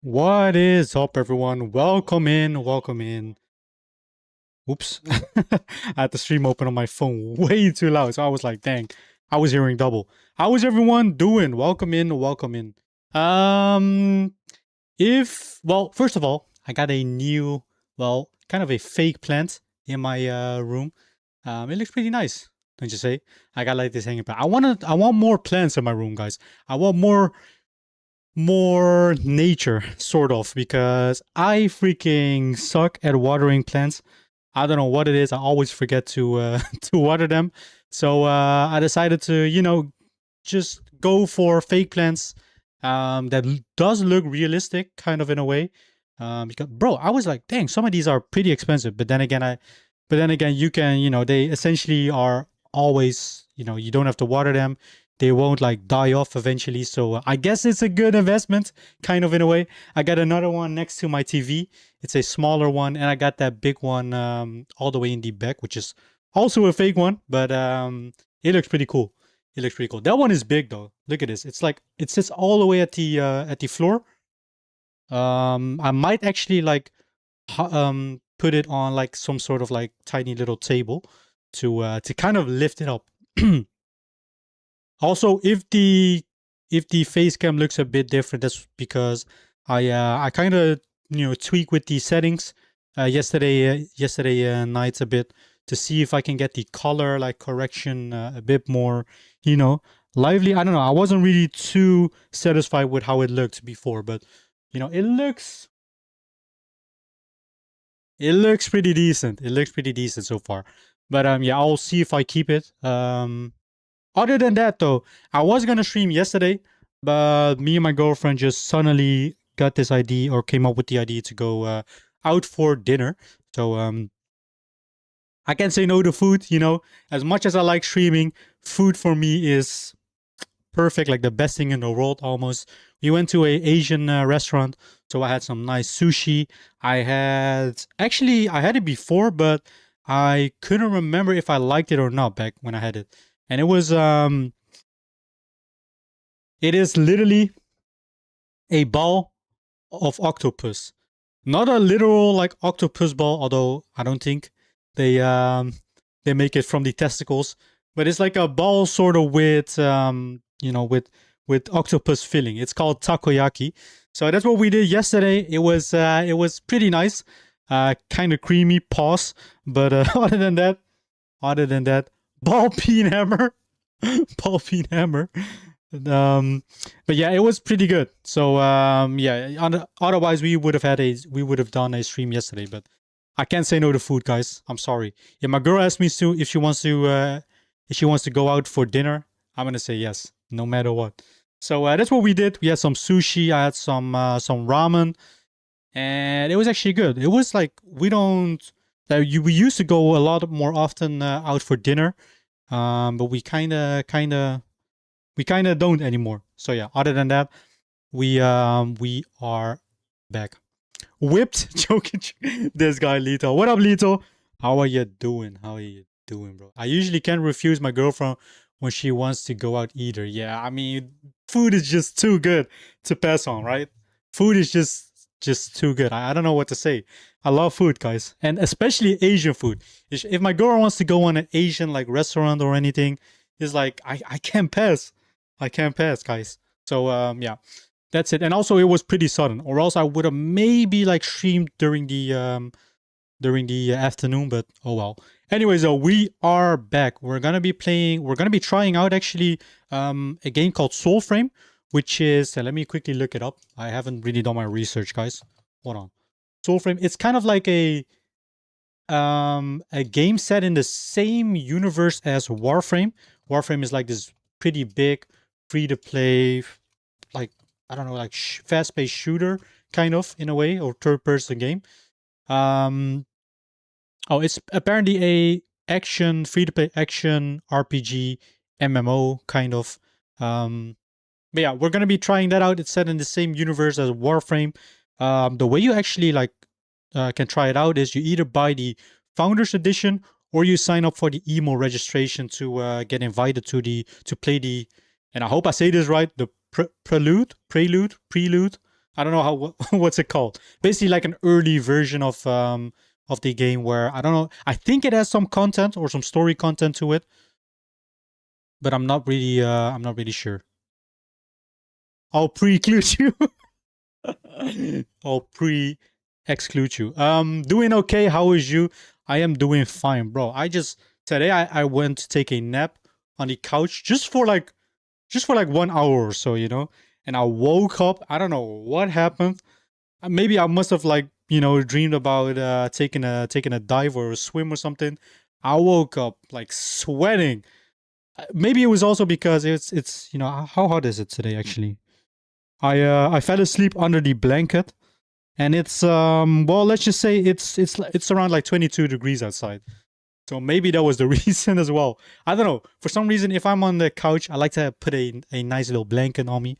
What is up, everyone? Welcome in, welcome in. Oops. I had the stream open on my phone way too loud, so I was like, dang, I was hearing double. How is everyone doing? Welcome in, welcome in. Um, well, first of all, I got a new, well, kind of a fake plant in my room. It looks pretty nice, don't you say? I got like this hanging plant. I want more plants in my room, guys. I want more nature, sort of, because I freaking suck at watering plants. I don't know what it is. I always forget to to water them. So I decided to, just go for fake plants that does look realistic, kind of in a way. Because, bro, I was like, dang, some of these are pretty expensive. But then again, you can, they essentially are always, you don't have to water them. They won't like die off eventually. So I guess it's a good investment, kind of in a way. I got another one next to my TV. It's a smaller one, and I got that big one all the way in the back, which is also a fake one, but it looks pretty cool. It looks pretty cool. That one is big though. Look at this. It's like it sits all the way at the floor. I might actually like put it on like some sort of like tiny little table to kind of lift it up. Also, if the face cam looks a bit different, that's because I kind of tweak with the settings yesterday night a bit to see if I can get the color like correction a bit more you know lively. I don't know. I wasn't really too satisfied with how it looked before, but it looks pretty decent. It looks pretty decent so far. But yeah, I'll see if I keep it. Other than that, though, I was gonna stream yesterday, but me and my girlfriend just suddenly got this idea or came up with the idea to go out for dinner. So I can't say no to food. As much as I like streaming, food for me is perfect, like the best thing in the world almost. We went to a Asian restaurant, so I had some nice sushi. I had it before, but I couldn't remember if I liked it or not back when I had it. And it is literally a ball of octopus. Not a literal like octopus ball, although I don't think they they make it from the testicles, but it's like a ball sort of with with octopus filling. It's called takoyaki. So that's what we did yesterday. It was pretty nice. Kind of creamy, pause, but other than that, ball peen hammer, ball peen hammer. Um, but yeah, it was pretty good. So yeah, otherwise we would have done a stream yesterday, but I can't say no to food, guys. I'm sorry. Yeah, my girl asked me to if she wants to go out for dinner. I'm gonna say yes, no matter what. So that's what we did. We had some sushi. I had some ramen, and it was actually good. It was like we used to go a lot more often out for dinner, but we kind of don't anymore. So yeah, other than that, we are back. Whipped joking. This guy Lito. What up, Lito? How are you doing? How are you doing, bro? I usually can't refuse my girlfriend when she wants to go out either. Yeah, I mean, food is just too good to pass on, right? Food is just too good. I don't know what to say. I love food, guys, and especially Asian food. If my girl wants to go on an Asian like restaurant or anything, it's like I can't pass. I can't pass, guys. So yeah, that's it. And also, it was pretty sudden, or else I would have maybe like streamed during the afternoon. But oh well. Anyways, we are back. We're gonna be playing. We're gonna be trying out actually a game called Soulframe, which is let me quickly look it up. I haven't really done my research, guys. Hold on. Soulframe. It's kind of like a game set in the same universe as Warframe. Warframe is like this pretty big free to play, like I don't know, like fast paced shooter kind of in a way, or third person game. Um, oh, it's apparently a action free to play action RPG MMO kind of. But yeah, we're gonna be trying that out. It's set in the same universe as Warframe. The way you actually like can try it out is you either buy the Founders Edition or you sign up for the emo registration to get invited to play the, and I hope I say this right, the prelude. I don't know how what's it called. Basically, like an early version of the game where I don't know. I think it has some content or some story content to it, but I'm not really sure. I'll preclude you. I'll pre-exclude you. Doing okay. How is you? I am doing fine, bro. Today I went to take a nap on the couch just for like 1 hour or so, you know. And I woke up. I don't know what happened. Maybe I must have like dreamed about taking a dive or a swim or something. I woke up like sweating. Maybe it was also because it's how hot is it today actually? I fell asleep under the blanket, and it's well, let's just say it's around like 22 degrees outside. So maybe that was the reason as well. I don't know. For some reason, if I'm on the couch, I like to put a nice little blanket on me,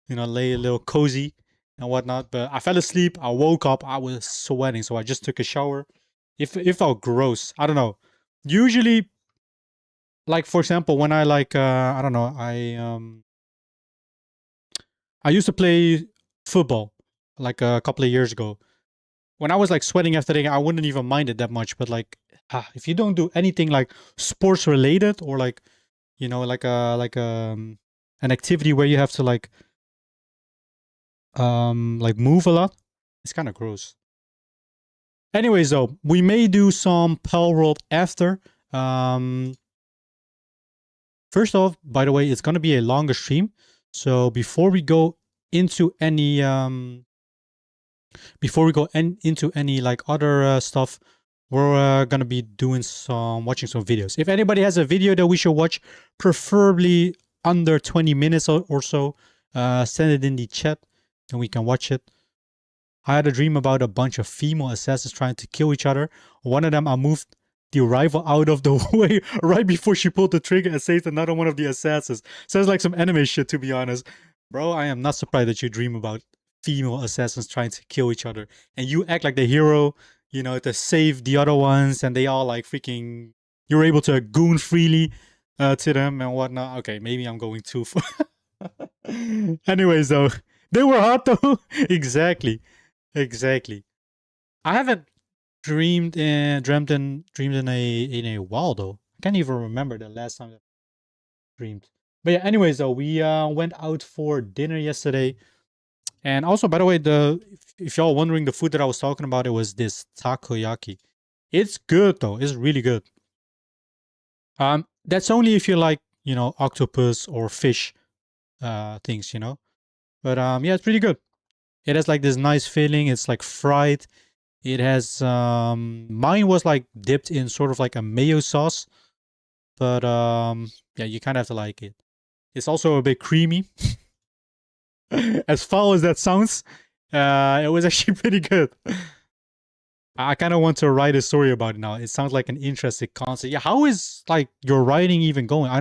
lay a little cozy and whatnot. But I fell asleep. I woke up. I was sweating, so I just took a shower. It felt gross. I don't know. Usually, like for example, when I like I don't know, I used to play football like a couple of years ago. When I was like sweating after that, I wouldn't even mind it that much. But like, if you don't do anything like sports related or like, an activity where you have to like move a lot, it's kind of gross. Anyways, though, we may do some Pal World after. First off, by the way, it's gonna be a longer stream. So before we go into any into any like other stuff, we're gonna be watching some videos. If anybody has a video that we should watch, preferably under 20 minutes or so, send it in the chat and we can watch it. I had a dream about a bunch of female assassins trying to kill each other. One of them, I moved the rival out of the way right before she pulled the trigger and saved another one of the assassins. Sounds like some anime shit, to be honest. Bro, I am not surprised that you dream about female assassins trying to kill each other. And you act like the hero, to save the other ones, and they all like freaking... You're able to goon freely to them and whatnot. Okay, maybe I'm going too far. Anyways, though, they were hot, though. Exactly. I haven't dreamed in a while though. I can't even remember the last time I dreamed. But yeah, anyways though, we went out for dinner yesterday. And also, by the way, if y'all wondering, the food that I was talking about, it was this takoyaki. It's good though. It's really good. That's only if you like, octopus or fish things, But yeah, it's really good. It has like this nice feeling. It's like fried. It has mine was like dipped in sort of like a mayo sauce, but yeah, you kind of have to like it. It's also a bit creamy. As foul as that sounds, it was actually pretty good. I kind of want to write a story about it now. It sounds like an interesting concept. Yeah, how is like your writing even going? I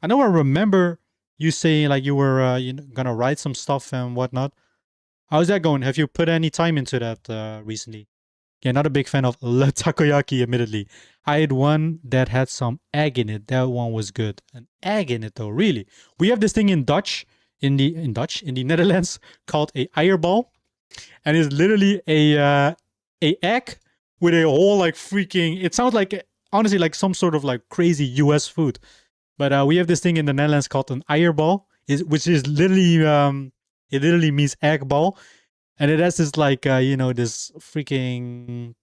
remember you saying like you were gonna write some stuff and whatnot. How's that going? Have you put any time into that recently? Yeah, not a big fan of takoyaki, admittedly. I had one that had some egg in it. That one was good. An egg in it, though, really. We have this thing in the Netherlands called a eierbal, and it's literally a egg with a whole like freaking. It sounds like honestly like some sort of like crazy U.S. food, but we have this thing in the Netherlands called an eierbal, which is literally it literally means egg ball. And it has this like this freaking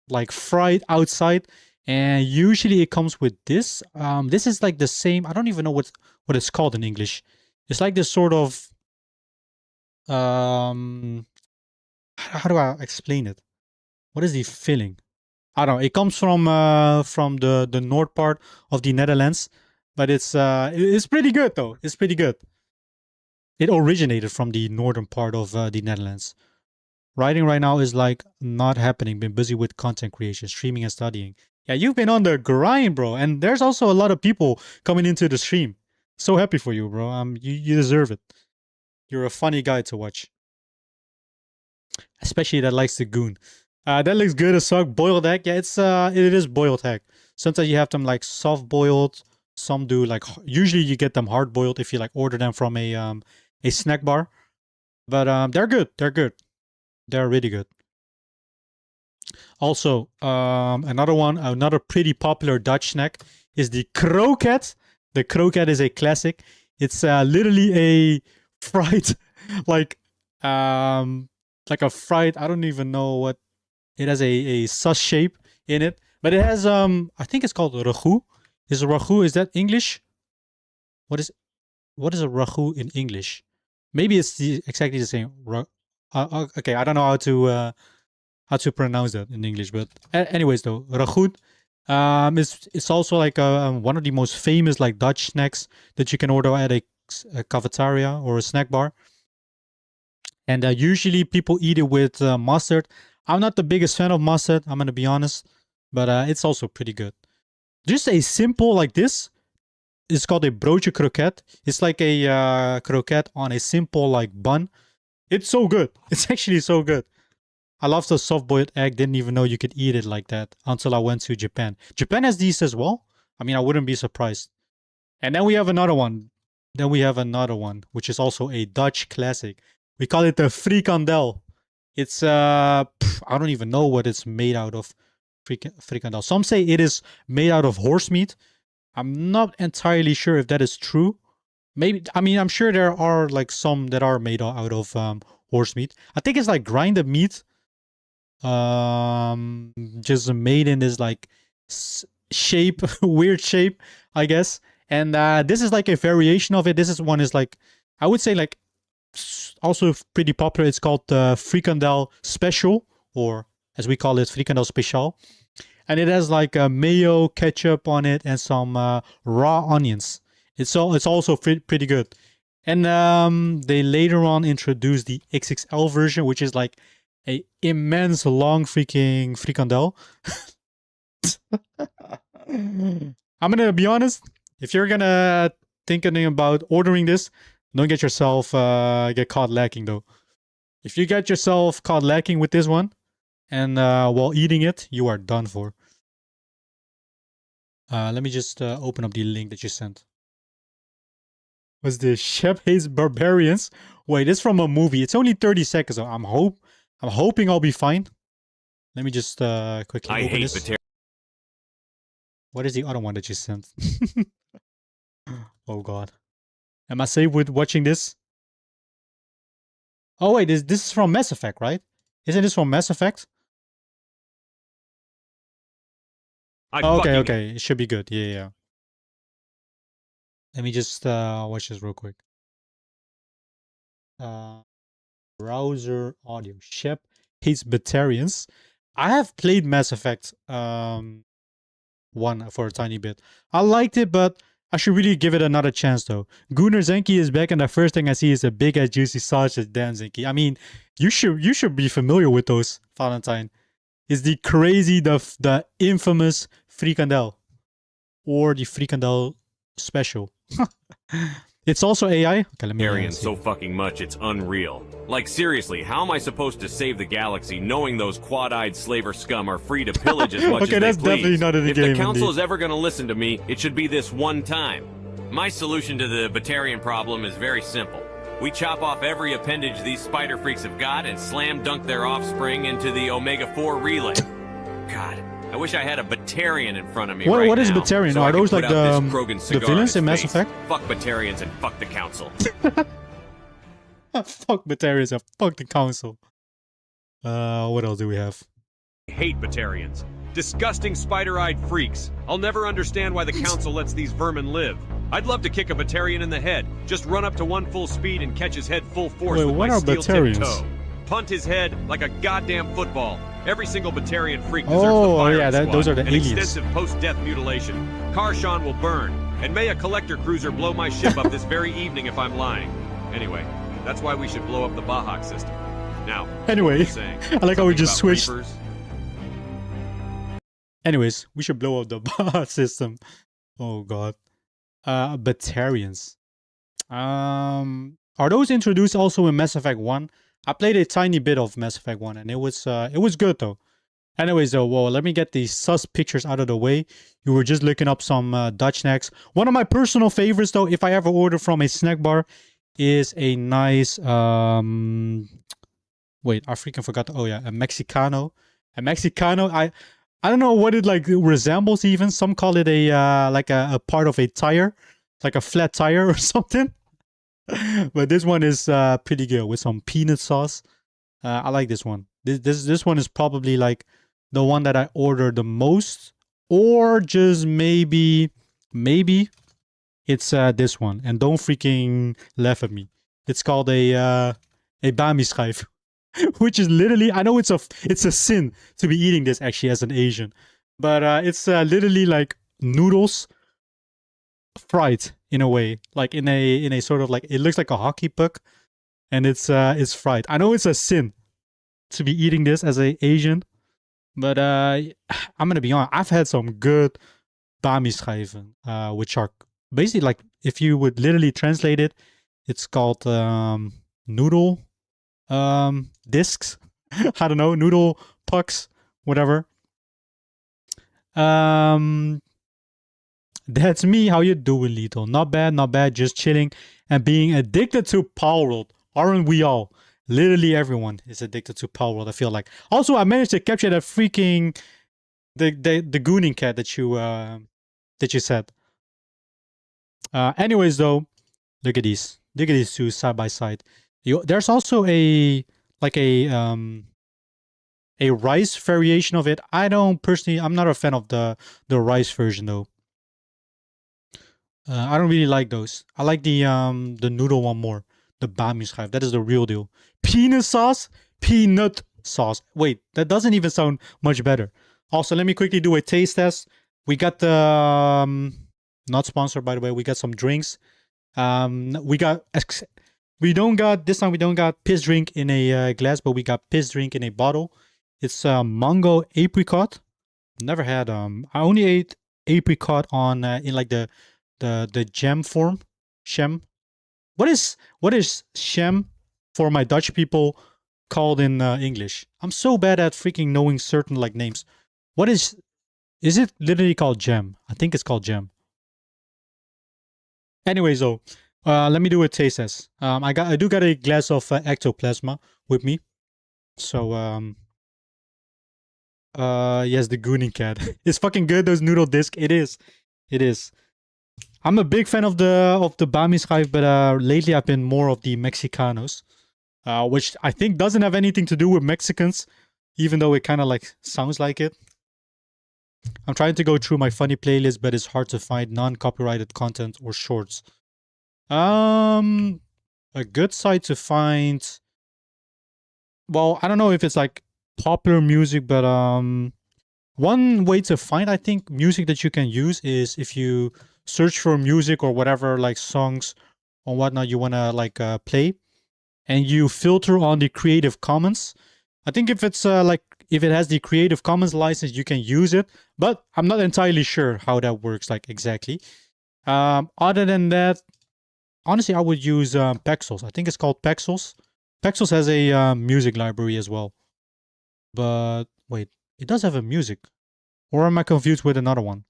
like fried outside, and usually it comes with this. This is like the same. I don't even know what it's called in English. It's like this sort of how do I explain it? What is the filling? I don't know. It comes from the north part of the Netherlands, but it's pretty good though. It's pretty good. It originated from the northern part of the Netherlands. Writing right now is like not happening. Been busy with content creation, streaming, and studying. Yeah, you've been on the grind, bro. And there's also a lot of people coming into the stream. So happy for you, bro. You deserve it. You're a funny guy to watch, especially that likes the goon. That looks good as fuck. Boiled egg, yeah, it is boiled egg. Sometimes you have them like soft boiled. Some do like usually you get them hard boiled if you like order them from a snack bar. But they're good. They're good. They're really good. Also, another pretty popular Dutch snack is the kroket. The kroket is a classic. It's literally a fried, like a fried. I don't even know what. It has a sus shape in it, but it has I think it's called ragu. Is ragu? Is that English? What is a ragu in English? Maybe it's exactly the same. Okay, I don't know how to pronounce that in English, but anyways, though ragu, it's also like one of the most famous like Dutch snacks that you can order at a cafeteria or a snack bar, and usually people eat it with mustard. I'm not the biggest fan of mustard, I'm gonna be honest, but it's also pretty good. Just a simple like this. It's called a broodje kroket. It's like a croquette on a simple like bun. It's so good. It's actually so good. I love the soft-boiled egg. Didn't even know you could eat it like that until I went to Japan. Japan has these as well. I mean, I wouldn't be surprised. And then we have another one. Which is also a Dutch classic. We call it the frikandel. It's I don't even know what it's made out of. Frikandel. Some say it is made out of horse meat. I'm not entirely sure if that is true. Maybe, I mean, I'm sure there are like some that are made out of horse meat. I think it's like grinded meat, just made in this like shape, weird shape, I guess. And this is like a variation of it. This one is like, I would say like also pretty popular. It's called the frikandel special, or as we call it, frikandel special. And it has like mayo, ketchup on it, and some raw onions. It's also pretty good. And they later on introduced the XXL version, which is like a immense long freaking frikandel. I'm gonna be honest. If you're gonna thinking about ordering this, don't get yourself get caught lacking though. If you get yourself caught lacking with this one, and while eating it, you are done for. Let me just open up the link that you sent. Was the Shep Hates Barbarians? Wait, it's from a movie. It's only 30 seconds. So I'm hoping I'll be fine. Let me just quickly open this. What is the other one that you sent? Oh god. Am I safe with watching this? Oh wait, this is from Mass Effect, right? Isn't this from Mass Effect? Okay. It should be good. Yeah. Let me just watch this real quick. Browser audio. Shep Hates Batarians. I have played Mass Effect 1 for a tiny bit. I liked it, but I should really give it another chance though. Gunnar Zenki is back, and the first thing I see is a big ass juicy sausage. Damn, Zenki. I mean, you should be familiar with those, Valentine. It's the crazy, the infamous frikandel, or the frikandel special. It's also AI. Okay, let me so fucking much it's unreal. Like seriously, how am I supposed to save the galaxy knowing those quad-eyed slaver scum are free to pillage as much as they please? Okay, that's definitely not in the game. If the council is ever going to listen to me, it should be this one time. My solution to the Batarian problem is very simple. We chop off every appendage these spider freaks have got and slam dunk their offspring into the Omega-4 relay. God, I wish I had a Batarian in front of me right now. What is Batarian? So are those like the villains in Mass face. Effect? Fuck Batarians and fuck the council. Fuck Batarians and fuck the council. What else do we have? I hate Batarians. Disgusting spider-eyed freaks. I'll never understand why the council lets these vermin live. I'd love to kick a Batarian in the head. Just run up to 1 full speed and catch his head full force with my steel-tipped toe. Punt his head like a goddamn football. Every single Batarian freak deserves the firing squad. Those are the aliens. Extensive post-death mutilation. Karshan will burn. And may a collector cruiser blow my ship up this very evening if I'm lying. Anyway, that's why we should blow up the Bahak system. Now, anyway, I like how we just switched. Reapers. Anyways, we should blow up the Bahak system. Oh god. Batarians. Are those introduced also in Mass Effect 1? I played a tiny bit of Mass Effect 1 and it was good though. Anyways though, well, let me get these sus pictures out of the way. You were just looking up some Dutch snacks. One of my personal favorites though, if I ever order from a snack bar, is a nice wait, I freaking forgot. Oh yeah, a Mexicano. A Mexicano. I don't know what it like resembles even. Some call it a like a part of a tire, like a flat tire or something. But this one is pretty good with some peanut sauce. I like this one. This one is probably like the one that I order the most, or just maybe it's this one. And don't freaking laugh at me. It's called a bami schijf, which is literally, I know it's a sin to be eating this actually as an Asian, but it's literally like noodles fried in a way, like in a sort of like, it looks like a hockey puck, and it's fried. I know it's a sin to be eating this as a Asian, but I'm gonna be honest, I've had some good bami schijven, which are basically like, if you would literally translate it, it's called noodle discs. I don't know, noodle pucks, whatever. That's me. How you doing, Lito? Not bad, just chilling and being addicted to Palworld. Aren't we all? Literally everyone is addicted to Palworld, I feel like. Also, I managed to capture that freaking the gooning cat that you said. Anyways though, look at these two side by side. There's also a rice variation of it. I'm not a fan of the rice version though. I don't really like those. I like the noodle one more. The bami schijf. That is the real deal. Peanut sauce? Peanut sauce. Wait, that doesn't even sound much better. Also, let me quickly do a taste test. We got the not sponsored, by the way. We got some drinks. We don't got piss drink in a glass, but we got piss drink in a bottle. It's mango apricot. Never had I only ate apricot on in like the jam form. Shem. What is shem for my Dutch people called in English? I'm so bad at freaking knowing certain like names. What is it literally called jam? I think it's called jam. Anyways though, let me do a taste test. I do got a glass of ectoplasma with me. So yes, the gooning cat. It's fucking good, those noodle disc. It is. I'm a big fan of the bami schijf, but lately I've been more of the Mexicanos, which I think doesn't have anything to do with Mexicans, even though it kind of like sounds like it. I'm trying to go through my funny playlist, but it's hard to find non-copyrighted content or shorts. A good site to find. Well, I don't know if it's like popular music, but one way to find, I think, music that you can use is if you search for music or whatever, like songs or whatnot you want to like play, and you filter on the Creative Commons. I think if it's if it has the Creative Commons license, you can use it, but I'm not entirely sure how that works like exactly. Other than that, honestly, I would use Pexels. I think it's called Pexels. Pexels has a music library as well. But wait, it does have a music. Or am I confused with another one?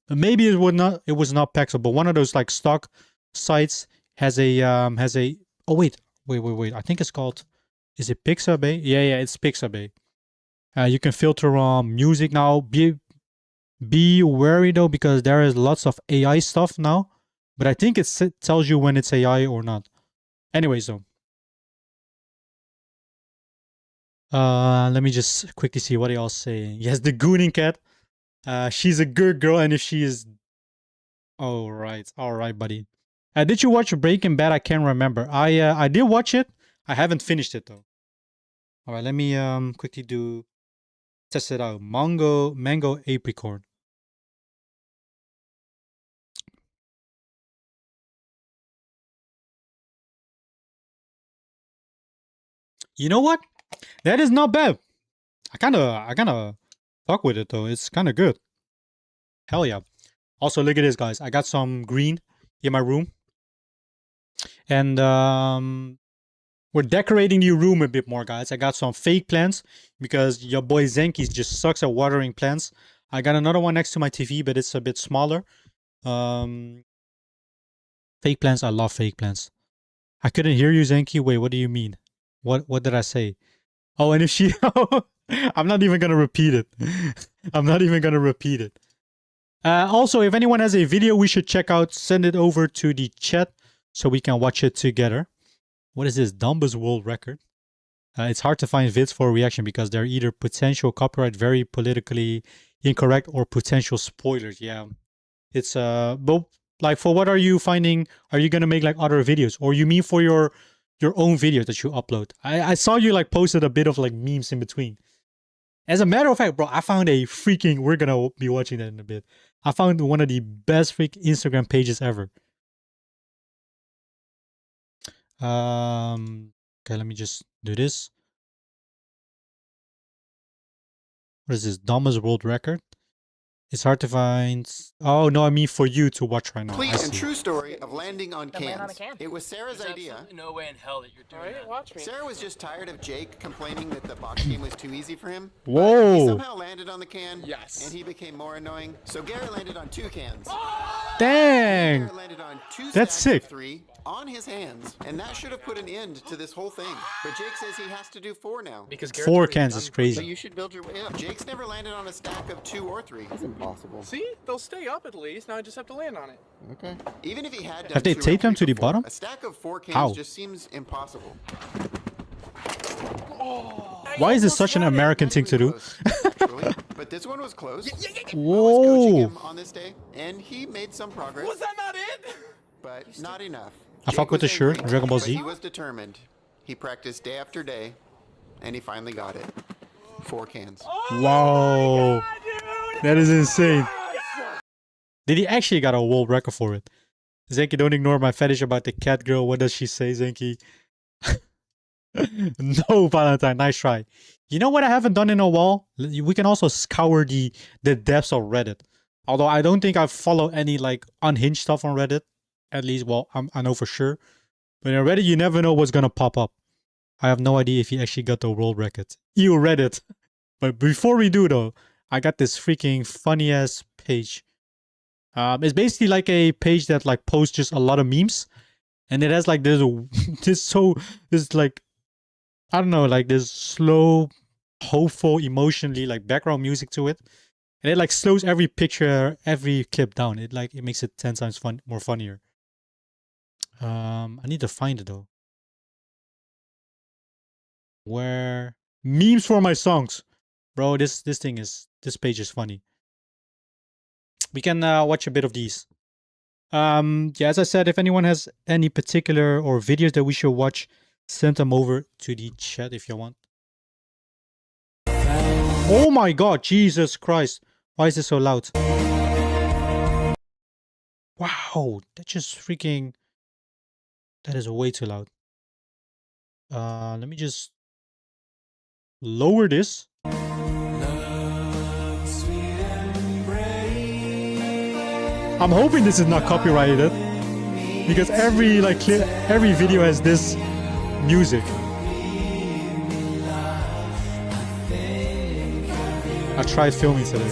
Maybe it was not Pexel, but one of those like stock sites has a oh wait. I think it's called, is it Pixabay? Yeah, it's Pixabay. You can filter on music now. Be wary though, because there is lots of AI stuff now. But I think it tells you when it's AI or not. Anyways though. Let me just quickly see what y'all saying. Yes, the gooning cat. She's a good girl, and if she is, all right, buddy. Did you watch Breaking Bad? I can't remember. I did watch it. I haven't finished it though. All right, let me quickly test it out. Mango apricot. You know what? That is not bad. I kind of fuck with it though. It's kind of good. Hell yeah. Also, look at this, guys. I got some green in my room. And we're decorating the room a bit more, guys. I got some fake plants because your boy Zenki just sucks at watering plants. I got another one next to my TV, but it's a bit smaller. Fake plans. I love fake plans. I couldn't hear you, Zenki. Wait, what do you mean? What did I say? Oh, and if she... I'm not even going to repeat it. I'm not even going to repeat it. Also, if anyone has a video we should check out, send it over to the chat so we can watch it together. What is this? Dumba's world record. It's hard to find vids for a reaction because they're either potential copyright, very politically incorrect, or potential spoilers. Yeah. It's but like, for what are you finding? Are you gonna make like other videos, or you mean for your own videos that you upload? I saw you like posted a bit of like memes in between. As a matter of fact, bro, I found a freaking, we're gonna be watching that in a bit. I found one of the best freak Instagram pages ever. Okay, let me just do this. What is this? Dumbest world record? It's hard to find. Oh, no, I mean for you to watch right now. Complete and true story of landing on cans. land on a can. It was Sarah's idea. No way in hell that you're doing that. Watch me. Sarah was just tired of Jake complaining that the box game was too easy for him. Whoa. He somehow landed on the can. Yes. And he became more annoying. So Garrett landed on 2 cans. Dang. Garrett landed on 2 That's stacks sick. of 3 on his hands, and that should have put an end to this whole thing. But Jake says he has to do 4 now. Because 4 cans is So crazy. you should build your way up. Jake's never landed on a stack of 2 or 3. That's impossible. See? They'll stay up at least. Now I just have to land on it. Okay. Even if he had done Have they 2 or taped them 3 to the before, bottom? a stack of 4 cans How? just seems impossible. Why is this such an American thing to do? Close, actually. But this one was close. I was coaching Whoa. him on this day, and he made some progress. Was that not it? But not enough. I fuck Jake with the was shirt, angry, Dragon Ball but Z. He was determined. He practiced day after day, and he finally got it. 4 cans. Whoa. That is insane. Did he actually got a world record for it? Zenki, don't ignore my fetish about the cat girl. What does she say, Zenki? No, Valentine. Nice try. You know what I haven't done in a while? We can also scour the depths of Reddit. Although I don't think I follow any like unhinged stuff on Reddit. At least, well, I know for sure. But in Reddit, you never know what's gonna pop up. I have no idea if he actually got the world record. Ew, Reddit. But before we do though, I got this freaking funny ass page. It's basically like a page that like posts just a lot of memes, and it has like this like, I don't know, like this slow, hopeful, emotionally like background music to it, and it like slows every picture, every clip down. It makes it 10 times more funnier. I need to find it though. Where memes for my songs, bro. This page is funny. We can watch a bit of these. Yeah, as I said, if anyone has any particular or videos that we should watch, send them over to the chat if you want. Oh my god, Jesus Christ. Why is this so loud? Wow, that is way too loud. Let me just lower this. I'm hoping this is not copyrighted, because every video has this music. I tried filming today.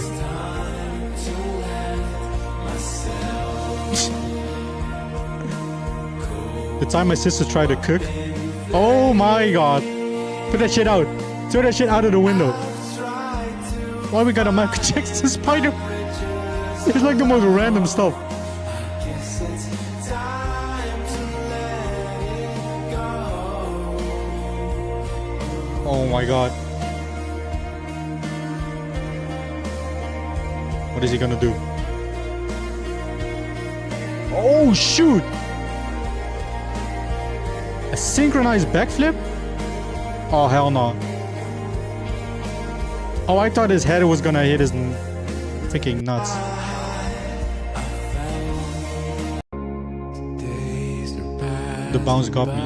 The time my sister tried to cook. Oh my god. Put that shit out. Throw that shit out of the window. Why we got a Michael Jackson spider? It's like the most random stuff. Oh my god. What is he gonna do? Oh shoot! A synchronized backflip? Oh hell no. Oh, I thought his head was gonna hit his freaking nuts. The bounce got me.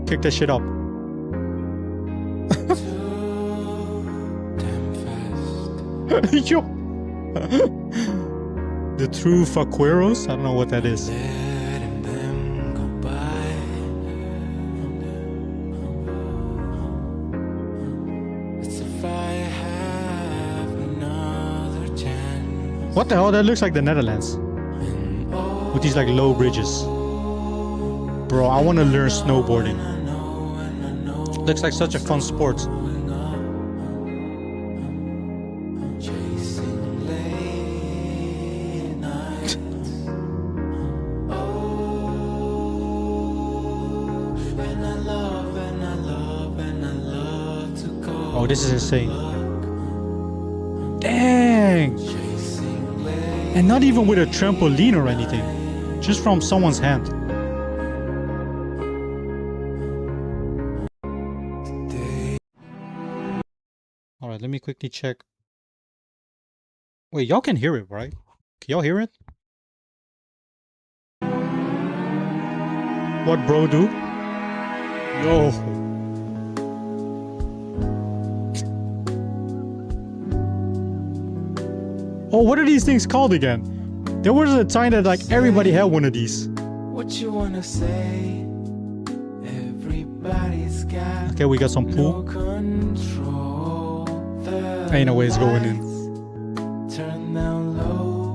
Kick that shit up. Yo. The true Faqueros? I don't know what that is. What the hell? That looks like the Netherlands. With these like low bridges. Bro, I want to learn snowboarding. Looks like such a fun sport. Oh, this is insane. Dang! And not even with a trampoline or anything. Just from someone's hand. Alright, let me quickly check. Wait, y'all can hear it, right? Can y'all hear it? What bro do? Yo. Oh, what are these things called again? There was a time that like everybody had one of these. What you wanna say? Everybody's got Okay, we got some pool. control. Ain't no way it's going in. Turn down low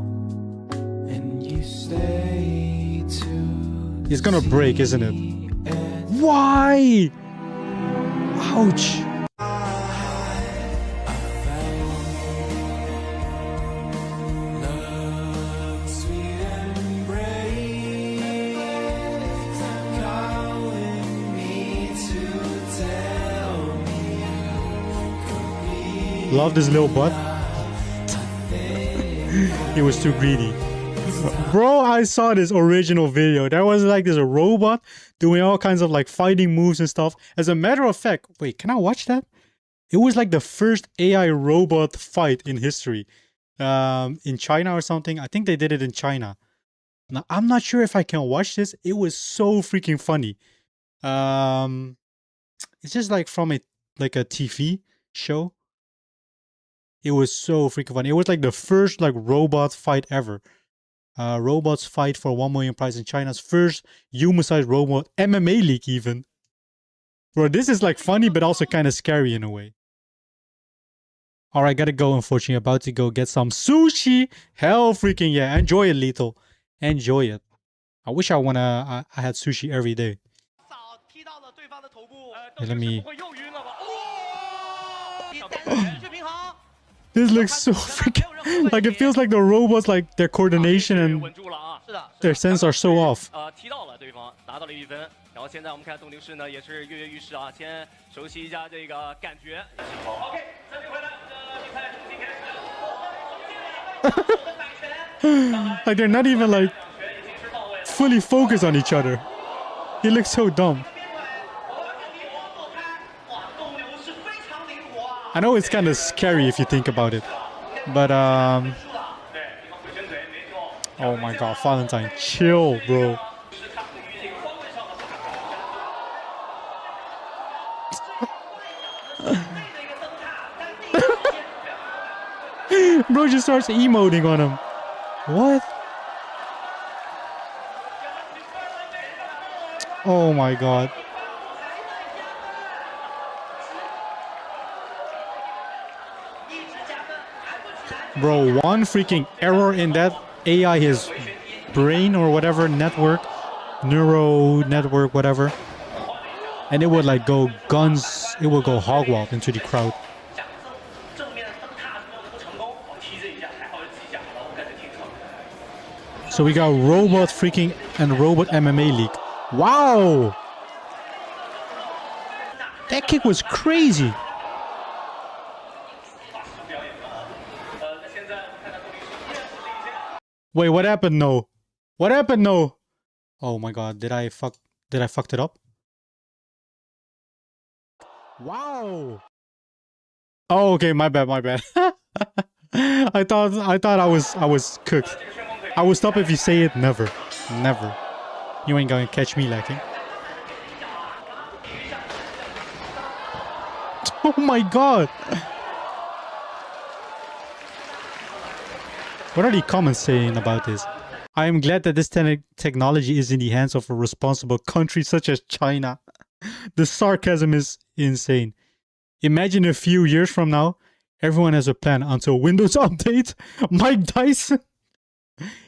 and you stay to It's gonna break, isn't it? Why? Ouch. Love this little butt. He was too greedy. Bro, I saw this original video. There was like this robot doing all kinds of like fighting moves and stuff. As a matter of fact, wait, can I watch that? It was like the first AI robot fight in history. In China or something. I think they did it in China. Now, I'm not sure if I can watch this. It was so freaking funny. It's just like from a TV show. It was so freaking funny. It was like the first like robot fight ever. Robots fight for 1 million prize in China's first human-sized robot MMA league even. Bro, this is like funny but also kind of scary in a way. Alright, gotta go unfortunately. About to go get some sushi. Hell freaking yeah. Enjoy it, Lethal. Enjoy it. I wish I had sushi every day. Hey, let me... This looks so freaking... Like it feels like the robots, like their coordination and their sense are so off. Like they're not even like fully focused on each other. It looks so dumb. I know it's kind of scary if you think about it, but oh my god, Valentine, chill, bro. Bro just starts emoting on him. What? Oh my god. Bro, one freaking error in that AI, his brain or whatever network, neuro network, whatever, and it would like go guns, it would go hog wild into the crowd. So we got robot freaking and robot MMA league. Wow! That kick was crazy. Wait, what happened? No. What happened? No. Oh my god, did I fucked it up? Wow. Oh, okay, my bad. I thought I was cooked. I will stop if you say it. Never. Never. You ain't gonna catch me lacking. Oh my god. What are the comments saying about this? I am glad that this technology is in the hands of a responsible country such as China. The sarcasm is insane. Imagine a few years from now, Everyone has a plan until Windows update. Mike Tyson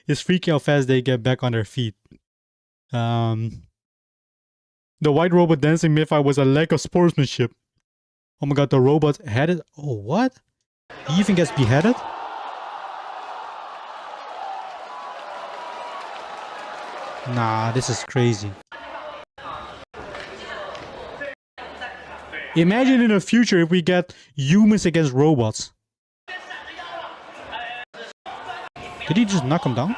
is freaking how fast they get back on their feet. The white robot dancing myth was a lack of sportsmanship. Oh my god, the robot had it. Oh, what? He even gets beheaded? Nah, this is crazy. Imagine in the future if we get humans against robots. Did he just knock him down?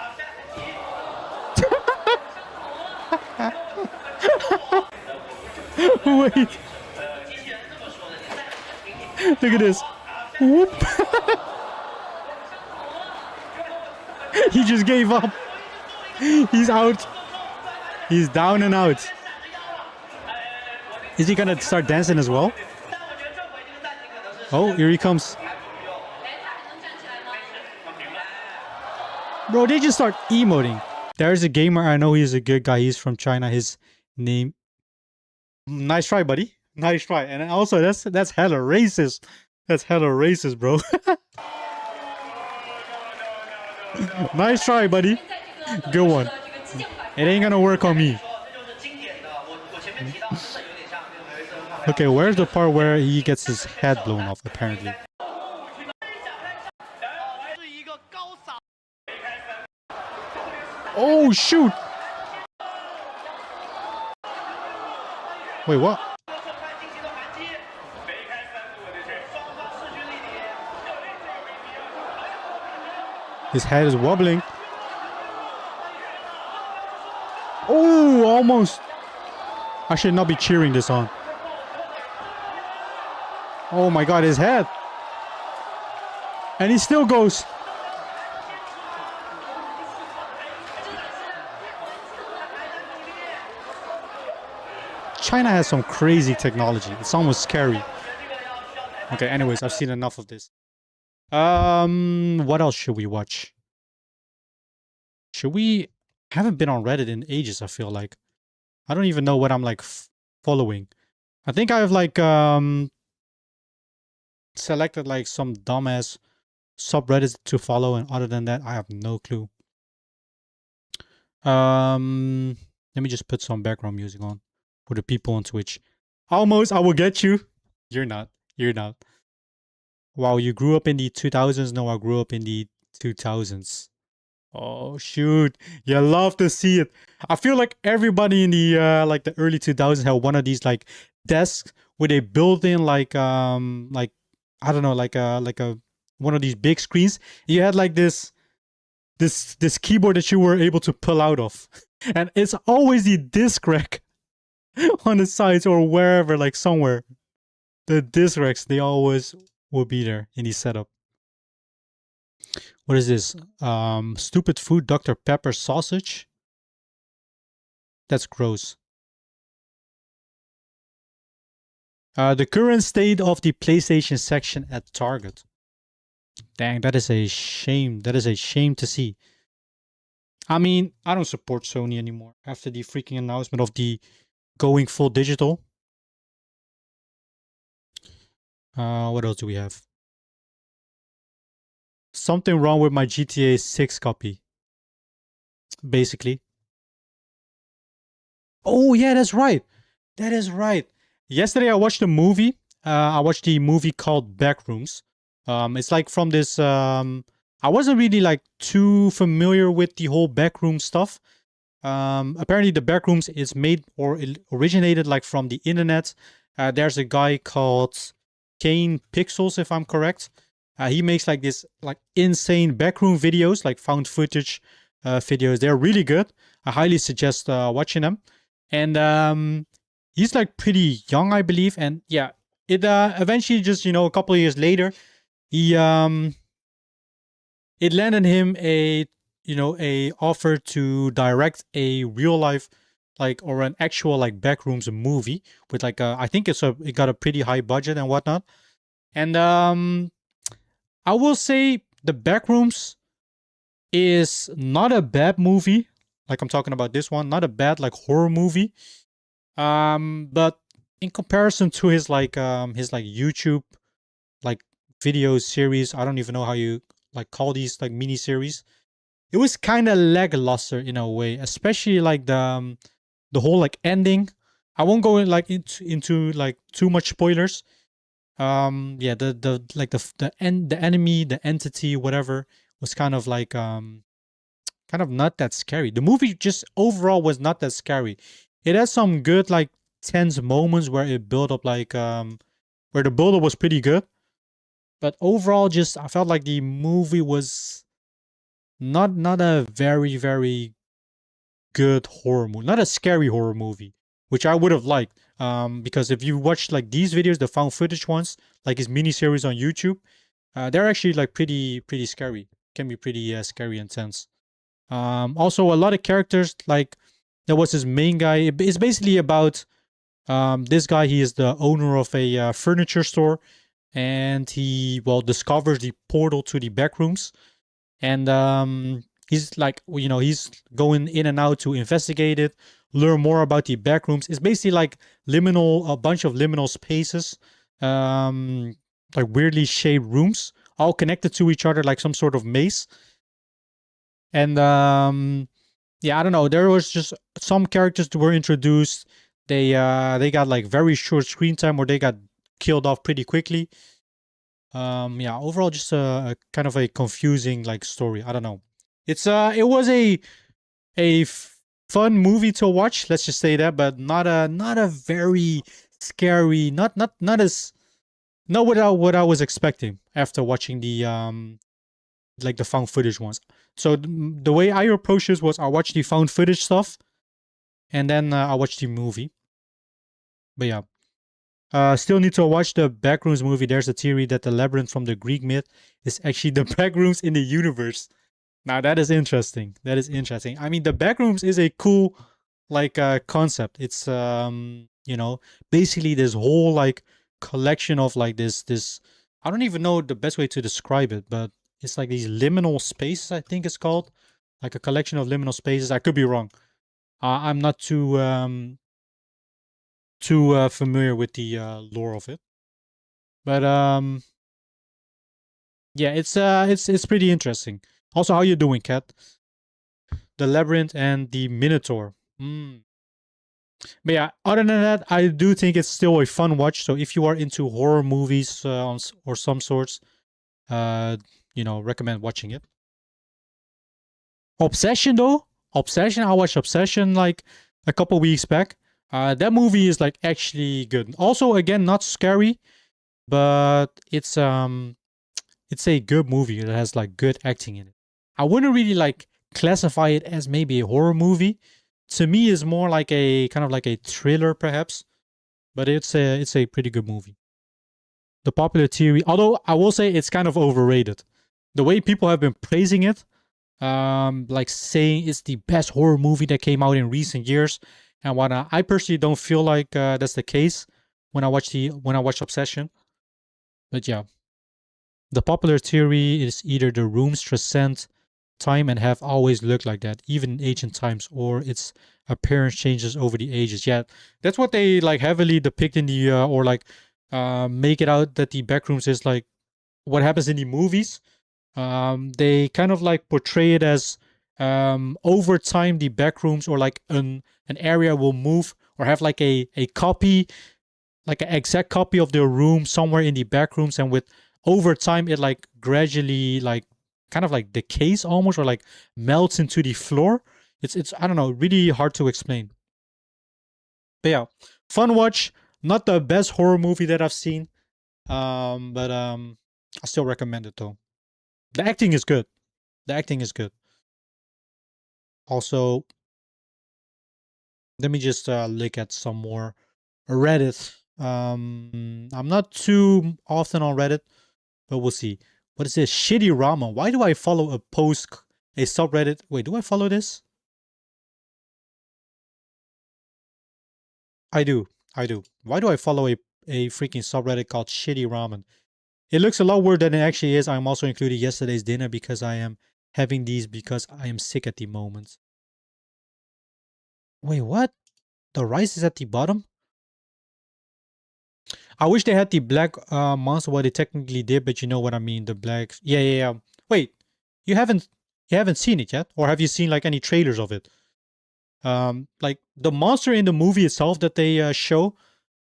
Wait. Look at this. Whoop. He just gave up. He's out. He's down and out. Is he gonna start dancing as well? Oh, here he comes. Bro, they just start emoting. There's a gamer, I know he's a good guy. He's from China. His name... Nice try, buddy. Nice try. And also, that's hella racist. That's hella racist, bro. Nice try, buddy. Good one. It ain't gonna work on me. Okay, where's the part where he gets his head blown off, apparently? Oh, shoot! Wait, what? His head is wobbling. Oh, almost. I should not be cheering this on. Oh my god, his head. And he still goes. China has some crazy technology. It's almost scary. Okay, anyways, I've seen enough of this. What else should we watch? Should we... I haven't been on Reddit in ages, I feel like. I don't even know what I'm like following. I think I have like selected like some dumbass subreddits to follow, and other than that, I have no clue. Let me just put some background music on for the people on Twitch. Almost, I will get you. You're not. You're not. Wow, you grew up in the 2000s. No, I grew up in the 2000s. Oh shoot, you love to see it. I feel like everybody in the like the early 2000s had one of these like desks where they built in like I don't know, like a one of these big screens. You had like this keyboard that you were able to pull out of, and it's always the disc rack on the sides or wherever, like somewhere. The disc racks, they always will be there in the setup. What is this? Stupid food, Dr. Pepper sausage. That's gross. The current state of the PlayStation section at Target. Dang, that is a shame. That is a shame to see. I mean, I don't support Sony anymore after the freaking announcement of the going full digital. What else do we have? Something wrong with my GTA 6 copy. Basically. Oh, yeah, that's right. That is right. Yesterday I watched a movie. I watched the movie called Backrooms. It's like from this... I wasn't really like too familiar with the whole backroom stuff. Apparently the Backrooms is made or originated like from the internet. There's a guy called Kane Pixels, if I'm correct. He makes like this like insane backroom videos, like found footage videos. They're really good. I highly suggest watching them. And he's like pretty young, I believe. And yeah, it eventually just, you know, a couple of years later, he it landed him a offer to direct a real life like or an actual like Backrooms movie with like I think it got a pretty high budget and whatnot. And I will say the Backrooms is not a bad movie. Like I'm talking about this one, not a bad like horror movie. But in comparison to his YouTube like video series. I don't even know how you like call these like mini series. It was kind of lackluster in a way, especially like the whole like ending. I won't go in like into like too much spoilers. Yeah, the like the enemy, the entity, whatever, was kind of like kind of not that scary. The movie just overall was not that scary. It has some good like tense moments where it built up like where the build up was pretty good. But overall, just I felt like the movie was not a very good horror movie, not a scary horror movie, which I would have liked. Because if you watch like these videos, the found footage ones, like his mini series on YouTube, they're actually like pretty scary. Can be pretty scary and tense. Also a lot of characters, like there was this main guy. It's basically about this guy. He is the owner of a furniture store, and he discovers the portal to the back rooms, and he's like, you know, he's going in and out to investigate it, learn more about the back rooms. It's basically like a bunch of liminal spaces, like weirdly shaped rooms, all connected to each other like some sort of maze. And yeah, I don't know. There was just some characters that were introduced. They got like very short screen time, or they got killed off pretty quickly. Yeah, overall just a kind of a confusing like story. I don't know. It was a fun movie to watch. Let's just say that, but not a very scary. Not what I was expecting after watching the like the found footage ones. So the way I approached this was I watched the found footage stuff, and then I watched the movie. But yeah, still need to watch the Backrooms movie. There's a theory that the labyrinth from the Greek myth is actually the backrooms in the universe. Now that is interesting. That is interesting. I mean, the backrooms is a cool like concept. It's you know, basically this whole like collection of like this I don't even know the best way to describe it, but it's like these liminal spaces, I think it's called, like a collection of liminal spaces. I could be wrong. I'm not too familiar with the lore of it, but yeah, it's pretty interesting. Also, how you doing, Kat? The Labyrinth and the Minotaur. But yeah, other than that, I do think it's still a fun watch. So if you are into horror movies or some sorts, you know, recommend watching it. Obsession though, I watched Obsession like a couple weeks back. That movie is like actually good. Also, again, not scary, but it's a good movie that has like good acting in it. I wouldn't really like classify it as maybe a horror movie. To me, it's more like a kind of like a thriller, perhaps. But it's a pretty good movie. The popular theory, although I will say it's kind of overrated. The way people have been praising it, like saying it's the best horror movie that came out in recent years, and whatnot. I personally don't feel like that's the case when I watch Obsession. But yeah, the popular theory is either the rooms transcend time and have always looked like that, even in ancient times, or its appearance changes over the ages. Yeah, that's what they like heavily depict in the or like make it out that the backrooms is like what happens in the movies. They kind of like portray it as over time the backrooms or like an area will move or have like a copy, like an exact copy of the room somewhere in the backrooms, and with over time it like gradually like kind of like decays almost, or like melts into the floor. It's I don't know, really hard to explain. But yeah, fun watch. Not the best horror movie that I've seen, but I still recommend it though. The acting is good. Also, let me just look at some more Reddit. I'm not too often on Reddit, but we'll see. What is this? Shitty Ramen. Why do I follow a subreddit? Wait, do I follow this? I do. Why do I follow a freaking subreddit called Shitty Ramen? It looks a lot worse than it actually is. I'm also including yesterday's dinner because I am having these because I am sick at the moment. Wait, what? The rice is at the bottom? I wish they had the black monster. What they technically did, but you know what I mean. The black. Yeah. Wait, you haven't seen it yet, or have you seen like any trailers of it? Like the monster in the movie itself that they show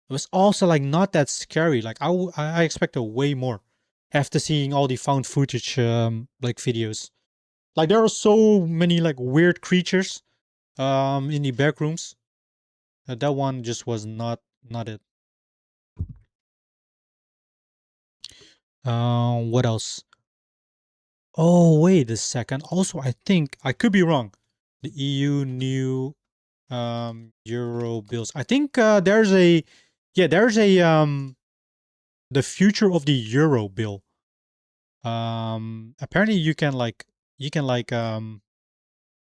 was also like not that scary. Like I expected way more after seeing all the found footage like videos. Like there are so many like weird creatures in the back rooms. That one just was not it. What else? Oh, wait a second. Also, I think I could be wrong. The EU new euro bills. I think there's a the future of the euro bill. Apparently you can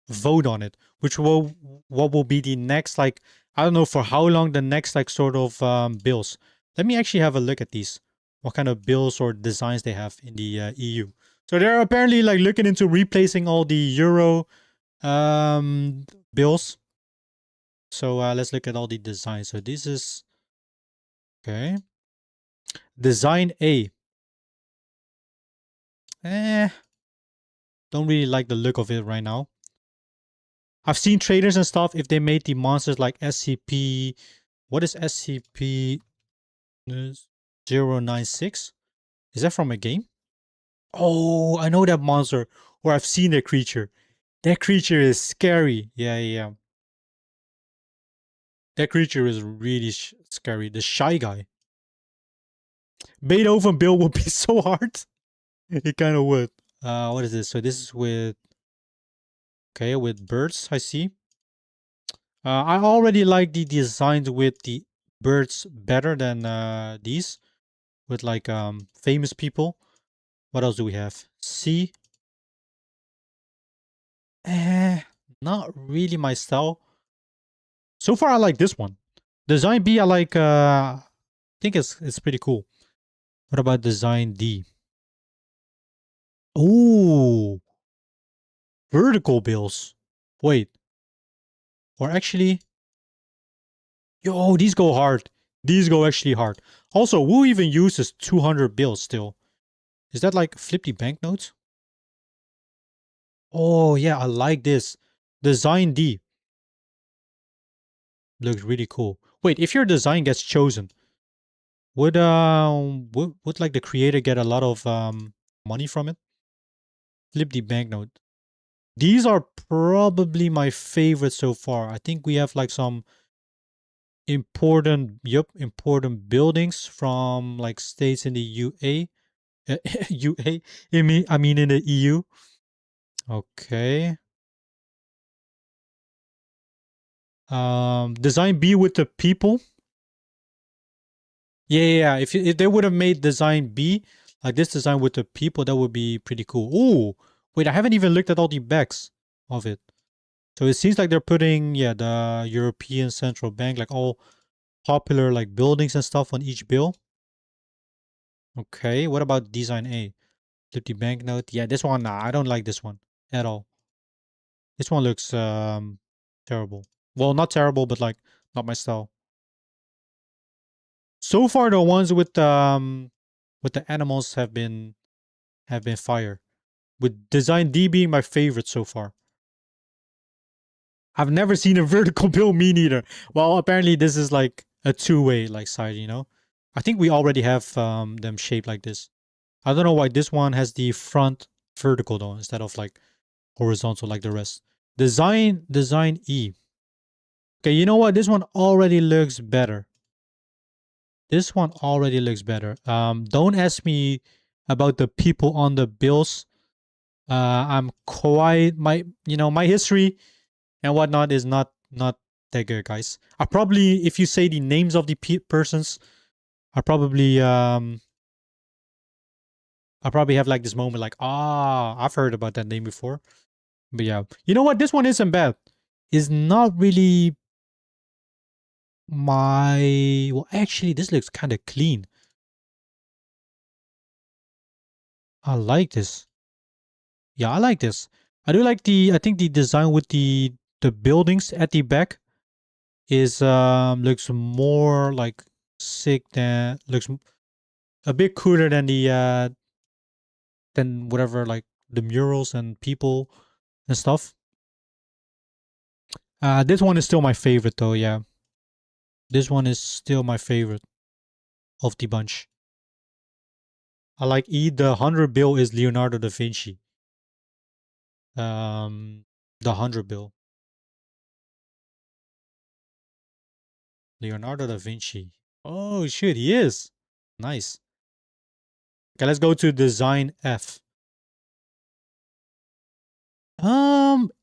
vote on it, what will be the next, like, I don't know for how long, the next like sort of bills. Let me actually have a look at these, what kind of bills or designs they have in the EU. So they're apparently like looking into replacing all the euro bills. So let's look at all the designs. So this is okay. Design A. Don't really like the look of it right now. I've seen trailers and stuff. If they made the monsters like SCP, what is SCP-096? Is that from a game? Oh, I know that monster, or I've seen that creature. That creature is scary. Yeah. That creature is really scary. The Shy Guy. Beethoven Bill would be so hard. It kind of would. What is this? So this is with... Okay, with birds, I see. I already like the designs with the birds better than these. With like famous people. What else do we have? C. Not really my style. So far I like this one. Design B I like I think it's pretty cool. What about design D? Oh, vertical bills. Wait. Or actually, yo, these go hard. These go actually hard. Also, who even uses 200 bills still? Is that like flippy banknotes? Oh yeah, I like this. Design D. Looks really cool. Wait, if your design gets chosen, would like the creator get a lot of money from it? Flip the banknote. These are probably my favorite so far. I think we have like some important buildings from like states in the UA. UA? I mean in the EU. Okay. Design B with the people. Yeah. If they would have made design B, like this design with the people, that would be pretty cool. Ooh, wait, I haven't even looked at all the backs of it. So it seems like they're putting, the European Central Bank, like all popular like buildings and stuff on each bill. Okay, what about design A? Flip the banknote. Yeah, this one, nah, I don't like this one at all. This one looks terrible. Well, not terrible, but like not my style. So far, the ones with the animals have been fire. With design D being my favorite so far. I've never seen a vertical bill, me neither. Well, apparently this is like a two-way like side, you know? I think we already have them shaped like this. I don't know why this one has the front vertical though, instead of like horizontal like the rest. Design E. Okay, you know what? This one already looks better. This one already looks better. Don't ask me about the people on the bills. I'm quite my history and whatnot is not that good, guys. I probably, if you say the names of the persons, I probably have like this moment like, I've heard about that name before. But yeah, you know what? This one isn't bad. It's not really well, actually, this looks kind of clean. I like this. Yeah, I like this. I do like I think the design with the buildings at the back is looks more like sick. Than looks a bit cooler than the than whatever, like the murals and people and stuff. This one is still my favorite though. Yeah, this one is still my favorite of the bunch. I like E. The 100 bill is Leonardo da Vinci. The 100 bill. Leonardo da Vinci. Oh shit, he is. Nice. Okay, let's go to design F.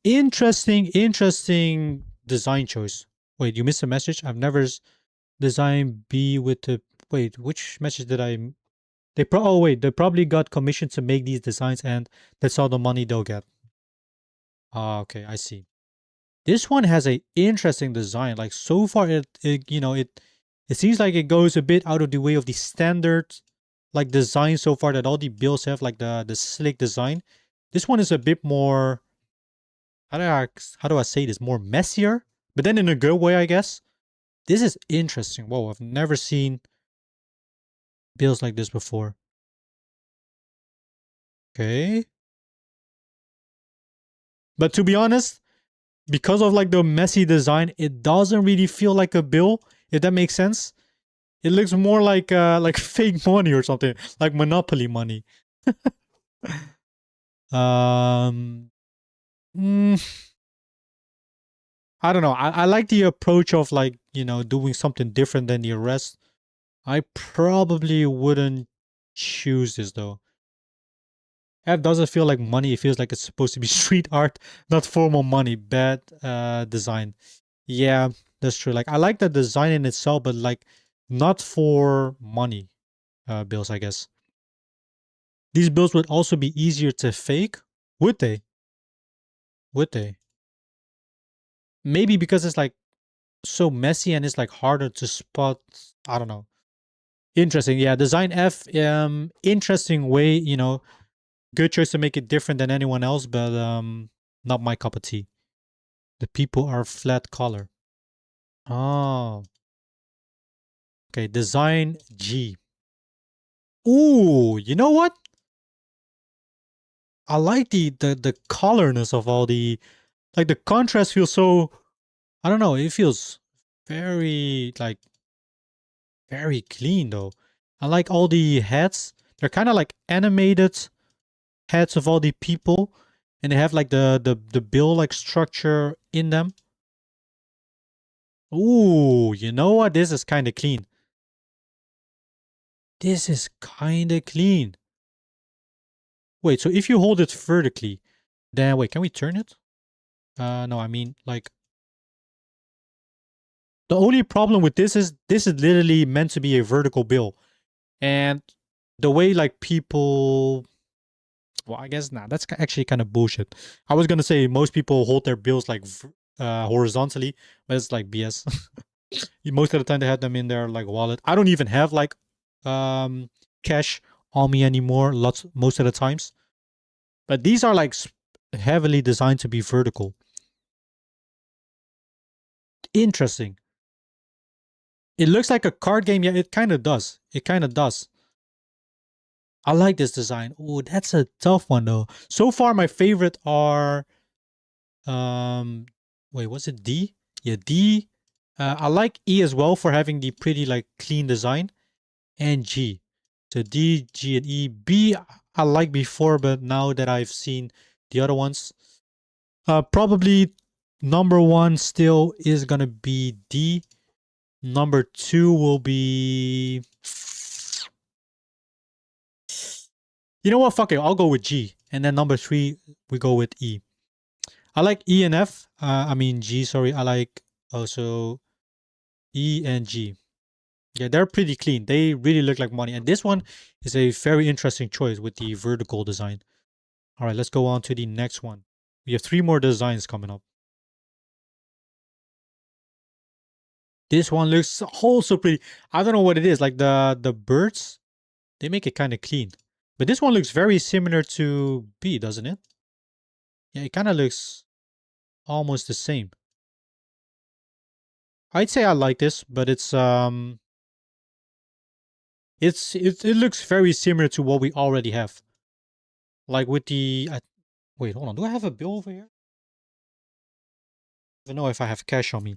Interesting design choice. Wait, you missed a message? I've never designed B with the... Wait, which message did I... They probably got commissioned to make these designs and that's all the money they'll get. Ah, okay, I see. This one has a interesting design. Like so far, it seems like it goes a bit out of the way of the standard like design so far that all the builds have, like the slick design. This one is a bit more, how do I say this, more messier, but then in a good way, I guess. This is interesting. Whoa, I've never seen builds like this before. Okay. But to be honest, because of like the messy design, it doesn't really feel like a bill, if that makes sense. It looks more like fake money or something, like Monopoly money. I don't know. I like the approach of like, doing something different than the rest. I probably wouldn't choose this though. F doesn't feel like money. It feels like it's supposed to be street art, not formal money. Bad design. Yeah, that's true. Like I like the design in itself, but like not for money bills, I guess. These bills would also be easier to fake. Would they? Would they? Maybe because it's like so messy and it's like harder to spot. I don't know. Interesting. Yeah, design F. Interesting way, good choice to make it different than anyone else, but not my cup of tea. The people are flat color. Oh. Okay, design G. Ooh, you know what? I like the colorness of all the, like the contrast feels so, I don't know, it feels very like very clean though. I like all the heads. They're kind of like animated heads of all the people, and they have like the bill like structure in them. Ooh, you know what? This is kind of clean. This is kind of clean. Wait, so if you hold it vertically, then wait, can we turn it? No, I mean like the only problem with this is literally meant to be a vertical bill. And the way like people, well, I guess nah, that's actually kind of bullshit. I was gonna say most people hold their bills like horizontally, but it's like BS. Most of the time they have them in their like wallet. I don't even have like cash on me anymore most of the times. But these are like heavily designed to be vertical. Interesting. It looks like a card game. Yeah, it kind of does. It kind of does. I like this design. Oh, that's a tough one though. So far, my favorite are, wait, was it D? Yeah, D. I like E as well for having the pretty like clean design, and G. So D, G, and E. B I like before, but now that I've seen the other ones, probably number one still is gonna be D. Number two will be, you know what? Fuck it. I'll go with G. And then number three, we go with E. I like E and F. I mean G, sorry. I like also E and G. Yeah, they're pretty clean. They really look like money. And this one is a very interesting choice with the vertical design. All right, let's go on to the next one. We have 3 more designs coming up. This one looks also pretty. I don't know what it is. Like the birds, they make it kind of clean. But this one looks very similar to B, doesn't it? Yeah, it kind of looks almost the same. I'd say I like this, but it's it looks very similar to what we already have. Like with the wait, hold on. Do I have a bill over here? I don't know if I have cash on me.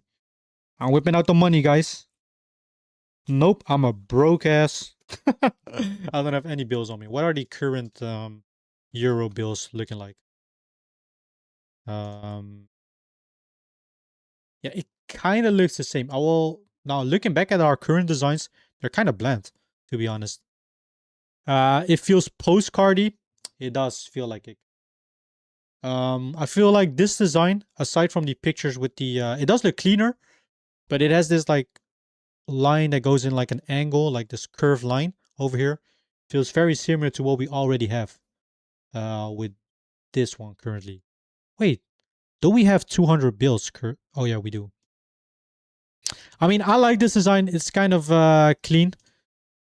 I'm whipping out the money, guys. Nope, I'm a broke ass. I don't have any bills on me. What are the current euro bills looking like? Yeah, it kind of looks the same. I will now looking back at our current designs, they're kind of bland, to be honest. It feels postcardy. It does feel like it. I feel like this design, aside from the pictures with the, it does look cleaner, but it has this like line that goes in like an angle, like this curved line over here. Feels very similar to what we already have with this one currently. Wait, do we have 200 bills? Oh yeah, we do. I mean, I like this design. It's kind of clean,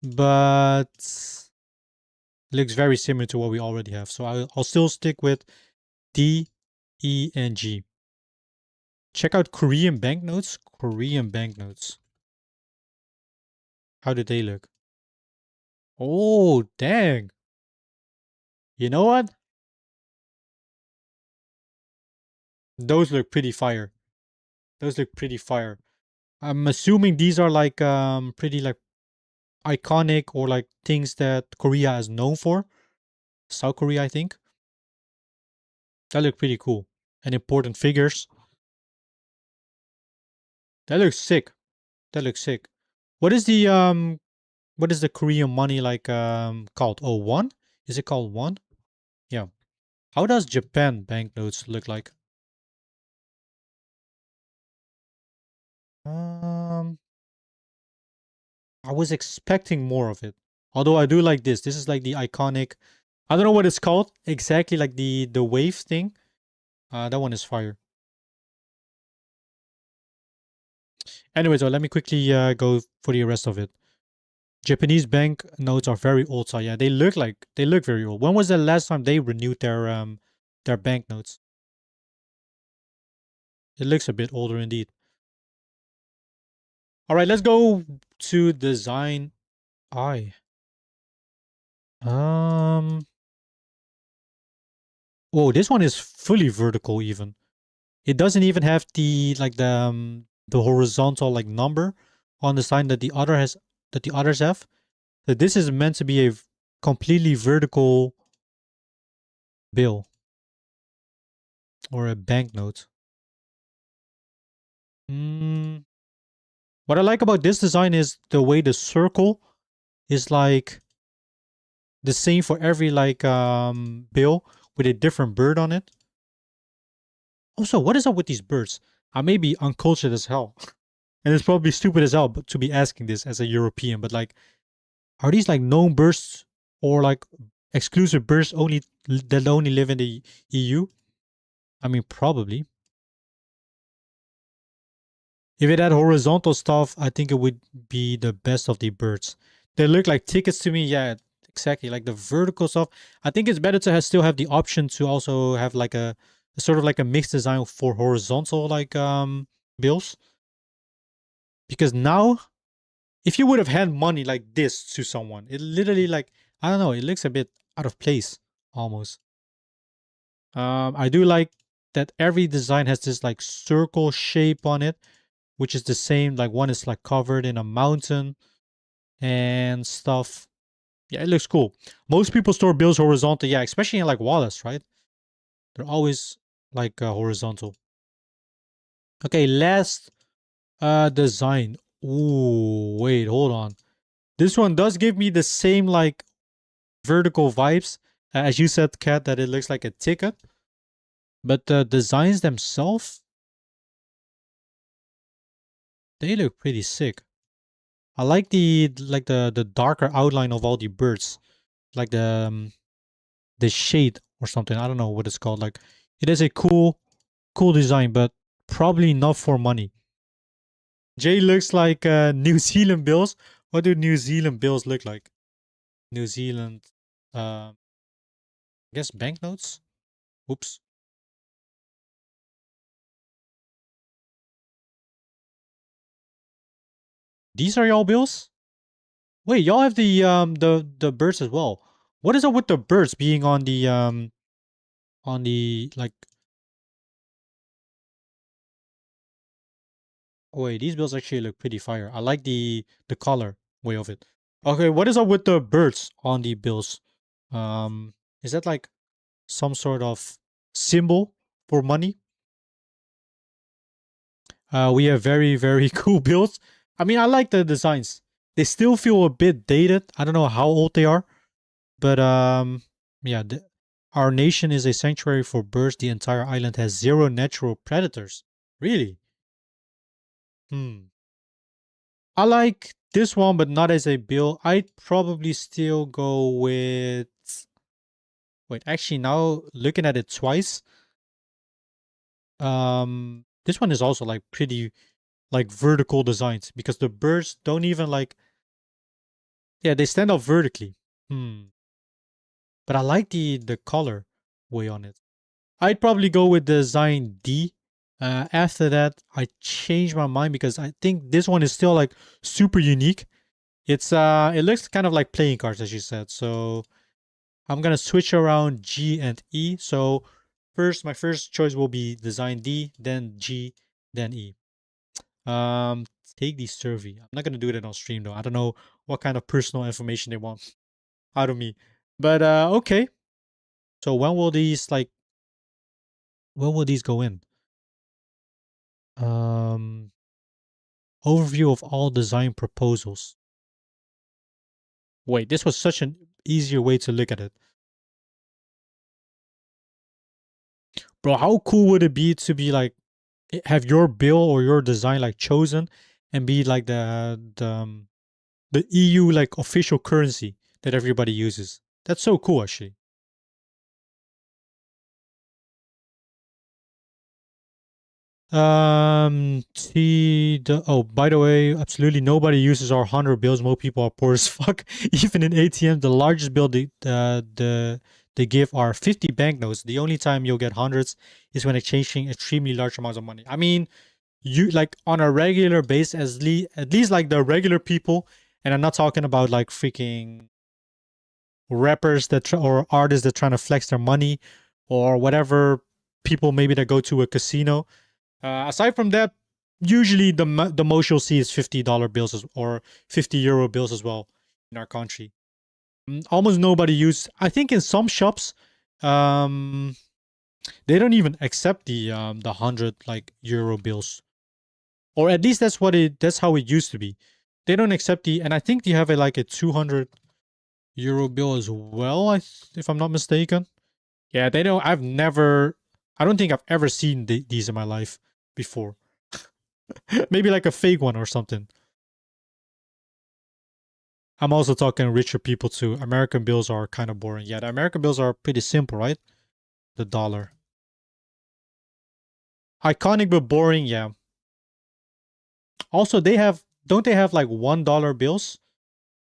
but it looks very similar to what we already have. So I'll still stick with D, E, and G. Check out Korean banknotes. Korean banknotes. How do they look? Oh, dang. You know what? Those look pretty fire. Those look pretty fire. I'm assuming these are like pretty like iconic or like things that Korea is known for. South Korea, I think. That look pretty cool. And important figures. That looks sick. That looks sick. What is the Korean money like called? Oh, won? Is it called won? Yeah. How does Japan banknotes look like? I was expecting more of it. Although I do like this. This is like the iconic. I don't know what it's called exactly, like the wave thing. That one is fire. Anyway, so let me quickly go for the rest of it. Japanese bank notes are very old. So yeah, they look very old. When was the last time they renewed their banknotes? It looks a bit older indeed. All right, let's go to design I. Oh, this one is fully vertical even. It doesn't even have the like the horizontal like number on the sign that the others have. So this is meant to be a completely vertical bill or a banknote. What I like about this design is the way the circle is like the same for every like bill with a different bird on it. Also, what is up with these birds? I may be uncultured as hell. And it's probably stupid as hell to be asking this as a European, but like, are these like known birds or like exclusive birds only that only live in the EU? I mean, probably. If it had horizontal stuff, I think it would be the best of the birds. They look like tickets to me. Yeah, exactly. Like the vertical stuff. I think it's better to still have the option to also have like a sort of like a mixed design for horizontal like bills. Because now, if you would have had money like this to someone, it literally like, I don't know, it looks a bit out of place almost. I do like that every design has this like circle shape on it, which is the same. Like one is like covered in a mountain and stuff. Yeah, it looks cool. Most people store bills horizontal. Yeah, especially in like wallets, right? They're always like horizontal. Okay, last design. Ooh, wait, hold on. This one does give me the same like vertical vibes as you said, Kat, that it looks like a ticket. But the designs themselves, they look pretty sick. I like the darker outline of all the birds, like the shade or something. I don't know what it's called. Like it is a cool design, but probably not for money. Jay looks like New Zealand bills. What do New Zealand bills look like? New Zealand, I guess banknotes. Oops. These are y'all bills? Wait, y'all have the birds as well. What is up with the birds being on the like? Wait, these bills actually look pretty fire. I like the color way of it. Okay, what is up with the birds on the bills? Is that like some sort of symbol for money? We have very, very cool builds. I mean, I like the designs. They still feel a bit dated. I don't know how old they are, but yeah. Our nation is a sanctuary for birds. The entire island has 0 natural predators. Really? I like this one, but not as a build. I'd probably still go with. Wait, actually, now looking at it twice, this one is also like pretty like vertical designs because the birds don't even like. Yeah, they stand up vertically. But I like the color way on it. I'd probably go with design D. After that, I changed my mind because I think this one is still like super unique. It looks kind of like playing cards, as you said. So I'm gonna switch around G and E. So my first choice will be design D, then G, then E. Take the survey. I'm not gonna do it on stream though. I don't know what kind of personal information they want out of me. But okay. So when will these go in? Overview of all design proposals. Wait, this was such an easier way to look at it. Bro, how cool would it be to be like have your bill or your design like chosen and be like the EU like official currency that everybody uses? That's so cool actually. See the by the way, absolutely nobody uses our 100 bills. Most people are poor as fuck. Even in ATM, the largest bill they give are 50 banknotes. The only time you'll get hundreds is when exchanging extremely large amounts of money. I mean, you like on a regular basis, at least like the regular people, and I'm not talking about like freaking rappers or artists that trying to flex their money or whatever people maybe that go to a casino. Aside from that, usually the most you'll see is $50 bills or €50 bills as well in our country. Almost nobody uses. I think in some shops, they don't even accept the 100 like euro bills, or at least that's how it used to be. They don't accept and I think they have a 200 euro bill as well. If I'm not mistaken. Yeah, they don't. I don't think I've ever seen these in my life before. Maybe like a fake one or something. I'm also talking richer people too. American bills are kind of boring. Yeah, the American bills are pretty simple, right? The dollar. Iconic but boring, yeah. Also, don't they have like $1 bills?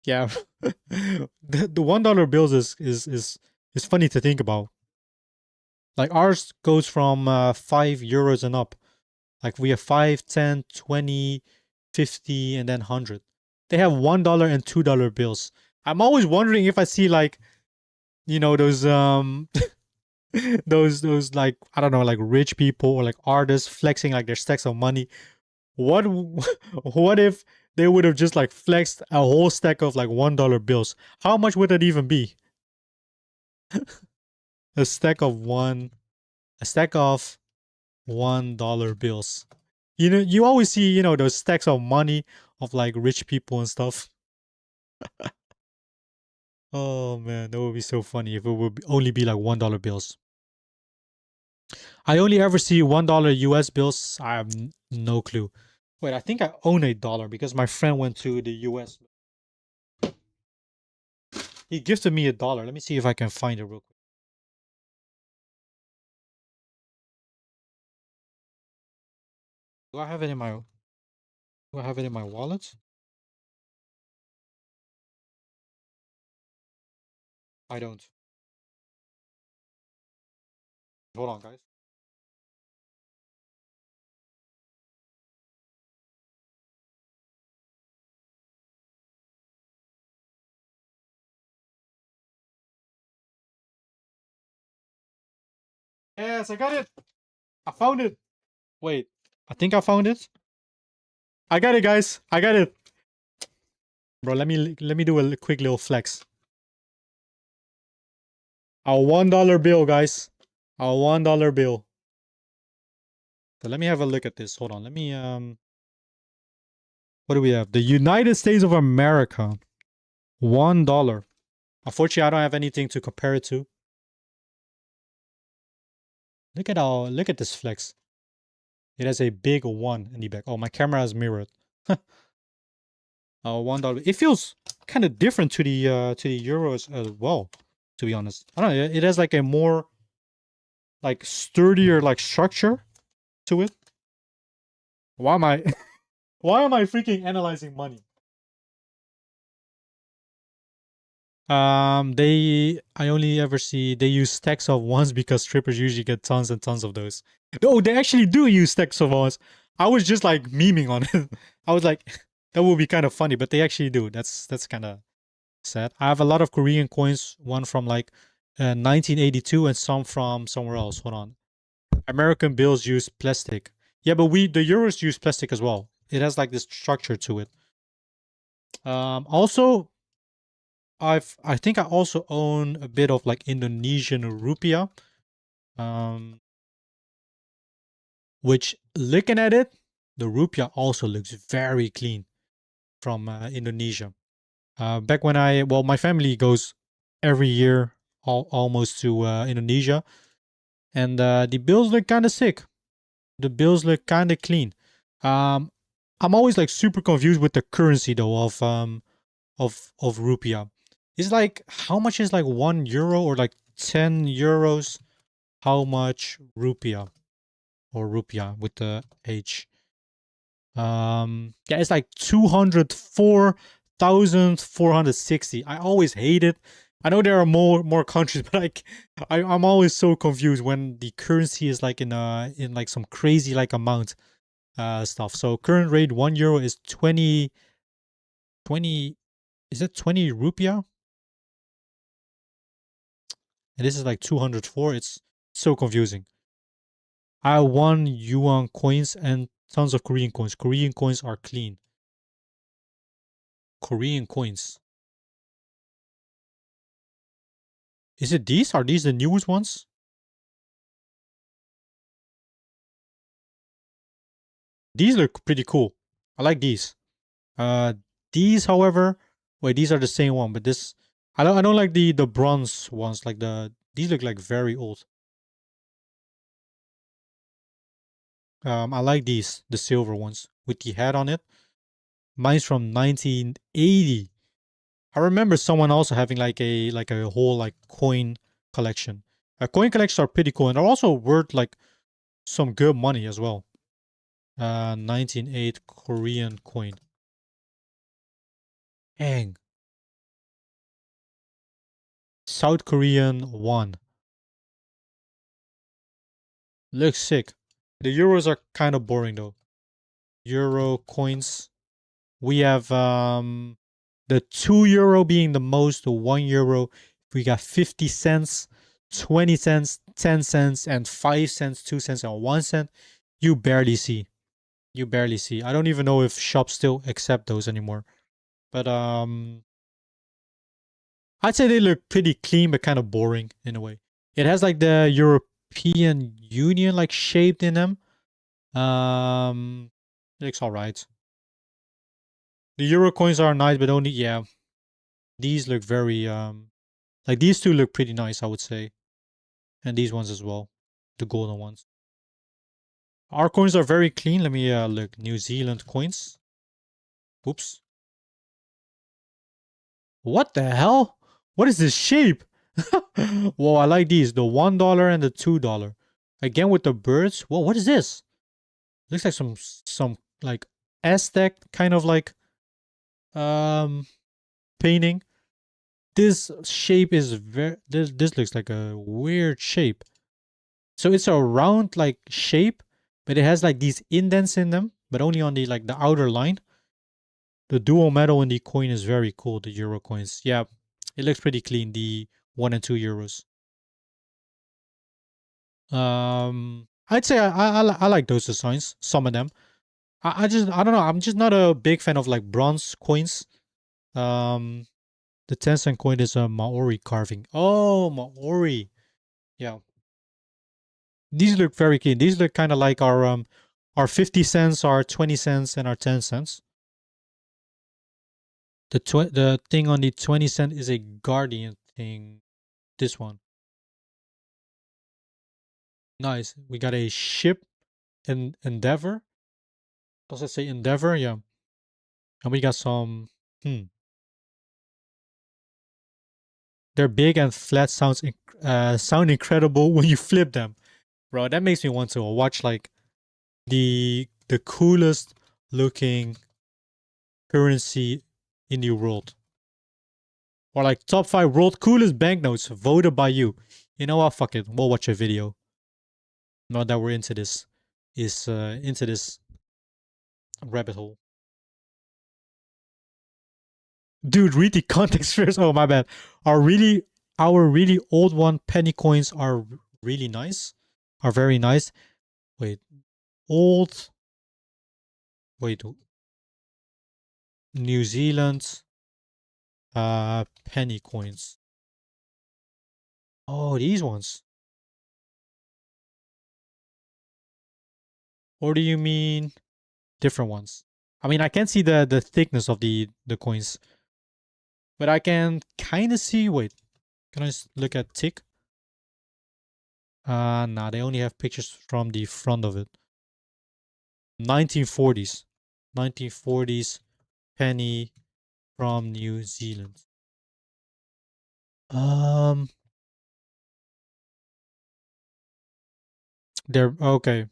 Yeah. the $1 bills is funny to think about. Like ours goes from €5 and up. Like we have 5, 10, 20, 50, and then 100. They have $1 and $2 bills. I'm always wondering if I see like, those those like I don't know, like rich people or like artists flexing like their stacks of money. What what if they would have just like flexed a whole stack of like $1 bills? How much would that even be? a stack of $1 bills. You always see, those stacks of money of like rich people and stuff. Oh man, that would be so funny if it would only be like $1 bills. I only ever see $1 US bills. I have no clue. Wait, I think I own $1 because my friend went to the US. He gifted me $1. Let me see if I can find it real quick. Do I have it in my wallet? I don't. Hold on, guys. Yes, I got it. I found it. Wait, I think I found it. I got it, guys. I got it. Bro, let me do a quick little flex. Our $1 bill, guys. Our $1 bill. So let me have a look at this. Hold on. Let me what do we have? The United States of America. $1. Unfortunately, I don't have anything to compare it to. Look at this flex. It has a big 1 in the back. Oh, my camera is mirrored. $1. It feels kind of different to the euros as well, to be honest. I don't know. It has like a more like sturdier like structure to it. Why am I why am I freaking analyzing money? I only ever see they use stacks of ones because strippers usually get tons and tons of those. Oh, they actually do use stacks of ones. I was just like memeing on it. I was like, that would be kind of funny, but they actually do. That's kind of sad. I have a lot of Korean coins, one from like 1982 and some from somewhere else. Hold on. American bills use plastic. Yeah, but the euros use plastic as well. It has like this structure to it. Also, I think I also own a bit of like Indonesian rupiah. Which looking at it, the rupiah also looks very clean from Indonesia. Back when my family goes every year almost to Indonesia, and the bills look kind of sick. The bills look kind of clean. I'm always like super confused with the currency though of rupiah. It's like, how much is like €1 or like 10 euros? How much rupiah or rupiah with the H? Yeah, it's like 204,460. I always hate it. I know there are more countries, but I'm always so confused when the currency is like in like some crazy like amount stuff. So current rate €1 is 20. Is it 20 rupiah? And this is like 204. It's so confusing. I have 1 yuan coins and tons of Korean coins. Korean coins are clean. Korean coins. Is it these? Are these the newest ones? These look pretty cool. I like these. These, however, wait, these are the same one, but this I don't like the bronze ones. Like these look like very old. I like these, the silver ones with the head on it. Mine's from 1980. I remember someone also having like a whole like coin collection. Coin collections are pretty cool and are also worth like some good money as well. 1908 Korean coin. Dang. South Korean won. Looks sick. The euros are kind of boring though. Euro coins. We have the €2 being the most, the €1. We got 50 cents, 20 cents, 10 cents, and 5 cents, 2 cents, and 1 cent. You barely see. You barely see. I don't even know if shops still accept those anymore. But I'd say they look pretty clean but kind of boring in a way. It has like the European Union like shaped in them. It looks alright. The Euro coins are nice, but only, yeah. These look very like these two look pretty nice, I would say. And these ones as well. The golden ones. Our coins are very clean. Let me look. New Zealand coins. Oops. What the hell? What is this shape? Whoa, I like these. The $1 and the $2. Again with the birds. Whoa, what is this? Looks like some like Aztec kind of like painting. This shape is very this looks like a weird shape. So it's a round like shape, but it has like these indents in them, but only on the like the outer line. The dual metal in the coin is very cool, the Euro coins. Yeah, it looks pretty clean, the 1 and 2 euros. I'd say I like those designs. Some of them. I don't know. I'm just not a big fan of like bronze coins. The 10-cent coin is a Maori carving. Oh, Maori. Yeah. These look very clean. These look kind of like our 50 cents, our 20 cents, and our 10 cents. The thing on the 20 cent is a Guardian thing. This one. Nice. We got a ship in Endeavor. Does it say Endeavor? Yeah. And we got some. They're big and flat. Sound incredible when you flip them, bro. That makes me want to watch like the coolest looking currency in the world, or like top 5 world coolest banknotes voted by you. You know what? Fuck it. We'll watch a video. Now that we're into this, into this rabbit hole. Dude, read the context first. Oh, my bad. Our really old one penny coins are really nice. Are very nice. Wait. Old. Wait. New Zealand. Penny coins. Oh, these ones. Or do you mean different ones? I mean, I can't see the thickness of the coins. But I can kind of see, wait, can I look at tick? Nah, they only have pictures from the front of it. 1940s. 1940s penny from New Zealand. They're, okay.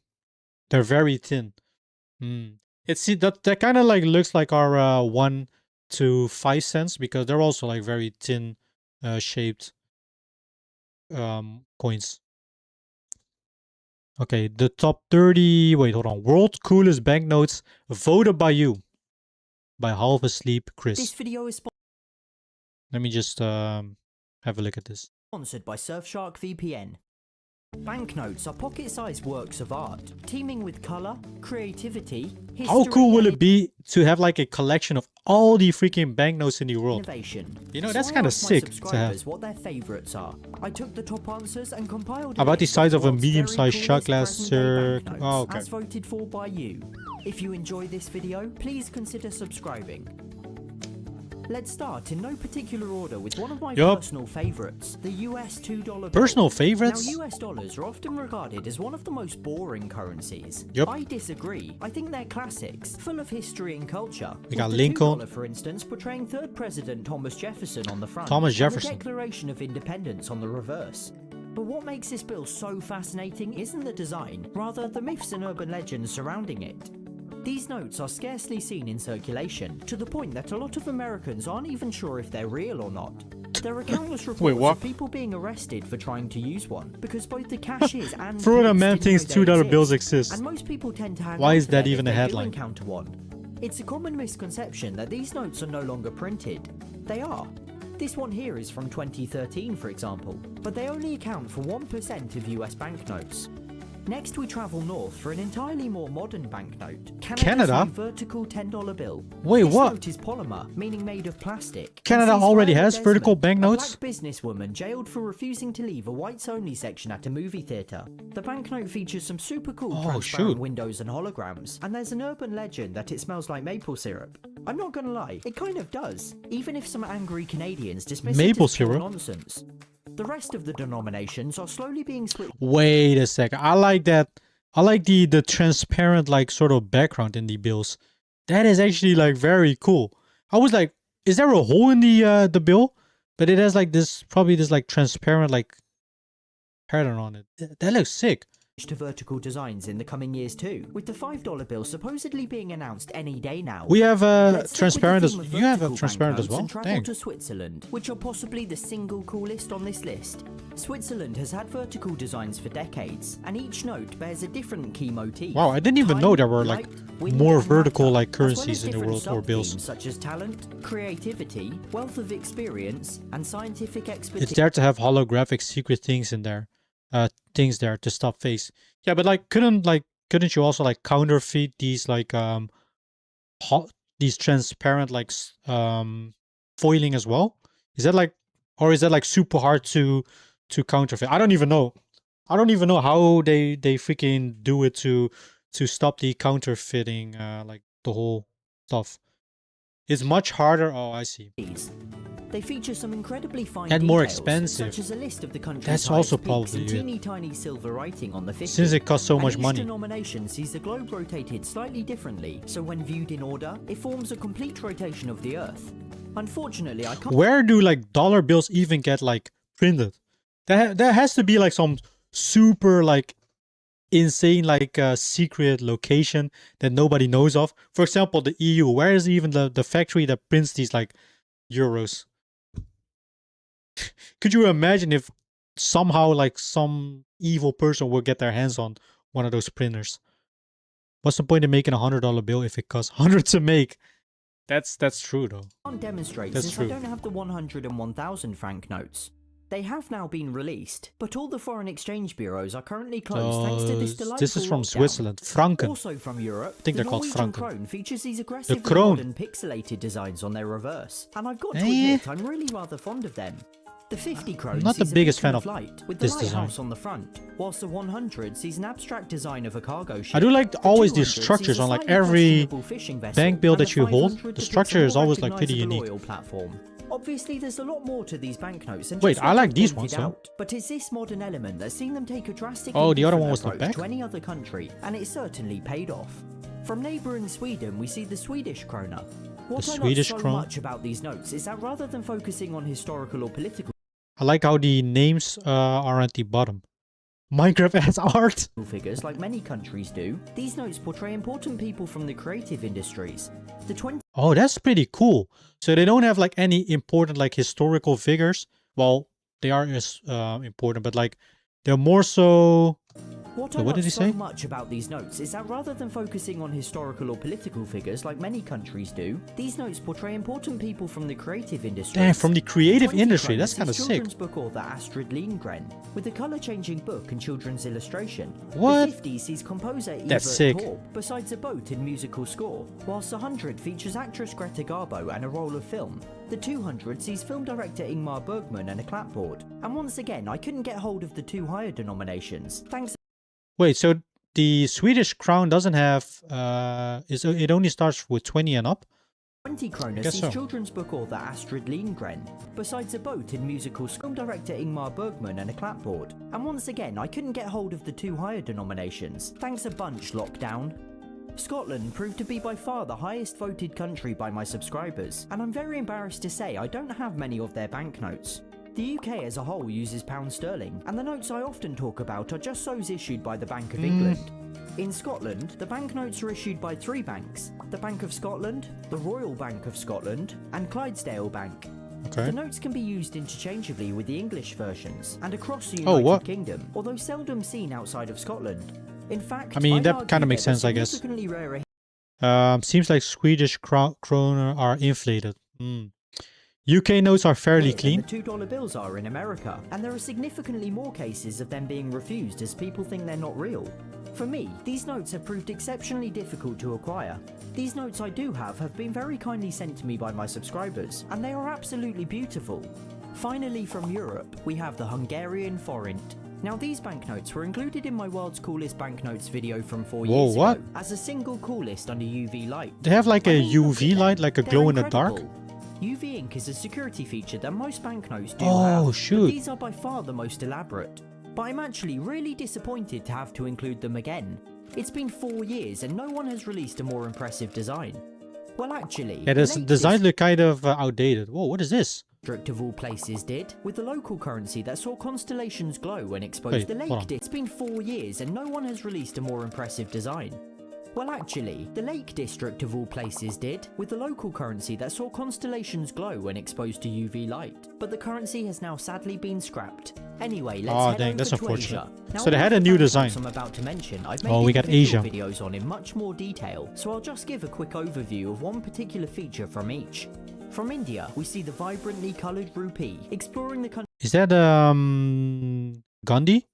They're very thin. It's that kind of like looks like our 1 to 5 cents because they're also like very thin shaped coins. Okay, the top 30, wait, hold on. World coolest banknotes voted by you. By Half Asleep Chris. This video is Let me just have a look at this. sponsored by Surfshark VPN. Banknotes are pocket-sized works of art, teeming with color, creativity, history, how cool will and it be to have like a collection of all the freaking banknotes in the world? innovation. You know, So that's I kind of asked my sick to have. subscribers what their favorites are. I took the top answers and compiled About the list size of a world's very medium-sized shot coolest glass present-day circle. banknotes, Oh, okay. as voted for by you. If you enjoy this video, please consider subscribing. Let's start in no particular order with one of my Yup. personal favorites, the US $2 bill. Personal Now, favorites? US dollars are often regarded as one of the most boring currencies. Yup. I disagree. I think they're classics, full of history and culture. We got With the Lincoln. $2, for instance, portraying 3rd President Thomas Jefferson on the front. Thomas and Jefferson. the Declaration of Independence on the reverse. But what makes this bill so fascinating isn't the design, rather the myths and urban legends surrounding it. These notes are scarcely seen in circulation, to the point that a lot of Americans aren't even sure if they're real or not. There are countless reports what? of people being arrested for trying to use one, because both the cashiers and Florida police man didn't thinks know they $2 bills exist. And most people tend to hang Why on is to that them even if a they do headline? encounter one. It's a common misconception that these notes are no longer printed. They are. This one here is from 2013, for example, but they only account for 1% of US banknotes. Next, we travel north for an entirely more modern banknote. Canada? New vertical $10 bill. Wait, this what? note is polymer, meaning made of plastic. Canada And sees already Viola has vertical Desmond, banknotes? A black businesswoman jailed for refusing to leave a whites-only section at a movie theater. The banknote features some super cool transparent shoot. windows and holograms, and there's an urban legend that it smells like maple syrup. I'm not gonna lie, it kind of does, even if some angry Canadians dismiss Maple it as pure syrup? nonsense. The rest of the denominations are slowly being switched. Wait a second. I like that. I like the transparent like sort of background in the bills. That is actually like very cool. I was like, is there a hole in the bill? But it has like this, probably this like transparent like pattern on it. That looks sick. to vertical designs in the coming years too, with the $5 bill supposedly being announced any day now. We have Let's stick transparent with as the theme of you have a vertical transparent as banknotes well. and travel Dang. to Switzerland, which are possibly the single coolest on this list. Switzerland has had vertical designs for decades, and each note bears a different key motif. Wow, I didn't even know there were like Light, wind, more and vertical matter, like as well as currencies in the different world or bills. sub-themes such as talent, creativity, wealth of experience, and scientific expertise. It's there to have holographic secret things in there. things there to stop face. Yeah, but like couldn't you also like counterfeit these like these transparent like foiling as well? Is that like, or is that like super hard to counterfeit? I don't even know. I don't even know how they freaking do it to stop the counterfeiting like the whole stuff. It's much harder. Oh, I see. They feature some incredibly fine And more details, expensive. such as a list of the country's That's highest also peaks probably and it. teeny tiny silver writing on the 50. Since it costs so much and money. Each denomination sees the globe rotated slightly differently, so when viewed in order, it forms a complete rotation of the Earth. Unfortunately, I can't. Where do like dollar bills even get like printed? There has to be like some super like insane like secret location that nobody knows of. For example, the EU. Where is even the factory that prints these like euros? Could you imagine if somehow like some evil person would get their hands on one of those printers? What's the point of making $100 bill if it costs 100 to make? That's true though. Can't demonstrate That's since true. I don't have the 100 and 1,000 franc notes. They have now been released, but all the foreign exchange bureaus are currently closed thanks to this delightful This is from lockdown. Switzerland. Franken. Also from Europe, I think the they're called Norwegian franken. krone features these aggressive krone. modern pixelated designs on their reverse, and I've got to Eh. admit I'm really rather fond of them. The 50 krone not the sees a biggest beacon fan of light with the this design. lighthouse on the front, whilst the 100 sees an abstract design of a cargo ship. I do like The always these 200 sees structures a on like slightly every questionable fishing vessel, bank bill and that you hold. 500 The depicts structure a is more always like pretty recognizable unique. oil platform. Obviously, there's a lot more to these banknotes than Wait, just I what like I've these pointed ones, though. out. But it's this modern element that's seen them take a drastically Oh, the other one different was the approach back? to any other country, and it certainly paid off. From neighbouring Sweden, we see the Swedish krona. What I Swedish love so krona? much about these notes is that rather than focusing on historical or political I like how the names are at the bottom. Minecraft has art. figures like many countries do, these notes portray important people from the creative industries. The 20 Oh, that's pretty cool. So they don't have like any important like historical figures. Well, they are important, but like they're more so. What So I what love did he so say? much about these notes is that rather than focusing on historical or political figures like many countries do, these notes portray important people from the creative industry. Damn, from the creative 20 industry. krona That's sees kind of sick. children's book author Astrid Lindgren with a colour-changing book and children's illustration. What? The 50 sees composer Eva That's sick. Taube besides a boat and musical score, whilst the 100 features actress Greta Garbo and a roll of film. The 200 sees film director Ingmar Bergman and a clapboard. And once again, I couldn't get hold of the two higher denominations. Thanks. Wait, so the Swedish crown doesn't have it only starts with 20 and up? 20 krona guess sees so. children's book author Astrid Lindgren, besides a boat and musical film director Ingmar Bergman and a clapboard. And once again, I couldn't get hold of the two higher denominations. Thanks a bunch, lockdown. Scotland proved to be by far the highest voted country by my subscribers, and I'm very embarrassed to say I don't have many of their banknotes. The UK as a whole uses pound sterling, and the notes I often talk about are just those issued by the Bank of England. In Scotland, the banknotes are issued by three banks: the Bank of Scotland, the Royal Bank of Scotland, and Clydesdale Bank. Okay. The notes can be used interchangeably with the English versions and across the Oh, United what? Kingdom, although seldom seen outside of Scotland. In fact, I mean, I'd that argue kinda makes they're sense, I guess. significantly rarer Seems like Swedish kroner are inflated. UK notes are fairly here clean. than the $2 bills are in America, and there are significantly more cases of them being refused as people think they're not real. For me, these notes have proved exceptionally difficult to acquire. These notes I do have been very kindly sent to me by my subscribers, and they are absolutely beautiful. Finally, from Europe, we have the Hungarian forint. Now, these banknotes were included in my World's Coolest Banknotes video from 4 Whoa, years what? ago as a single coolest under UV light. They have like I a mean, look UV at light, them. like a They're glow in the dark. incredible. UV ink is a security feature that most banknotes do Oh, have, but shoot. these are by far the most elaborate. But I'm actually really disappointed to have to include them again. It's been 4 years and no one has released a more impressive design. Well, actually, Yeah, this the latest designs look kind of outdated. Whoa, what is this? district of all places did, with the local currency that saw constellations glow and exposed Wait, the hold lake on. district. It's been 4 years and no one has released a more impressive design. Well, actually, the Lake District of all places did, with the local currency that saw constellations glow when exposed to UV light. But the currency has now sadly been scrapped. Anyway, let's Aw, head dang, over that's to unfortunate. Asia. Now, So they all had of a the new banknotes design. I'm about to mention, I've made Oh, we got individual Asia. videos on in much more detail, so I'll just give a quick overview of one particular feature from each. From India, we see the vibrantly coloured rupee, exploring the country. Is that Gandhi?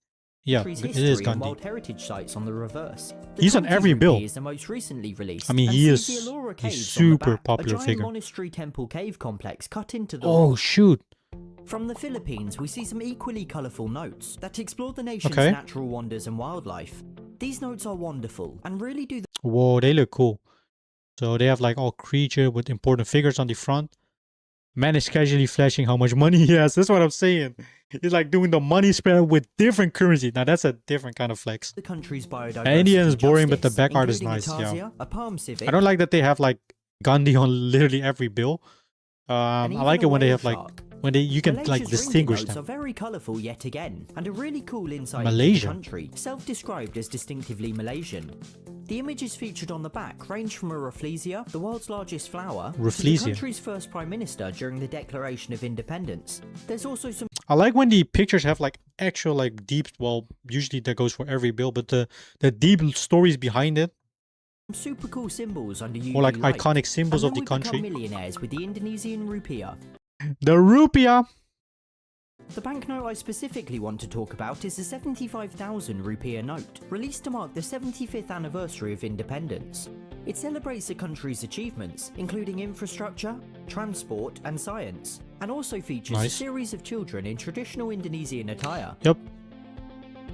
Yeah, country's it is history and Gandhi. World Heritage sites on the reverse. The He's on 20 every rupee bill. is the most recently released. I mean, and he sees is the Ellora a Caves on the super back, popular a giant figure. monastery temple cave complex cut into the Oh rock. shoot! From the Philippines, we see some equally colourful notes that explore the nation's Okay. natural wonders and wildlife. These notes are wonderful and really do Whoa, they look cool. So they have like all creature with important figures on the front. Man is casually flashing how much money he has. That's what I'm saying. He's like doing the money spread with different currency. Now that's a different kind of flex. the country's biodiversity. Indian is boring, but the justice, back art is including nice, yeah. Atasia, a palm civet, I don't like that they have like Gandhi on literally every bill. I and like even it when a they whale have like shark. when you can like Malaysia's ringgit distinguish notes them. are very colourful yet again, and a really cool insight Malaysia. into the country, self-described as distinctively Malaysian. The images featured on the back range from a Rafflesia, the world's largest flower, to the Rafflesia. country's first prime minister during the Declaration of Independence. There's also some I like when the pictures have like actual like deep. Well, usually that goes for every bill, but the deep stories behind it, super cool symbols under UV or like light. iconic symbols And of then the we become country. millionaires with the Indonesian rupiah. The rupiah. The banknote I specifically want to talk about is the 75,000 rupiah note, released to mark the 75th anniversary of independence. It celebrates the country's achievements, including infrastructure, transport, and science, and also features a Nice. series of children in traditional Indonesian attire. Yep.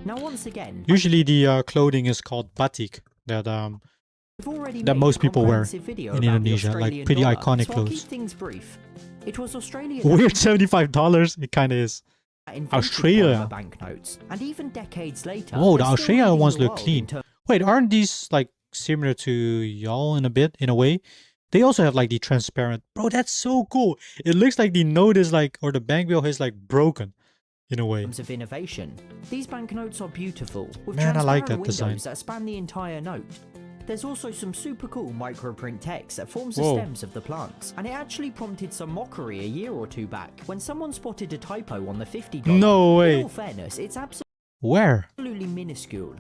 Now, once again, Usually the clothing is called batik. That I've already that made most a people wear comprehensive video in about the Indonesia, like Australian pretty dollar, iconic so I'll keep clothes. things brief. It was Australia weird $75. It kind of is. that invented Australia. polymer banknotes, and even decades later, Whoa, the they're still Australia leading ones the look world in clean. terms Wait, aren't these like similar to y'all in a bit, in a way? They also have like the transparent. Bro, that's so cool. It looks like the note is like, or the bank bill is like broken, in a way. of innovation. These banknotes are beautiful, with Man, I like transparent that design. windows that span the entire note. There's also some super cool microprint text that forms the Whoa. stems of the plants, and it actually prompted some mockery a year or two back when someone spotted a typo on the $50. No In way. all fairness, it's Where? absolutely minuscule.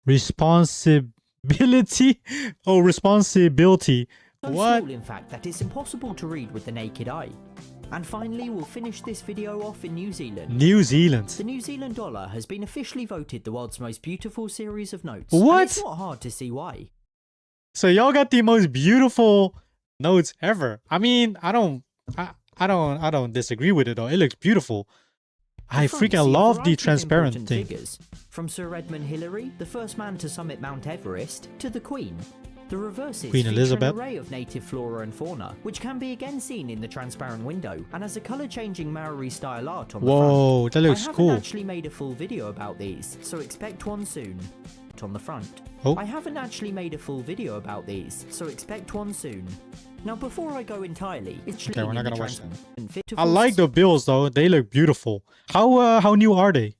Responsibility? Oh, responsibility. So What? small, in fact, that it's impossible to read with the naked eye. And finally, we'll finish this video off in New Zealand. New Zealand. The New Zealand dollar has been officially voted the world's most beautiful series of notes. What? And it's not hard to see why. So y'all got the most beautiful notes ever. I mean, I don't disagree with it though. It looks beautiful. I Front see freaking a love variety the of transparent important thing. Figures, from Sir Edmund Hillary, the first man to summit Mount Everest, to the Queen. The reverses Queen feature Elizabeth. an array of native flora and fauna, which can be again seen in the transparent window, and has a colour-changing Maori-style art on the front. Whoa, that looks I haven't cool. actually made a full video about these, so expect one soon. On the front. Oh. I haven't actually made a full video about these, so expect one soon. Now, before I go entirely, it's Okay, we're not leaning gonna the watch that. transparent fit to I full like the bills though. They look beautiful. How new are they?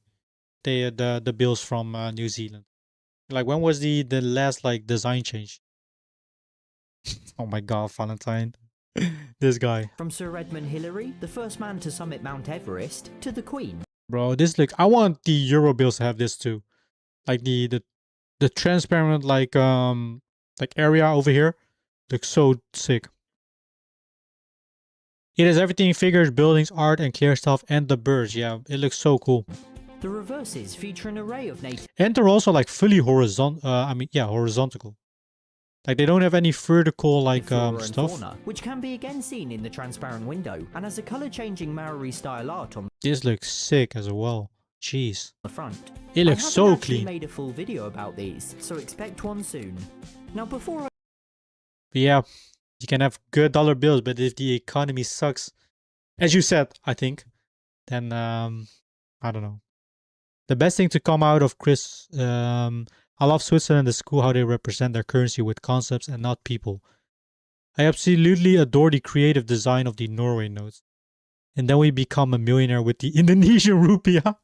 The bills from New Zealand. Like when was the last like design change? Oh my god, Valentine. This guy. From Sir Edmund Hillary, the first man to summit Mount Everest, to the Queen. Bro, this looks I want the Euro bills to have this too. Like the transparent like area over here. Looks so sick. It has everything, figures, buildings, art, and clear stuff, and the birds. Yeah, it looks so cool. The reverses feature an array of native And they're also like fully horizontal. Horizontal. Like they don't have any vertical like flora and stuff. fauna, which can be again seen in the transparent window, and has a colour-changing Maori-style art on This looks sick as well. Jeez. the front. It looks I haven't so actually clean. made a full video about these, so expect one soon. Now, before I But yeah, you can have good dollar bills, but if the economy sucks, as you said, I think, then I don't know. The best thing to come out of Chris, I love Switzerland is cool how they represent their currency with concepts and not people. I absolutely adore the creative design of the Norway notes. And then we become a millionaire with the Indonesian rupiah.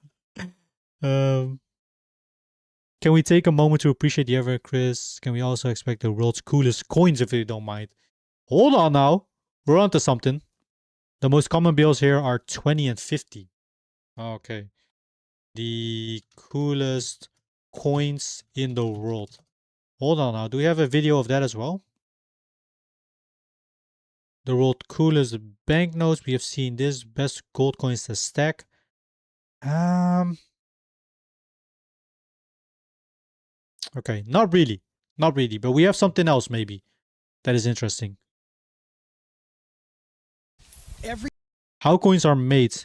Can we take a moment to appreciate the ever, Chris? Can we also expect the world's coolest coins if you don't mind? Hold on now. We're onto something. The most common bills here are 20 and 50. Okay. The coolest coins in the world. Hold on now. Do we have a video of that as well? The world coolest banknotes. We have seen this. Best gold coins to stack. Okay, not really. Not really, but we have something else maybe that is interesting. How coins are made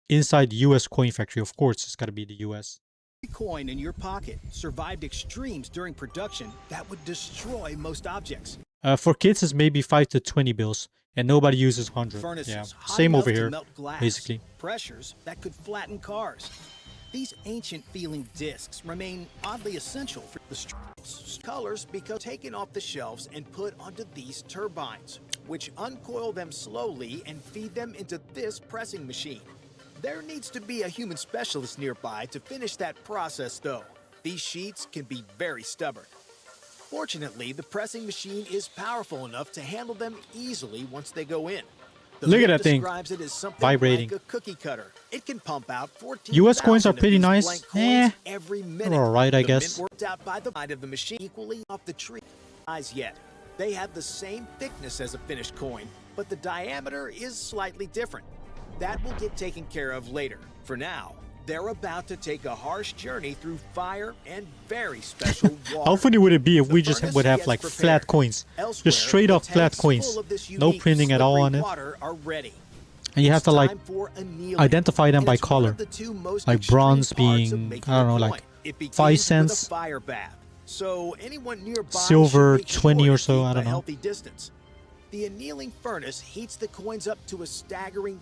inside US coin factory. Of course, it's got to be the US. Every coin in your pocket survived extremes during production that would destroy most objects. For kids, it's maybe 5 to 20 bills, and nobody uses 100. Furnaces Yeah, hot same enough over to here, melt glass, basically. Pressures that could flatten cars. These ancient-feeling discs remain oddly essential for the colors because taken off the shelves and put onto these turbines, which uncoil them slowly and feed them into this pressing machine. There needs to be a human specialist nearby to finish that process, though. These sheets can be very stubborn. Fortunately, the pressing machine is powerful enough to handle them easily once they go in. The Look at myth that thing describes it as something vibrating. like a cookie cutter. It can pump out 14,000 US coins are of pretty these nice. blank coins every minute. They're alright, I The guess. mint worked out by the side of the machine equally off the tree. Eyes yet. They have the same thickness as a finished coin, but the diameter is slightly different. That will get taken care of later. For now, they're about to take a harsh journey through fire and very special water. How funny would it be if The we just furnace would have gets like prepared. flat coins? Elsewhere, Just straight the off flat tanks coins. full of this No unique, printing at all slippery on it. water are ready. And you have It's to like time for annealing. identify them And by it's one color. of the two most Like extreme bronze parts of being, making I don't a know, coin. like It begins 5 with a cents. fire bath. So anyone nearby Silver, should make 20 sure or to so, keep I a don't know. healthy distance. The annealing furnace heats the coins up to a staggering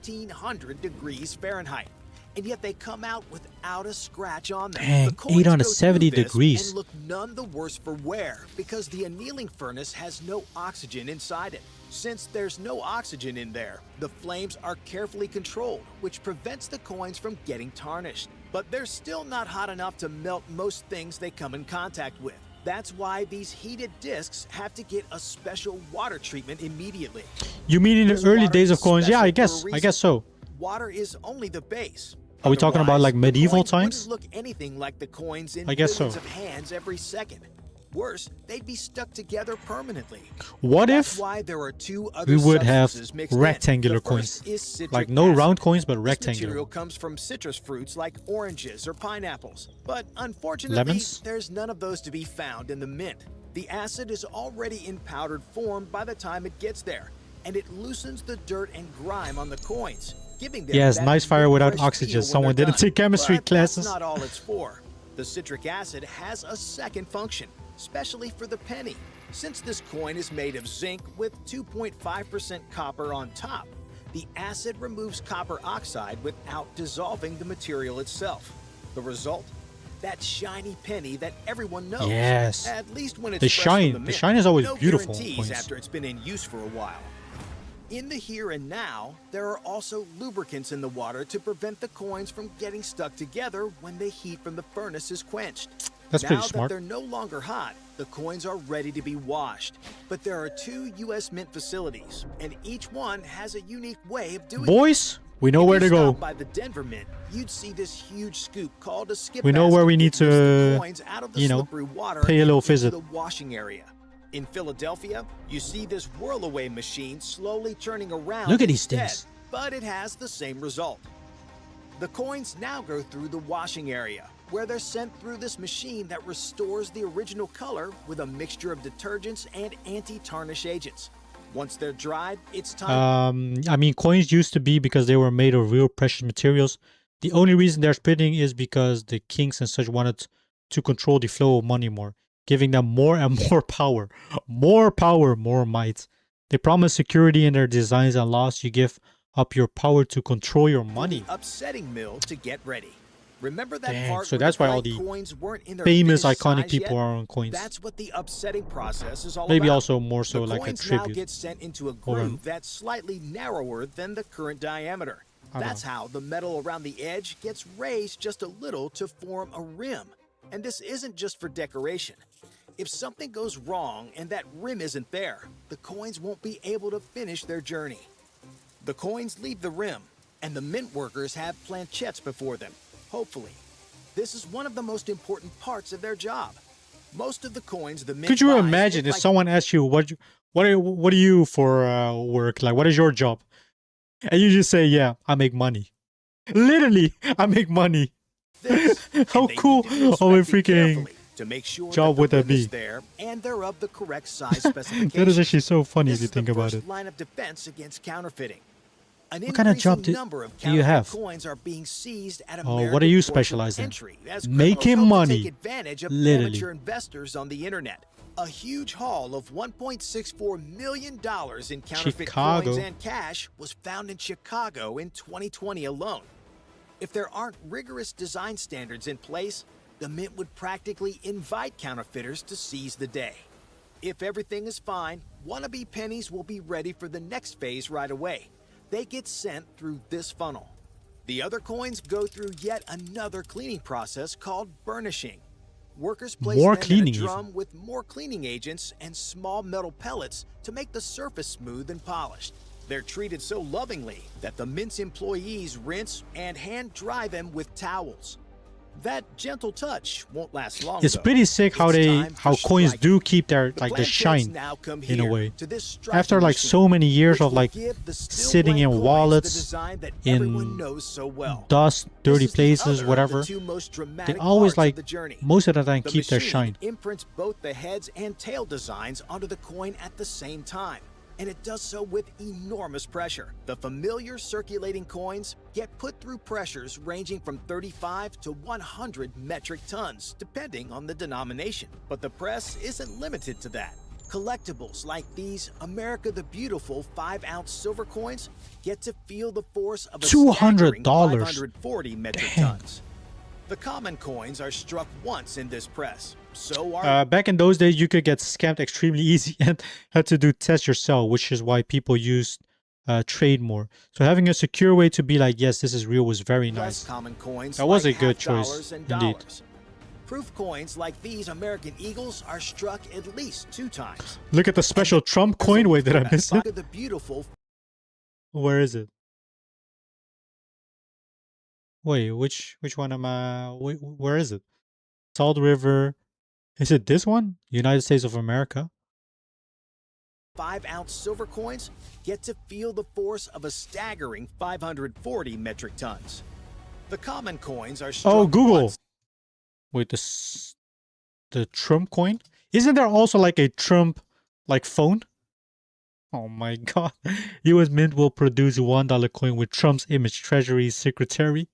1600 degrees Fahrenheit. And yet they come out without a scratch on them. Dang, The coins 870 go through this degrees. And look none the worse for wear because the annealing furnace has no oxygen inside it. Since there's no oxygen in there, the flames are carefully controlled, which prevents the coins from getting tarnished. But they're still not hot enough to melt most things they come in contact with. That's why these heated discs have to get a special water treatment immediately. You mean in This the early water days is of coins? Yeah, I special for a guess so. Water is only the base. Are we talking about, like, Otherwise, the medieval coins times? wouldn't look anything like the coins in I guess billions so. of hands every second. Worse, they'd be stuck together permanently. What That's if why there are two other we would have substances mixed in. rectangular The first coins? is citric Like no acid. round coins, but This rectangular. material comes from citrus fruits like oranges or pineapples. But unfortunately, Lemons? there's none of those to be found in the mint. The acid is already in powdered form by the time it gets there, and it loosens the dirt and grime on the coins, giving them Yes, that nice fire without fresh oxygen. feel when Someone they're didn't done. take chemistry But classes. That's not all it's for. The citric acid has a second function, especially for the penny. Since this coin is made of zinc with 2.5% copper on top, the acid removes copper oxide without dissolving the material itself. The result? That shiny penny that everyone knows. Yes. At least when it's The fresh shine- from the mint. shine is always No beautiful in guarantees coins. after it's been in use for a while. In the here and now, there are also lubricants in the water to prevent the coins from getting stuck together when the heat from the furnace is quenched. That's now pretty that smart. they're no longer hot, the coins are ready to be washed. But there are 2 U.S. mint facilities, and each one has a unique way of doing it. Boys, we know If where you to go. stopped by the Denver Mint, you'd see this huge scoop called a skip We know where basket we need that lifts the to, coins out of the you know, slippery water pay a and little into visit. the washing area. In Philadelphia, you see this whirl-away machine slowly turning around. Look at these instead, things. but it has the same result. The coins now go through the washing area, where they're sent through this machine that restores the original color with a mixture of detergents and anti-tarnish agents. Once they're dried, it's time. I mean, coins used to be because they were made of real precious materials. The only reason they're splitting is because the kings and such wanted to control the flow of money more, giving them more and more power. More power, more might. They promise security in their designs and laws. You give up your power to control your money. Upsetting mill to get ready. Remember that Dang, part so where that's the wall bright the coins weren't in their famous, finished iconic size people yet? are on coins. That's what the upsetting process is all Maybe about. also more so The like a coins now tribute. get sent into a Or, groove that's slightly narrower than the current diameter. I don't That's how the metal around the edge gets raised just a little to form a rim. And this isn't just for decoration. If something goes wrong and that rim isn't there, the coins won't be able to finish their journey. The coins leave the rim, and the mint workers have planchettes before them, hopefully. This is one of the most important parts of their job. Most of the coins the mint Could you buys imagine look if like someone asked you what do you for work? Like, what is your job? And you just say, yeah, I make money. Literally, I make money. this, and How they cool! need to be Oh, we're inspected freaking carefully to make sure Job that with the a rim is B. there and they're of the correct size specifications. That is actually so funny This if you is think the about first it. line of defense against counterfeiting. An What kind of job increasing number of do you counterfeit have? coins are being seized at Oh, what American are you ports of specialized in? entry as Making criminals hope to money. take advantage of Literally. amateur investors on the internet. A huge haul of $1.64 million in counterfeit Chicago. coins and cash was found in Chicago in 2020 alone. If there aren't rigorous design standards in place, the mint would practically invite counterfeiters to seize the day. If everything is fine, wannabe pennies will be ready for the next phase right away. They get sent through this funnel. The other coins go through yet another cleaning process called burnishing. Workers place More them cleaning in a even. drum with more cleaning agents and small metal pellets to make the surface smooth and polished. They're treated so lovingly that the mint's employees rinse and hand dry them with towels. That gentle touch won't last long. It's though. pretty sick how It's they time for coins striking. do keep their The like the blank shine coins now come in a here way. to this striking After like machine, so many years which of will like give the still sitting in blank coins the wallets, design that in everyone knows so well. dust, dirty This is the places, other of the whatever, two most they dramatic always parts of like the journey. most of the time The keep their machine shine. imprints both the heads and tail designs onto the coin at the same time, and it does so with enormous pressure. The familiar circulating coins get put through pressures ranging from 35 to 100 metric tons, depending on the denomination. But the press isn't limited to that. Collectibles like these America the Beautiful 5-ounce silver coins get to feel the force of a staggering $200. 540 metric Dang. tons. The common coins are struck once in this press. So are Back in those days, you could get scammed extremely easy and had to do test yourself, which is why people used trade more. So having a secure way to be like, yes, this is real, was very less nice. common coins That was like a good half choice, dollars and indeed. dollars. Proof coins like these American Eagles are struck at least 2 times. Look at the special Trump coin. Wait, did I miss it? The beautiful Where is it? Wait, which one am I? Wait, where is it? Salt River. Is it this one? United States of America. 5-ounce silver coins get to feel the force of a staggering 540 metric tons. The common coins are struck Oh, Google. once. Wait, the Trump coin? Isn't there also like a Trump like phone? Oh my god. US Mint will produce a $1 coin with Trump's image, Treasury Secretary.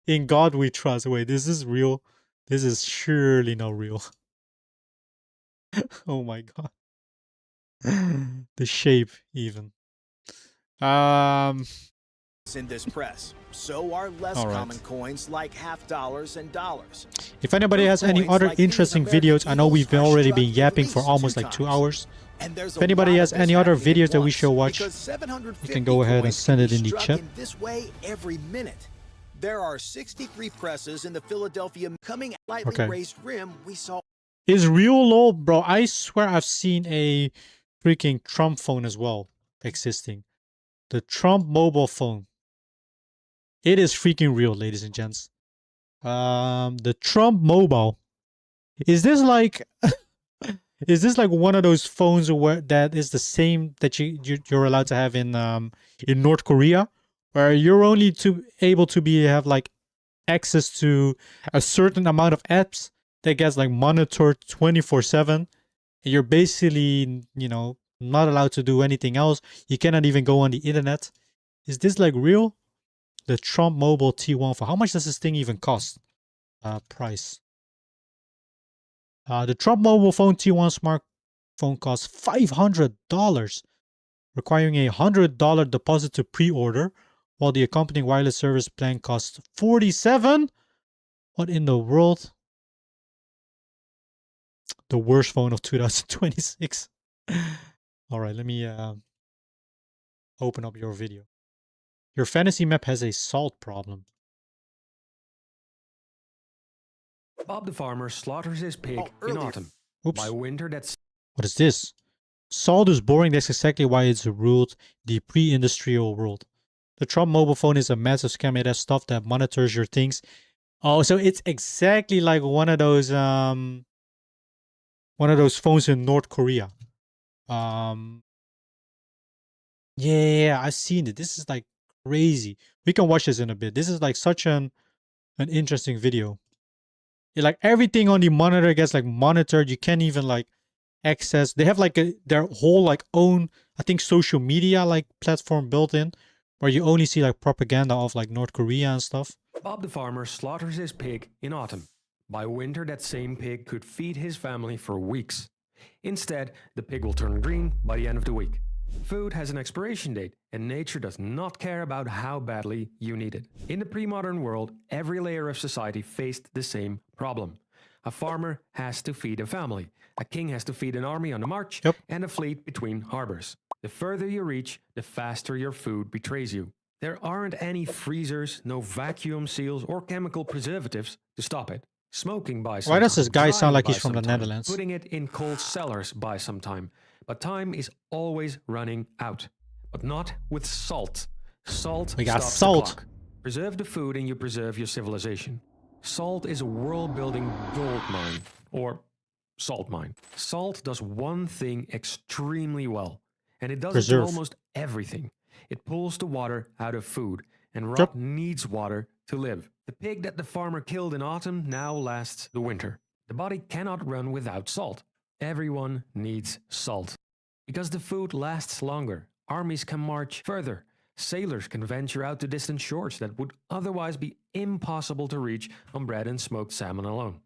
In God we trust. Wait, this is real. This is surely not real. Oh my god. The shape even. In this press, so are less All right. common coins like half dollars and dollars. If anybody has any Coins other like these interesting American videos, I know we've Eagles are already been struck yapping at for least almost 2 like 2 times. hours. And there's If a anybody lot has of this any other happening at videos that we once, should watch, because 750 you can go ahead and coins send can it be in the struck chat. in this way every minute. There are 63 presses in the Philadelphia coming lightly Okay. raised rim we saw Is real low, bro? I swear I've seen a freaking Trump phone as well existing. The Trump mobile phone. It is freaking real, ladies and gents. The Trump mobile. Is this like is this like one of those phones where that is the same that you're allowed to have in North Korea, where you're only able to have like access to a certain amount of apps that gets like monitored 24/7, and you're basically, you know, not allowed to do anything else. You cannot even go on the internet. Is this like real? The Trump Mobile T1, for how much does this thing even cost? Price. The Trump Mobile Phone T1 smartphone costs $500, requiring a $100 deposit to pre-order, while the accompanying wireless service plan costs $47. What in the world? The worst phone of 2026. All right, let me open up your video. Your fantasy map has a salt problem. Bob the farmer slaughters his pig in earlier. autumn. Oops. By winter, that's What is this? Salt is boring. That's exactly why it's ruled the pre-industrial world. The Trump mobile phone is a massive scam. It has stuff that monitors your things. Oh, so it's exactly like one of those phones in North Korea. Yeah, I've seen it. This is like crazy. We can watch this in a bit. This is like such an interesting video. Like everything on the monitor gets like monitored. You can't even like access. They have like their whole like own, I think, social media like platform built in, where you only see like propaganda of like North Korea and stuff. Bob the farmer slaughters his pig in autumn. By winter, that same pig could feed his family for weeks. Instead, the pig will turn green by the end of the week. Food has an expiration date, and nature does not care about how badly you need it. In the pre-modern world, every layer of society faced the same problem. A farmer has to feed a family. A king has to feed an army on the march, and a fleet between harbors. The further you reach, the faster your food betrays you. There aren't any freezers, no vacuum seals, or chemical preservatives to stop it. Smoking buys some Why does time, this guy sound drying like he's buys from the some time, Netherlands? Putting it in cold cellars buys some time. But time is always running out. But not with salt. Salt We got stops salt. the clock. Preserve the food and you preserve your civilization. Salt is a world-building gold mine. Or salt mine. Salt does one thing extremely well. And it does it to Preserve. almost everything. It pulls the water out of food. And rock needs water to live. The pig that the farmer killed in autumn now lasts the winter. The body cannot run without salt. Everyone needs salt. Because the food lasts longer, armies can march further. Sailors can venture out to distant shores that would otherwise be impossible to reach on bread and smoked salmon alone.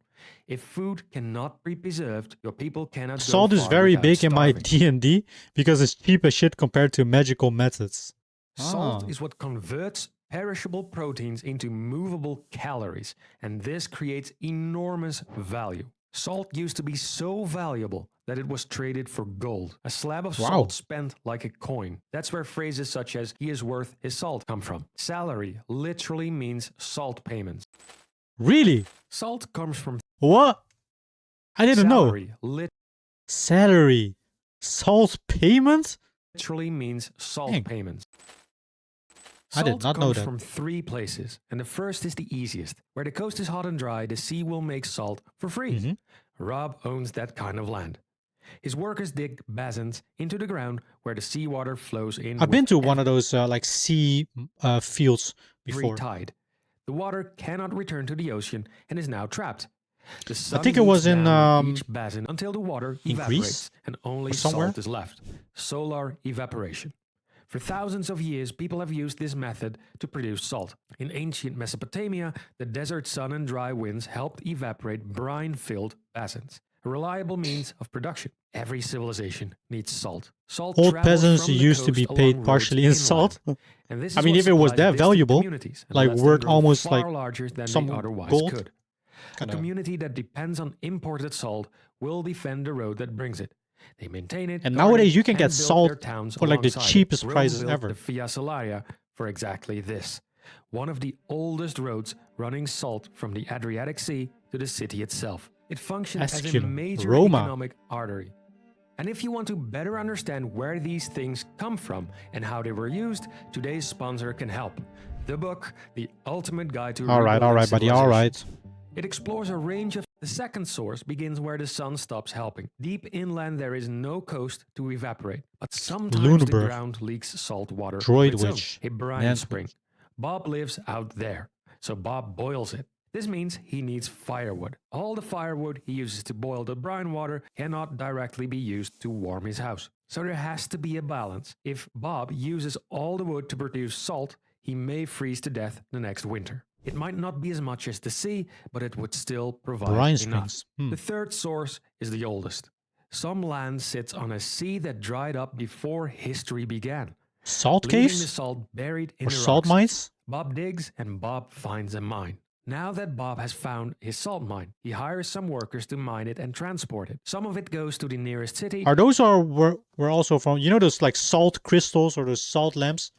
If food cannot be preserved, your people cannot go Salt is far very without big in my starving. D&D because it's cheap as shit compared to magical methods. Salt Ah. is what converts perishable proteins into movable calories, and this creates enormous value. Salt used to be so valuable that it was traded for gold. A slab of Wow. salt spent like a coin. That's where phrases such as "he is worth his salt" come from. Salary literally means salt payments. Really? Salt comes from What? I didn't know. salary. Salary. Salt payment? Literally means salt Dang. payments. I did Salt not know comes that. from 3 places, and the first is the easiest. Where the coast is hot and dry, the sea will make salt for free. Mhm. Rob owns that kind of land. His workers dig basins into the ground where the seawater flows in. I've been with to one of those like sea fields every before. tide. The water cannot return to the ocean and is now trapped. The sun think it heats was in, down each basin until the water in evaporates Greece and only or somewhere? salt is left. Solar evaporation. For thousands of years, people have used this method to produce salt. In ancient Mesopotamia, the desert sun and dry winds helped evaporate brine-filled basins, a reliable means of production. Every civilization needs salt. Salt Old travels peasants from the used to coast be along paid roads partially in inland. salt. And this I is mean, what if it was supplies that distant valuable, communities and like lets them worth grow almost far like larger than some they otherwise gold. could. A Kinda- community that depends on imported salt will defend the road that brings it. They maintain it. And guard nowadays it, you can and get build salt their towns for like the alongside it. cheapest Rome prices built ever. The Via Salaria for exactly this. One of the oldest roads running salt from the Adriatic Sea to the city itself. It functions as a Esculum, major Roma. economic artery. And if you want to better understand where these things come from and how they were used, today's sponsor can help. The book, The Ultimate Guide to All right, Rebuilding buddy, all Civilization. right. It explores a range of... The second source begins where the sun stops helping. Deep inland, there is no coast to evaporate. But sometimes the Lunenburg. ground leaks salt water Droid of its own, Witch. a brine Nance- spring. Bob lives out there, so Bob boils it. This means he needs firewood. All the firewood he uses to boil the brine water cannot directly be used to warm his house. So there has to be a balance. If Bob uses all the wood to produce salt, he may freeze to death the next winter. It might not be as much as the sea, but it would still provide Brine enough. springs. Hmm. The third source is the oldest. Some land sits on a sea that dried up before history began, Salt leaving the caves? salt buried in Or the salt rocks. mines? Bob digs and Bob finds a mine. Now that Bob has found his salt mine, he hires some workers to mine it and transport it. Some of it goes to the nearest city. Are those were also from, you know, those like salt crystals or those salt lamps?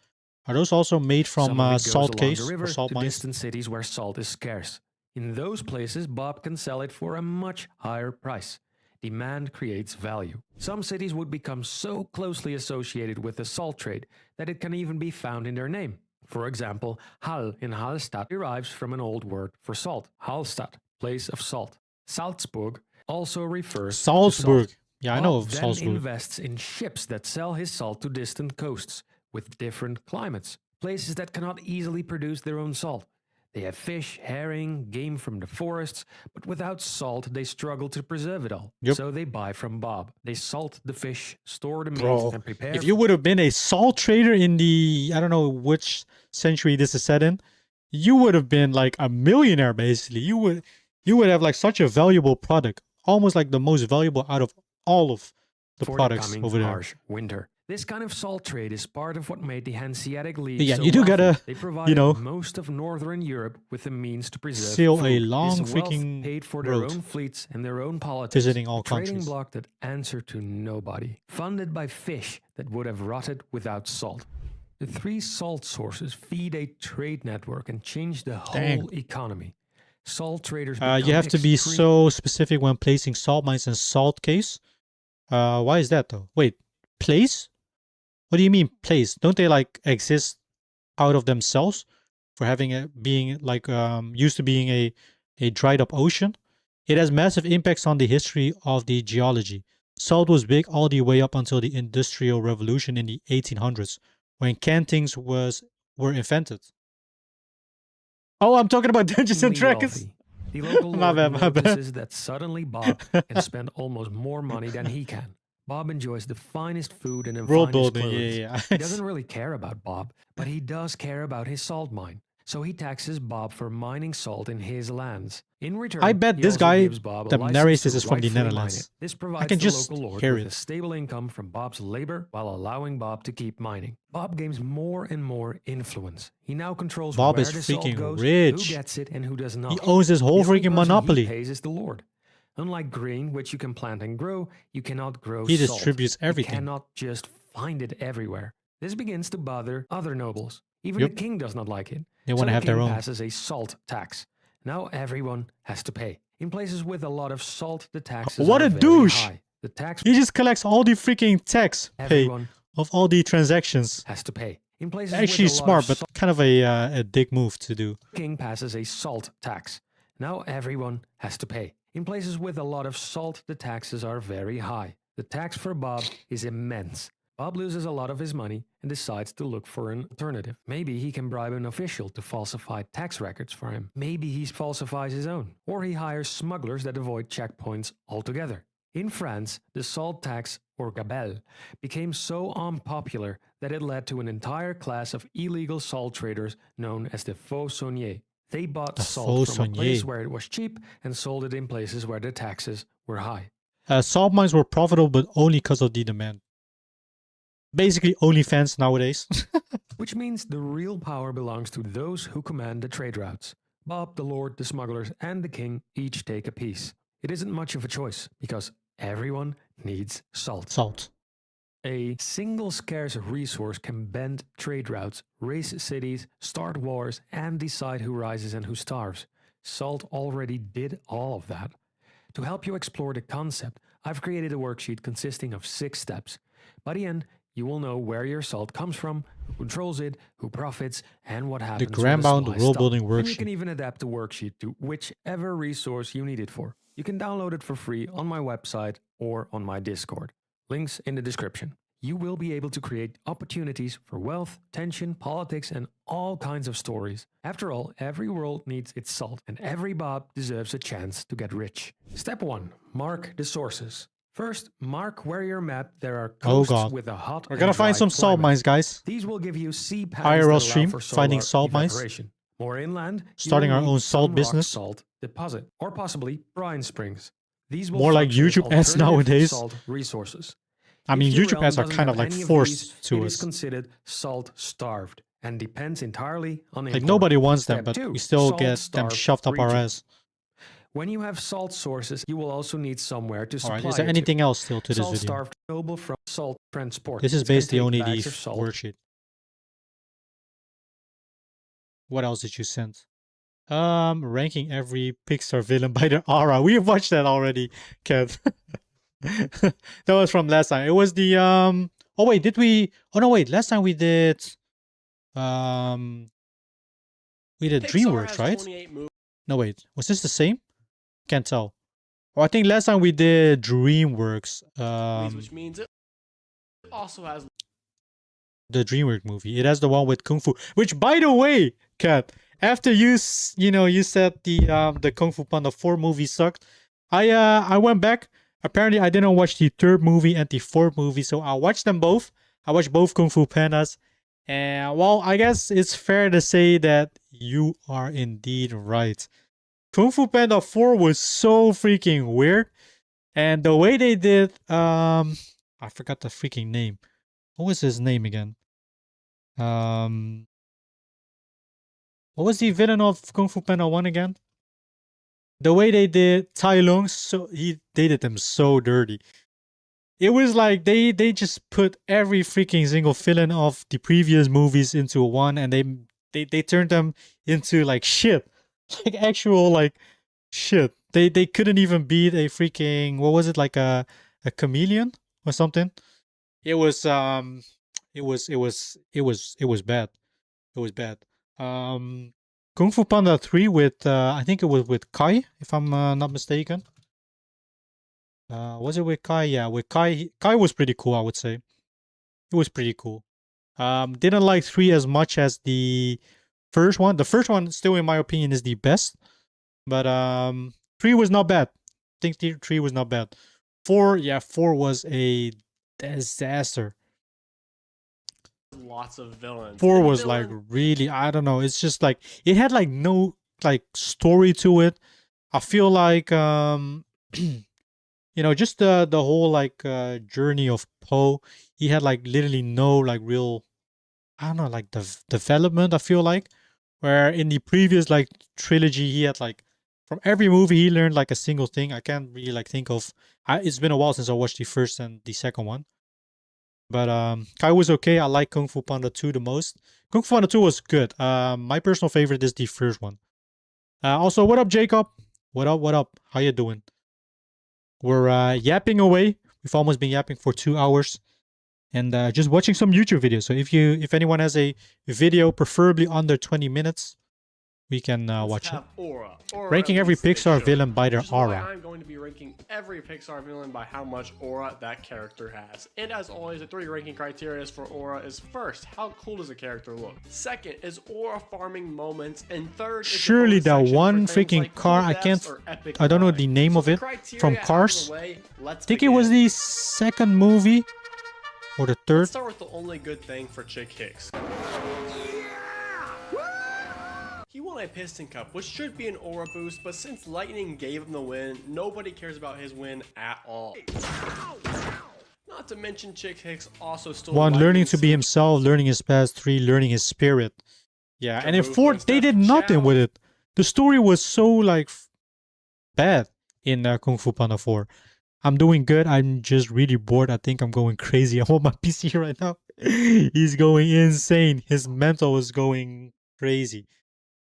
Are those also made from Some of it goes salt along caves the river or salt to mines? distant cities where salt is scarce. In those places, Bob can sell it for a much higher price. Demand creates value. Some cities would become so closely associated with the salt trade that it can even be found in their name. For example, Hall in Hallstatt derives from an old word for salt, Hallstatt, place of salt. Salzburg also refers to Salzburg. salt. Yeah, I know Bob of then Salzburg. invests in ships that sell his salt to distant coasts with different climates. places that cannot easily produce their own salt. They have fish, herring, game from the forests, but without salt, they struggle to preserve it all. Yep. So they buy from Bob. They salt the fish, store the meat, Bro, and prepare. if you would have been a salt trader in the, I don't know which century this is set in, you would have been like a millionaire basically. You would have like such a valuable product, almost like the most valuable out of all of the for products coming over there. harsh winter. This kind of salt trade is part of what made the Hanseatic League Yeah, so you do wealthy. gotta, They provided know, most of northern Europe with the means to preserve sail food. a long This wealth freaking paid for their road, own fleets and their own politics. visiting all a trading countries. bloc that answered to nobody, funded by fish that would have rotted without salt. The three salt sources feed a trade network and change the whole Dang. economy. Salt traders You become have to be extreme- so specific when placing salt mines in salt case. Why is that though? Wait, place? What do you mean place? Don't they like exist out of themselves for having it being like used to being a dried up ocean? It has massive impacts on the history of the geology. Salt was big all the way up until the Industrial Revolution in the 1800s, when cantings were invented. Oh, I'm talking about Dungeons and Dragons. wealthy. The local My lord bad, my bad. notices that suddenly Bob can spend almost more money than he can. Bob enjoys the finest food and the World finest building, clothes. yeah. He doesn't really care about Bob, but he does care about his salt mine. So he taxes Bob for mining salt in his lands. In return, I bet he this also guy gives Bob a that license narrates to this is from the rightfully mine Netherlands. it. This provides can the just local lord hear with it. a stable income from Bob's labor while allowing Bob to keep mining. Bob gains more and more influence. He now controls Bob where is the salt freaking goes, rich. who gets it, and who does not. He owns his whole The only freaking person monopoly. He pays is the Lord. Unlike grain, which you can plant and grow, you cannot grow He salt. distributes everything. You cannot just find it everywhere. This begins to bother other nobles. Even Yep. the king does not like it. They So wanna the have their king own. passes a salt tax. Now everyone has to pay. In places with a lot of salt, the taxes What are a very douche! high. The tax He just collects all the freaking tax pay everyone of all the transactions. has to pay. In places Actually with a lot smart, of but kind of a dick move to do. king passes a salt tax. Now everyone has to pay. In places with a lot of salt, the taxes are very high. The tax for Bob is immense. Bob loses a lot of his money and decides to look for an alternative. Maybe he can bribe an official to falsify tax records for him. Maybe he falsifies his own. Or he hires smugglers that avoid checkpoints altogether. In France, the salt tax, or gabelle, became so unpopular that it led to an entire class of illegal salt traders known as the faux sauniers. They bought The salt faux from a place saunier. where it was cheap and sold it in places where the taxes were high. Salt mines were profitable, but only because of the demand. Basically, OnlyFans nowadays. Which means the real power belongs to those who command the trade routes. Bob, the Lord, the smugglers, and the king each take a piece. It isn't much of a choice, because everyone needs salt. Salt. A single scarce resource can bend trade routes, race cities, start wars, and decide who rises and who starves. Salt already did all of that. To help you explore the concept, I've created a worksheet consisting of 6 steps. By the end, you will know where your salt comes from, who controls it, who profits, and what happens when Grand-bound supply world-building stops. And you worksheet. can even adapt the worksheet to whichever resource you need it for. You can download it for free on my website or on my Discord. Links in the description. You will be able to create opportunities for wealth, tension, politics, and all kinds of stories. After all, every world needs its salt, and every Bob deserves a chance to get rich. Step 1. Mark the sources. First, mark where your map there are Oh coasts god. with a hot We're gonna and find dry some salt climate. mines, guys. These will give you sea IRL patterns that allow stream, for finding solar salt mines. evaporation. More inland, you Starting will our need own salt some rock business. salt deposit, or possibly brine springs. These will More like function as YouTube ads alternative nowadays. Salt resources. I mean, If your YouTube realm ads are doesn't kind of have like any of forced these, to it us. is considered salt starved and depends entirely on Like import. nobody wants them, Step but 2, we still get them salt-starved shoved up our region. ass. When you have salt sources, you will also need somewhere to supply Alright, is there it to. anything else still to this video? Salt-starved noble from salt transport. This is It can basically take only the bags of salt. worksheet. What else did you send? Ranking every Pixar villain by their aura. We watched that already, Kev. That was from last time. It was the oh wait, did we? Oh no, wait. Last time we did DreamWorks, right? No wait, was this the same? Can't tell. Oh, I think last time we did DreamWorks. Which means it also has the DreamWorks movie. It has the one with Kung Fu, which, by the way, Kat, after you said the Kung Fu Panda 4 movie sucked, I went back. Apparently, I didn't watch the third movie and the fourth movie, so I watched them both. I watched both Kung Fu Pandas, and well, I guess it's fair to say that you are indeed right. Kung Fu Panda 4 was so freaking weird, and the way they did, I forgot the freaking name. What was his name again? What was the villain of Kung Fu Panda 1 again? The way they did Tai Lung, they did him so dirty. It was like they just put every freaking single villain of the previous movies into one, and they turned them into like shit. Like actual like shit. They couldn't even beat a freaking, what was it, like a chameleon or something? It was bad. It was bad. Kung Fu Panda 3 with I think it was with Kai, if I'm not mistaken. Was it with Kai? Yeah, with Kai. Kai was pretty cool, I would say. It was pretty cool. Didn't like 3 as much as the first one. The first one, still in my opinion, is the best. But 3 was not bad. I think 3 was not bad. 4 was a disaster. Lots of villains. 4 was like really, I don't know. It's just like it had like no like story to it. I feel like just the whole like journey of Po. He had like literally no like real, I don't know, like the development. I feel like where in the previous like trilogy he had like from every movie he learned like a single thing. I can't really like think of. It's been a while since I watched the first and the second one. But Kai was okay. I like Kung Fu Panda 2 the most. Kung Fu Panda 2 was good. My personal favorite is the first one. Also, what up, Jacob? What up? How you doing? We're yapping away. We've almost been yapping for 2 hours. And just watching some YouTube videos. So if anyone has a video, preferably under 20 minutes, we can watch it. Aura Ranking every Pixar villain by their aura. I'm going to be ranking every Pixar villain by how much aura that character has. And as always, the 3 ranking criteria for aura is first, how cool does a character look? Second is aura farming moments, and third is surely that one freaking car, I don't know the name of it, from Cars. I think it was the second movie or the third. Let's start with the only good thing for Chick Hicks. He won a Piston Cup, which should be an aura boost, but since Lightning gave him the win, nobody cares about his win at all. Not to mention Chick Hicks also stole 1, learning to be himself, learning his past. 3, learning his spirit. Yeah, and in 4, they did nothing with it. The story was so like bad in Kung Fu Panda 4. I'm doing good. I'm just really bored. I think I'm going crazy. I'm on my PC right now. He's going insane. His mental is going crazy.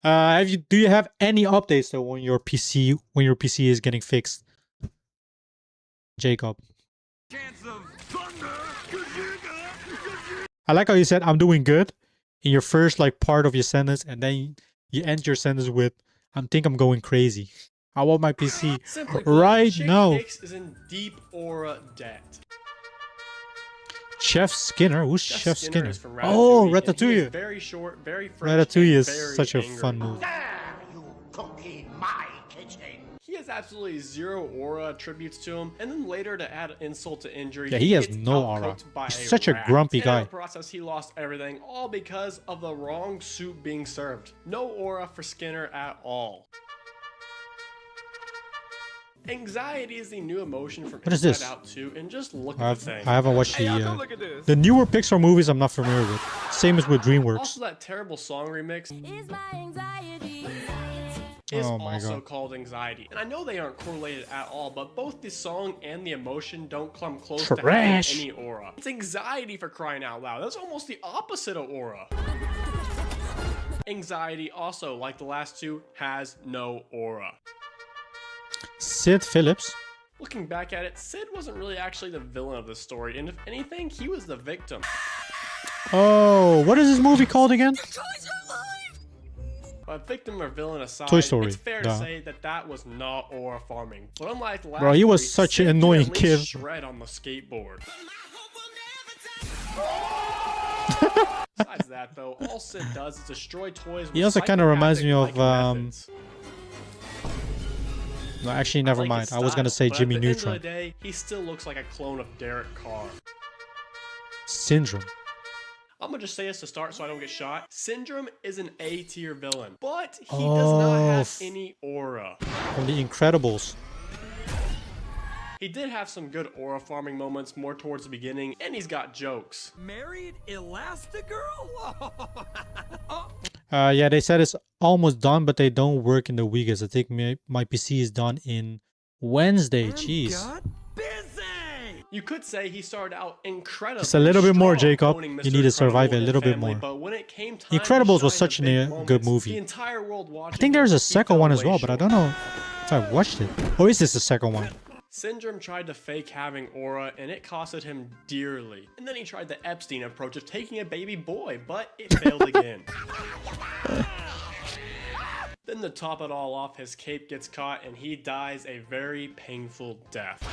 Do you have any updates though when your PC is getting fixed? Jacob. I like how you said I'm doing good in your first like part of your sentence, and then you end your sentence with I think I'm going crazy. I want my PC right now. Chick Hicks is in deep aura debt. Chef Skinner? Who's Chef Skinner? Ratatouille, oh, Ratatouille. Very short, very fresh. Ratatouille is such a fun movie. He has absolutely 0 aura attributes to him, and then later to add insult to injury, yeah, he has no aura. He's such a grumpy guy. In the process, he lost everything, all because of the wrong soup being served. No aura for Skinner at all. Anxiety is the new emotion from Inside Out 2, and just look at the thing. I haven't watched the newer Pixar movies. I'm not familiar with. Same as with DreamWorks. Also, that terrible song remix is also called Anxiety. And I know they aren't correlated at all, but both the song and the emotion don't come close to having any aura. It's anxiety, for crying out loud. That's almost the opposite of aura. Anxiety also, like the last 2, has no aura. Sid Phillips. Looking back at it, Sid wasn't really actually the villain of the story, and if anything, he was the victim. Oh, what is this movie called again? But victim or villain aside, Toy Story. It's fair to say that was not aura farming. But unlike last bro, he was such an annoying kid. Shred on the skateboard. Besides that, though, all Sid does is destroy toys. He with also kind of reminds me of psychopathic-like methods. No, actually, never like mind. his I was gonna style, say but Jimmy at the Neutron. End of the day, he still looks like a clone of Derek Carr. Syndrome. I'm gonna just say this to start so I don't get shot. Syndrome is an A tier villain, but he does not have any aura. From The Incredibles. He did have some good aura farming moments more towards the beginning, and he's got jokes. Married Elastigirl? Yeah, they said it's almost done, but they don't work in the weekends. I think my PC is done in Wednesday. Jeez. You could say he started out incredibly Just a little bit more, strong, Jacob. owning You Mr. need to survive Incredible a little and bit family, more. But when it came time to Incredibles was shine such the a big good moments, movie. The entire world watching I think there's a this, he second fell one as way well, but I short. don't know if I watched it. Or is this the second one? Syndrome tried to fake having aura, and it costed him dearly. And then he tried the Epstein approach of taking a baby boy, but it failed again. Then to top it all off, his cape gets caught, and he dies a very painful death.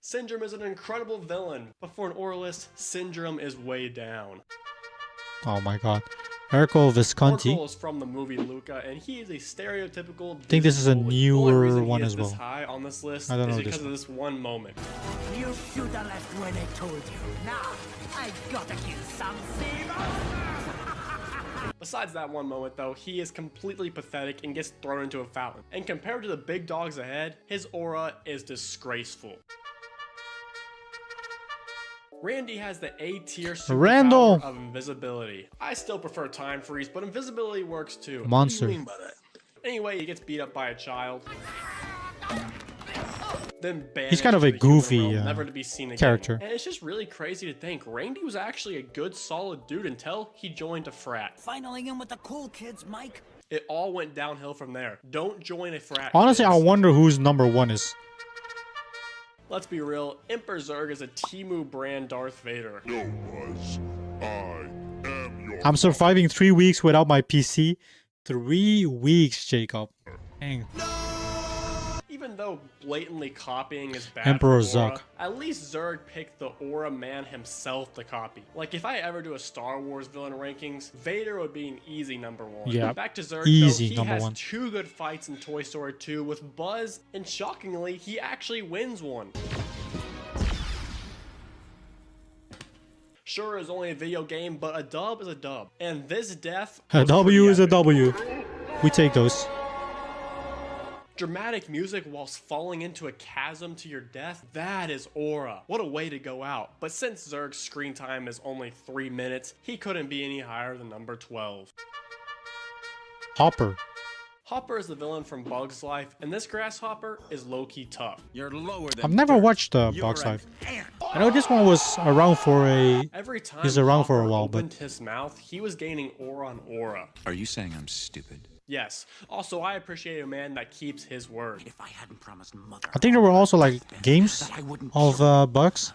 Syndrome is an incredible villain, but for an Auralist, Syndrome is way down. Oh my god. Ercole Visconti. Orko is from the movie Luca, and he is a stereotypical. I think this is a Disney bully. The newer only reason he one is as well. This high on this list I don't is know because this of this one moment. You should have left when I told you. Now, I gotta kill some Besides that one moment though, he is completely pathetic and gets thrown into a fountain. And compared to the big dogs ahead, his aura is disgraceful. Randy has the A tier Randall! superpower of invisibility. I still prefer time freeze, but invisibility works too. Monster. What do you mean by that? Anyway, he gets beat up by a child. Then He's kind of banished a to the human goofy, realm, never to be seen again. character. And it's just really crazy to think Randy was actually a good, solid dude until he joined a frat. Finally in with the cool kids, Mike. It all went downhill from there. Don't join a frat. Honestly, I kids. wonder who's number one is. Let's be real, Emperor Zurg is a Temu brand Darth Vader. I'm surviving 3 weeks without my PC. 3 weeks, Jacob. Dang. Even though blatantly copying is bad Emperor for Aura, Zurg. at least Zurg picked the Aura man himself to copy. Like if I ever do a Star Wars villain rankings, Vader would be an easy number one. Yeah, Back to Zurg, easy though, he number has one. 2 good fights in Toy Story 2 with Buzz, and shockingly, he actually wins one. Sure, it's only a video game, but a dub is a dub. And this death A was W pretty is a epic. W. We take those. Dramatic music whilst falling into a chasm to your death, that is aura. What a way to go out. But since Zurg's screen time is only 3 minutes, he couldn't be any higher than number 12. Hopper. Hopper is the villain from Bug's Life, and this grasshopper is low-key tough. You're lower than I've never watched Bug's Life. I know this one was around for a... Every time He's around for a Hopper while, opened but... his mouth, he was gaining aura on aura. Are you saying I'm stupid? Yes. Also, I appreciate a man that keeps his word. If I hadn't promised Mother, I think there were also like games of Bugs.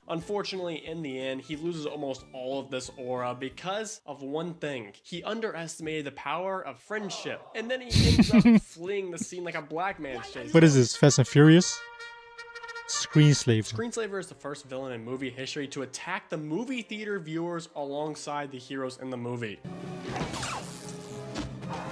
Unfortunately, in the end, he loses almost all of this aura because of one thing. He underestimated the power of friendship, and then he ends up fleeing the scene like a black man's chasing. What is this? Fast and Furious? Screenslaver. Screenslaver is the first villain in movie history to attack the movie theater viewers alongside the heroes in the movie.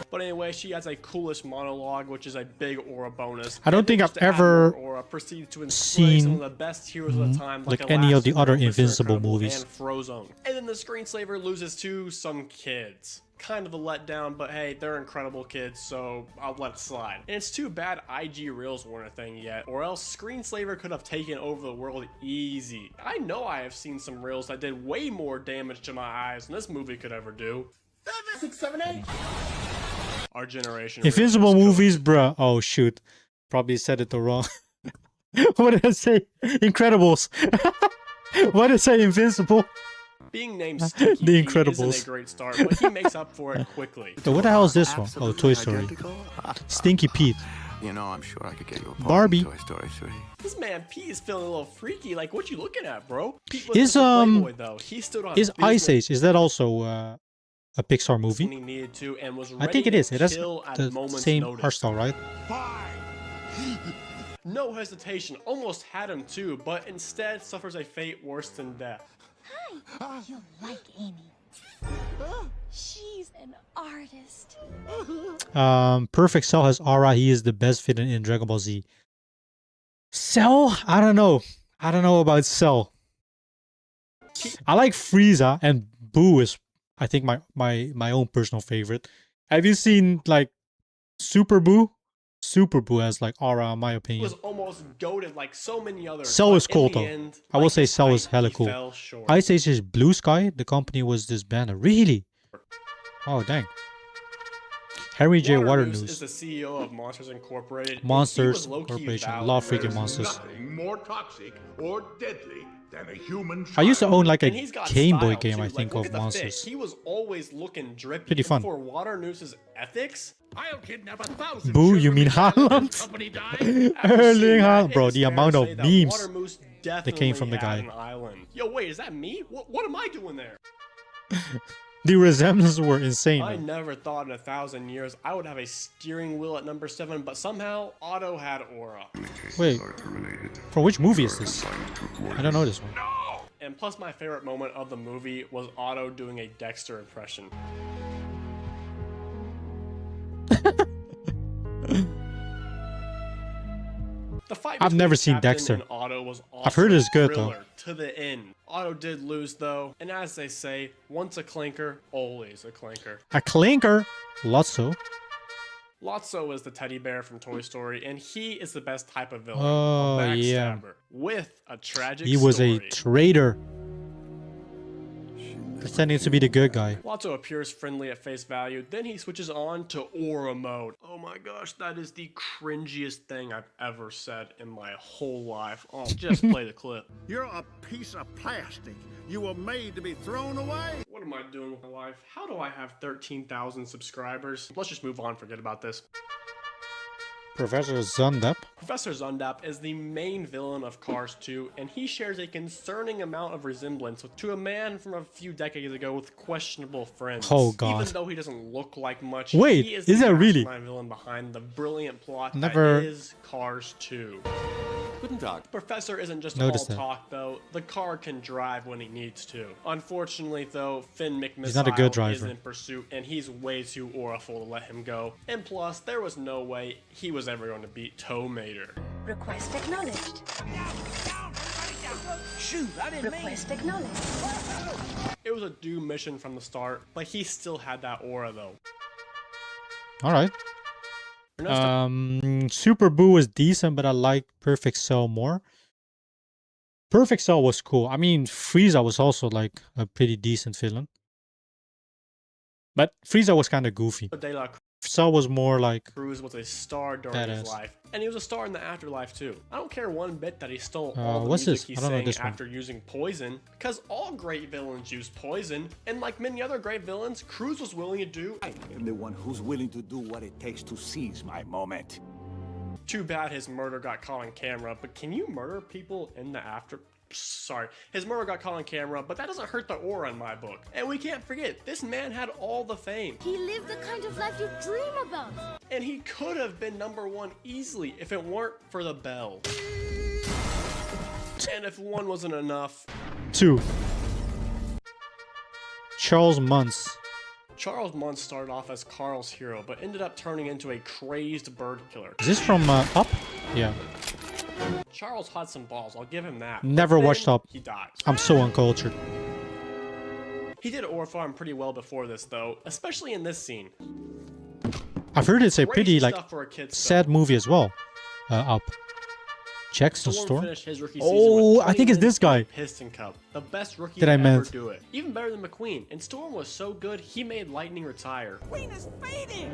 But anyway, she has a coolest monologue, which is a big aura bonus. I don't And think just I've to add ever more aura, proceeds to slay some of the best heroes of the time, like any of the Elastigirl, other Mr. Invincible Incredible, movies. and Frozone. And then the Screenslaver loses to some kids. Kind of a letdown, but hey, they're incredible kids, so I'll let it slide. And it's too bad IG Reels weren't a thing yet, or else Screenslaver could have taken over the world easy. I know I have seen some Reels that did way more damage to my eyes than this movie could ever do. 6, 7, 8. Our generation. Invincible Reels movies, bruh. Oh shoot. Probably said it the wrong. What did I say? Incredibles. What did I say? Invincible? Being named Stinky The Pete Incredibles. isn't a great start, but he makes up for it quickly. So what the hell is this one? Oh, Toy Story. Stinky Pete. You know, I'm sure I could get you a part Barbie. in Toy Story 3. This man Pete is feeling a little freaky. Like, what you looking at, bro? Pete was Is Playboy, though. He stood on is business Ice Age? Is that also a Pixar when movie? he needed to and was I ready think it to is. It has kill at the moment's same notice. art style, right? No hesitation, almost had him too, but instead suffers a fate worse than death. Hi. You'll like Amy. She's an artist. Perfect Cell has aura. He is the best villain in Dragon Ball Z. Cell? I don't know. I don't know about Cell. I like Frieza, and Boo is, I think, my own personal favorite. Have you seen like Super Boo? Super Boo has like aura, in my He opinion. was almost goated like so many others. Cell but is cool in the though. end, I will like say his Cell is height, hella he cool. fell short. Ice Age is Blue Sky. The company was this banner. Really? Oh dang. Harry J. Water News News. is the CEO of Monsters Incorporated. and he Monsters was low-key Corporation. vowed Love to freaking raise monsters. Nothing more toxic or deadly than a human I used to own like a And he's got Game Boy style, game, too. I Like, think, look of at the fit. monsters. He was always looking drippy. Pretty fun. For Water News's ethics, I'll kidnap 1,000 Boo, you mean Haaland? Erling Haaland. Bro, the amount of memes that came from the guy. An island. Yo, wait, is that me? What am I doing there? The resemblances were insane. I man. never thought in 1,000 years I would have a steering wheel at number 7, but somehow Otto had aura. Wait, for which movie is this? I don't know this one. And plus, my favorite moment of the movie was Otto doing a Dexter impression. The fight I've never between seen Captain Dexter. and Otto was I've heard also it's good, a though. thriller to the end. Otto did lose though, and as they say, once a clinker, always a clinker. A clinker? Lotso. Lotso is the teddy bear from Toy Story, and he is the best type of villain. Oh, a yeah. backstabber with a tragic He was a story. traitor. Pretending to be the good guy. Lotso appears friendly at face value, then he switches on to aura mode. Oh my gosh, that is the cringiest thing I've ever said in my whole life. Oh, just play the clip. You're a piece of plastic. You were made to be thrown away. What am I doing with my life? How do I have 13,000 subscribers? Let's just move on, forget about this. Professor Zundap. Professor Zundap is the main villain of Cars 2, and he shares a concerning amount of resemblance to a man from a few decades ago with questionable friends. Oh, God. Even though he doesn't look like much, Wait, he is is the that really? mastermind villain behind the brilliant plot Never- that is Cars 2. Guten Tag. The Professor isn't just Noticed all that. talk, though. The car can drive when he needs to. Unfortunately, though, Finn McMissile He's not a good is driver. in pursuit, and he's way too auraful to let him go. And plus, there was no way he was ever going to beat Tow Mater. Request acknowledged. Shoot, I didn't mean. Request acknowledged. It was a doomed mission from the start, but he still had that aura, though. Alright. Super Boo was decent, but I like Perfect Cell more. Perfect Cell was cool. I mean, Frieza was also like a pretty decent villain. But Frieza was kind of goofy. De La Cell was more like Cruz was a star during his Badass. life, and he was a star in the afterlife too. I don't care one bit that he stole all the what's music this? he I don't know sang this one. after using poison, because all great villains use poison, and like many other great villains, Cruz was willing to do. I am the one who's willing to do what it takes to seize my moment. Too bad his murder got caught on camera, but can you murder people in the after? Sorry, his murder got caught on camera, but that doesn't hurt the aura in my book. And we can't forget, this man had all the fame. He lived the kind of life you dream about. And he could have been #1 easily if it weren't for the bell. And if one wasn't enough, 2. Charles Muntz. Charles Muntz started off as Carl's hero, but ended up turning into a crazed bird killer. Is this from Up? Yeah. Charles had some balls, I'll give him that. but Never then watched Up. He dies. I'm so uncultured. He did Aura Farm pretty well before this, though, especially in this scene. I've heard it's a Great pretty like stuff for a kid's sad movie as well. Up. Jackson Storm Storm. finished his rookie season Oh, with I think it's 20 this guy. wins for the Piston Cup, the best rookie That to I ever meant. do it. Even better than McQueen, and Storm was so good he made Lightning retire. Queen is fading.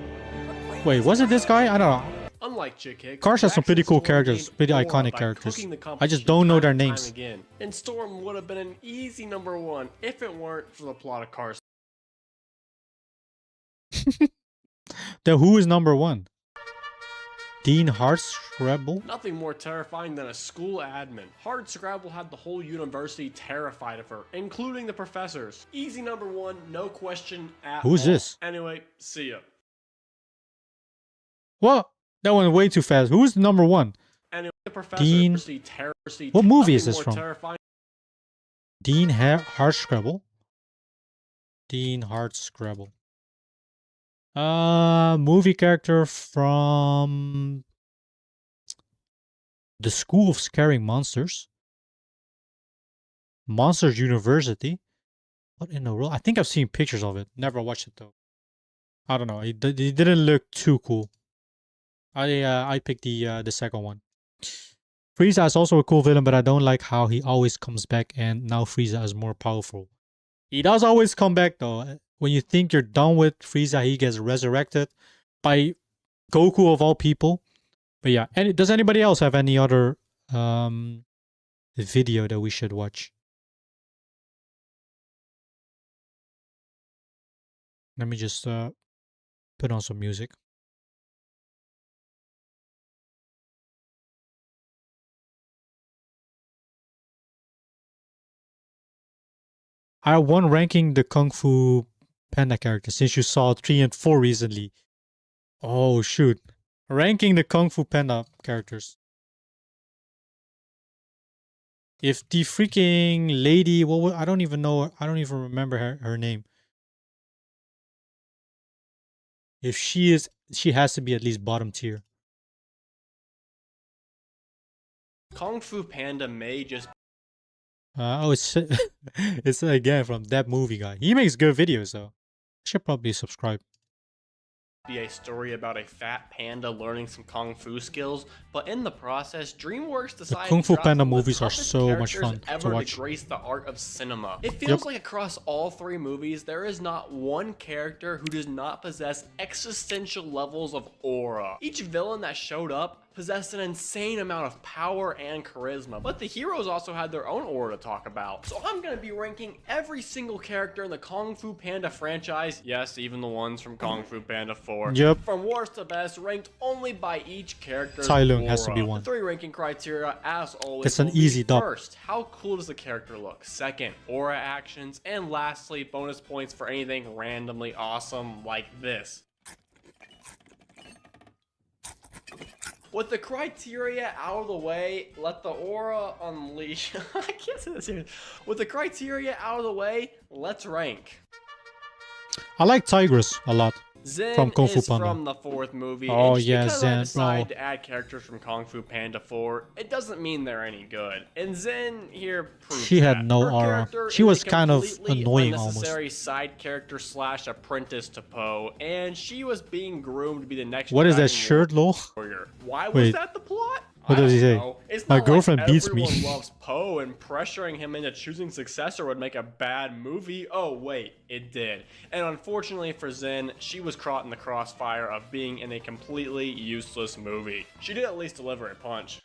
Wait, was it this guy? I don't know. Unlike Chick Hicks, Cars has some pretty Jackson cool Storm characters, gained pretty aura iconic by characters. cooking the I just don't know competition their time and names. time again. And Storm would have been an easy #1 if it weren't for the plot of Cars. Then who is #1? Dean Hardscrabble? Nothing more terrifying than a school admin. Hard Scrabble had the whole university terrified of her, including the professors. Easy #1, no question at Who's all. this? Anyway, see ya. What? That went way too fast. Who's #1? Anyway, the professors. Dean. What What movie is nothing this more from? terrifying Dean Hardscrabble. Dean Hardscrabble. Movie character from the School of Scaring Monsters. Monsters University. What in the world? I think I've seen pictures of it. Never watched it though. I don't know. It didn't look too cool. I picked the second one. Frieza is also a cool villain, but I don't like how he always comes back, and now Frieza is more powerful. He does always come back though. When you think you're done with Frieza, he gets resurrected by Goku of all people. But yeah, does anybody else have any other video that we should watch? Let me just put on some music. I won ranking the Kung Fu Panda character since you saw 3 and 4 recently. Oh shoot. Ranking the Kung Fu Panda characters. If the freaking lady, I don't even know, I don't even remember her name. If she has to be at least bottom tier. Kung Fu Panda may just it's again from that movie guy. He makes good videos though. Should probably subscribe. be a story about a fat panda learning some kung fu skills, but in the process, DreamWorks decided Kung Fu to drop Panda some of the movies are toughest so much characters fun to ever watch. grace the art of cinema. It feels like across all three movies, there is not one character who does not possess existential levels of aura. Each villain that showed up possessed an insane amount of power and charisma, but the heroes also had their own aura to talk about. So I'm gonna be ranking every single character in the Kung Fu Panda franchise, yes, even the ones from Kung Fu Panda 4, from worst to best, ranked only by each character's Tai Lung aura. has to be one. The three ranking criteria, as always, It's an will be easy dub. First, how cool does the character look? Second, aura actions, and lastly, bonus points for anything randomly awesome like this. With the criteria out of the way, let the aura unleash. I can't say this here. With the criteria out of the way, let's rank. I like Tigress a lot. Zen from Kung Fu is Panda. from the fourth movie. Oh, and just yeah, because Zen, I decided bro. to add characters from Kung Fu Panda 4, it doesn't mean they're any good. And Zen here proves She had that. no Her aura. character She is was a kind of completely annoying almost. unnecessary side character slash apprentice to Poe, and she was being groomed to be the next What is that Dragon shirt, lol? Warrior. Why was Wait. that the plot? What I does he don't say? know. It's My not girlfriend like beats me. everyone loves Poe, and pressuring him into choosing successor would make a bad movie. Oh wait, it did. And unfortunately for Zen, she was caught in the crossfire of being in a completely useless movie. She did at least deliver a punch.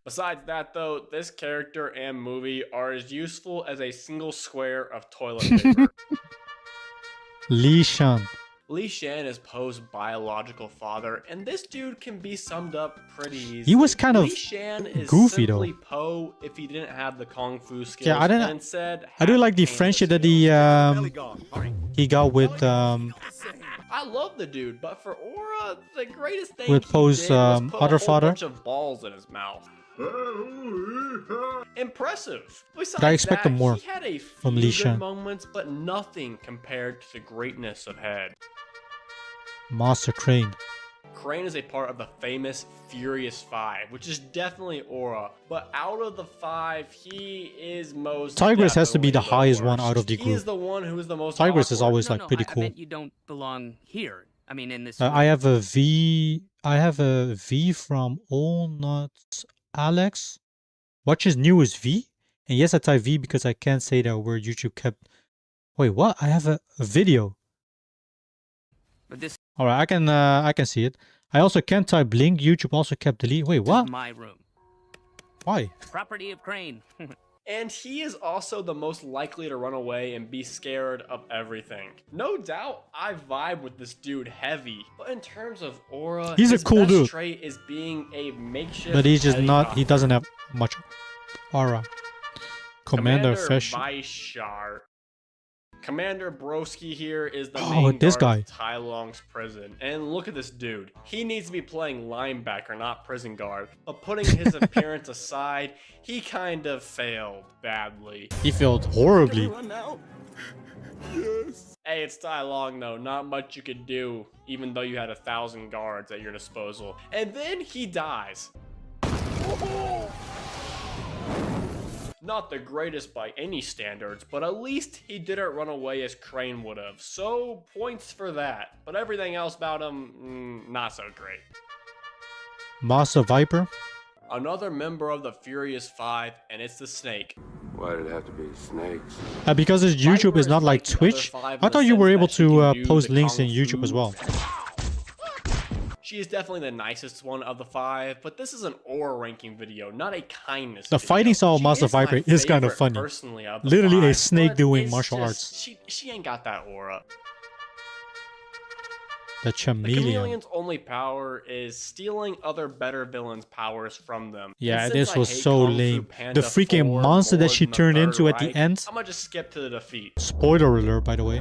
Besides that though, this character and movie are as useful as a single square of toilet paper. Li Shan. Li Shan is Poe's biological father, and this dude can be summed up pretty easily. He was kind of Li Shan is goofy, though. simply Poe if he didn't have the kung fu skills. Yeah, I didn't. And instead I do had like the panda friendship that he got with I love the dude, but for Aura, the greatest thing With he Poe's, did was put other a whole father? bunch of balls in his mouth. Impressive. Besides But I expected that, more he had a from few Li good Shan. moments, but nothing compared to the greatness of Head. Master Crane. Crane is a part of the famous Furious 5, which is definitely Aura, but out of the 5, he is most Tigress has to be the definitely highest one worst. out of the He is group. the one who is the most Tigress is awkward. always like pretty cool. I meant you don't belong here. I mean, in this. I have a V. I have a V from All Nuts Alex. Watch his newest V. And yes, I type V because I can't say that word. YouTube kept. Wait, what? I have a video. But this All right, I can see it. I also can't type link. YouTube also kept delete. Wait, what? is my room. Why? Property of Crane. And he is also the most likely to run away and be scared of everything. No doubt, I vibe with this dude heavy, but in terms of aura, He's a his cool best dude. trait is being a makeshift But he's just not. helicopter. He doesn't have much aura. Commander Fish. Vishar. Commander Broski here is the Oh, main this guard guy. of Tai Long's prison. And look at this dude. He needs to be playing linebacker, not prison guard. But putting his appearance aside, he kind of failed badly. He failed horribly. Hey, it's Tai Long though, not much you could do, even though you had 1,000 guards at your disposal. And then he dies. Not the greatest by any standards, but at least he didn't run away as Crane would have. So, points for that. But everything else about him, not so great. Master Viper. Another member of the Furious Five, and it's the Snake. Why did it have to be snakes? Because his YouTube is not like the other Twitch. five I in thought the you were sense able that she to can do post the links in kung YouTube fu. as well. She is definitely the nicest one of the five, but this is an aura ranking video, not a kindness The video. fighting style of She Master is my Viper is kind of favorite funny. personally of the Literally a five, snake but doing it's martial just- arts. She ain't got that aura. The The chameleon. Chameleon's only power is stealing other better villains' powers from them. Yeah, And this since I was hate so Kung Fu lame. Panda The freaking 4 monster that more she than the turned Third into at the Reich, end. I'm gonna just skip to the defeat. Spoiler alert, by the way.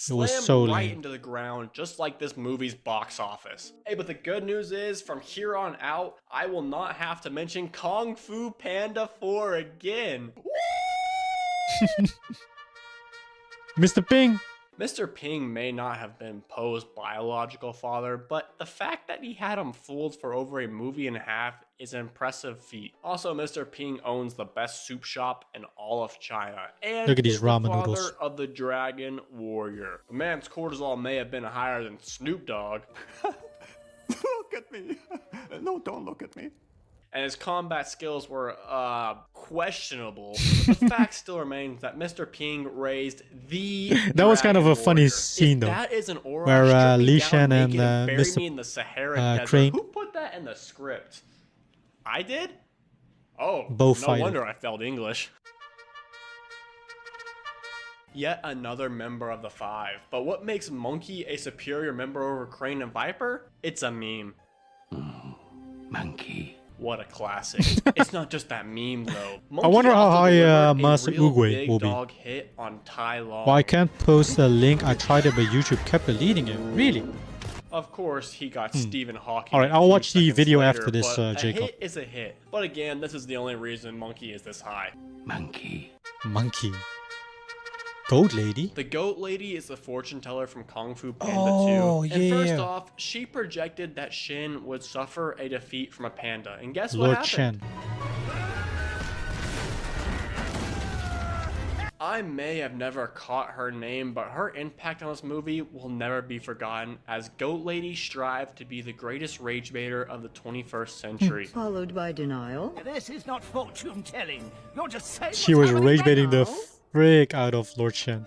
It was Slammed so right lame. into the ground, just like this movie's box office. Hey, but the good news is, from here on out, I will not have to mention Kung Fu Panda 4 again. Mr. Ping. Mr. Ping may not have been Poe's biological father, but the fact that he had him fooled for over a movie and a half is an impressive feat. Also, Mr. Ping owns the best soup shop in all of China, and Look at these is the ramen father noodles. of the Dragon Warrior. The man's cortisol may have been higher than Snoop Dogg, Look at me. No, don't look at me. and his combat skills were questionable. The fact still remains that Mr. Ping raised the That was kind of Dragon a funny Warrior. scene, If though, that is an aura, where, strip me Li down Shan and, naked bury Mr. me in the Sahara desert. Crane. Who put that in the script? I did? Oh, Both no fighting. wonder I failed English. Yet another member of the five. But what makes Monkey a superior member over Crane and Viper? It's a meme. Monkey. What a classic. It's not just that meme though. I wonder how also high delivered a Master real Oogway big will be. dog hit on Tai Long. Well, I can't post a link. I tried it, but YouTube kept deleting it. Really? Of course, he got Stephen Hawking. Alright, a I'll few watch the seconds video later, after this, but Jacob. A hit is a hit. But again, this is the only reason Monkey is this high. Monkey. Monkey. Goat lady? The Goat Lady is the fortune teller from Kung Fu Panda Oh, 2. And first yeah. off, she projected that Shin would suffer a defeat from a panda. And guess Lord what happened? Chen. I may have never caught her name, but her impact on this movie will never be forgotten, as Goat Lady strived to be the greatest rage baiter of the 21st century. Followed by denial. This is not fortune telling. You're just saying She was rage baiting the frick out of Lord Chen.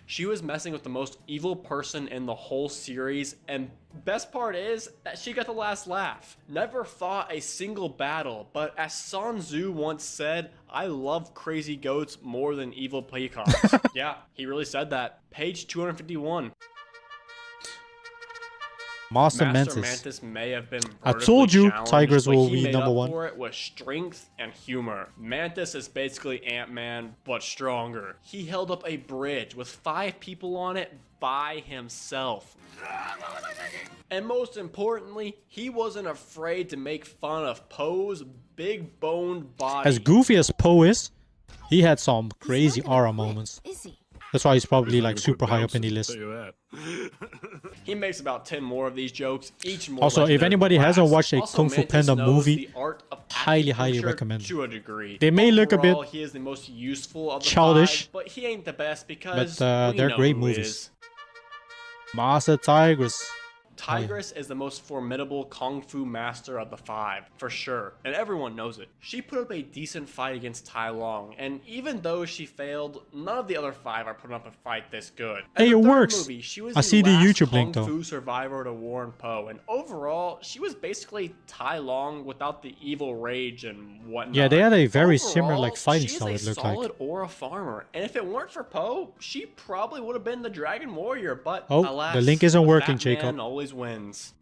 She was messing with the most evil person in the whole series, and best part is that she got the last laugh. Never fought a single battle, but as Sun Tzu once said, I love crazy goats more than evil peacocks. Yeah, he really said that. Page 251. Master Master Mantis. Mantis may have been I told vertically you challenged, Tigers but will he be made number up one. for it with strength and humor. Mantis is basically Ant-Man, but stronger. He held up a bridge with 5 people on it by himself. And most importantly, he wasn't afraid to make fun of Poe's big boned body. As goofy as Poe is, he had some crazy aura moments. That's why he's probably like super high up in the list. He makes about 10 more of these jokes, each more Also, if legendary anybody than the hasn't last. watched a Also, Kung Fu Mantis Panda knows movie, the art of highly acupuncture recommend. to a degree. They may look a bit Overall, he is the most useful of the childish, 5, but he ain't the best because but we they're know great who movies. is. Master Tigress. Tigress is the most formidable kung fu master of the 5, for sure, and everyone knows it. She put up a decent fight against Tai Long, and even though she failed, none of the other 5 are putting up a fight this good. Hey, In it the third works. Movie, she was I see the last YouTube link, kung though. fu survivor to warn Poe, and overall, she was basically Tai Long without the evil rage and whatnot. Yeah, they had a very similar like Overall, fighting she style, is it a looked solid like. aura farmer, and if it weren't for Poe, she probably would have been the Dragon Warrior, but Oh, alas, the link isn't the working, fat Jacob. man always wins.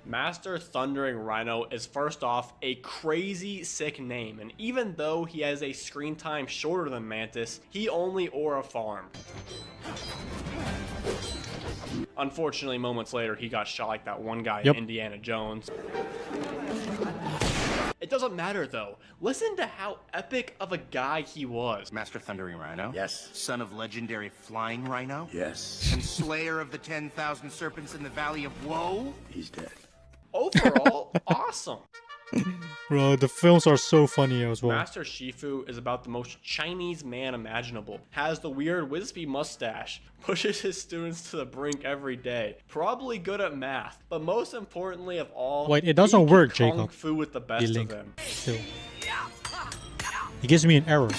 Master Thundering Rhino is first off a crazy sick name, and even though he has a screen time shorter than Mantis, he only aura farmed. Unfortunately, moments later, he got shot like that one guy in Indiana Jones. It doesn't matter though. Listen to how epic of a guy he was. Master Thundering Rhino? Yes. Son of legendary Flying Rhino? Yes. And slayer of the 10,000 serpents in the Valley of Woe? He's dead. Overall, awesome. Bro, the films are so funny as well. Master Shifu is about the most Chinese man imaginable. Has the weird wispy mustache. Pushes his students to the brink every day. Probably good at math. But most importantly of all, Wait, it doesn't he can work, kung Jacob. fu with the best of Link. them. Still. He gives me an error.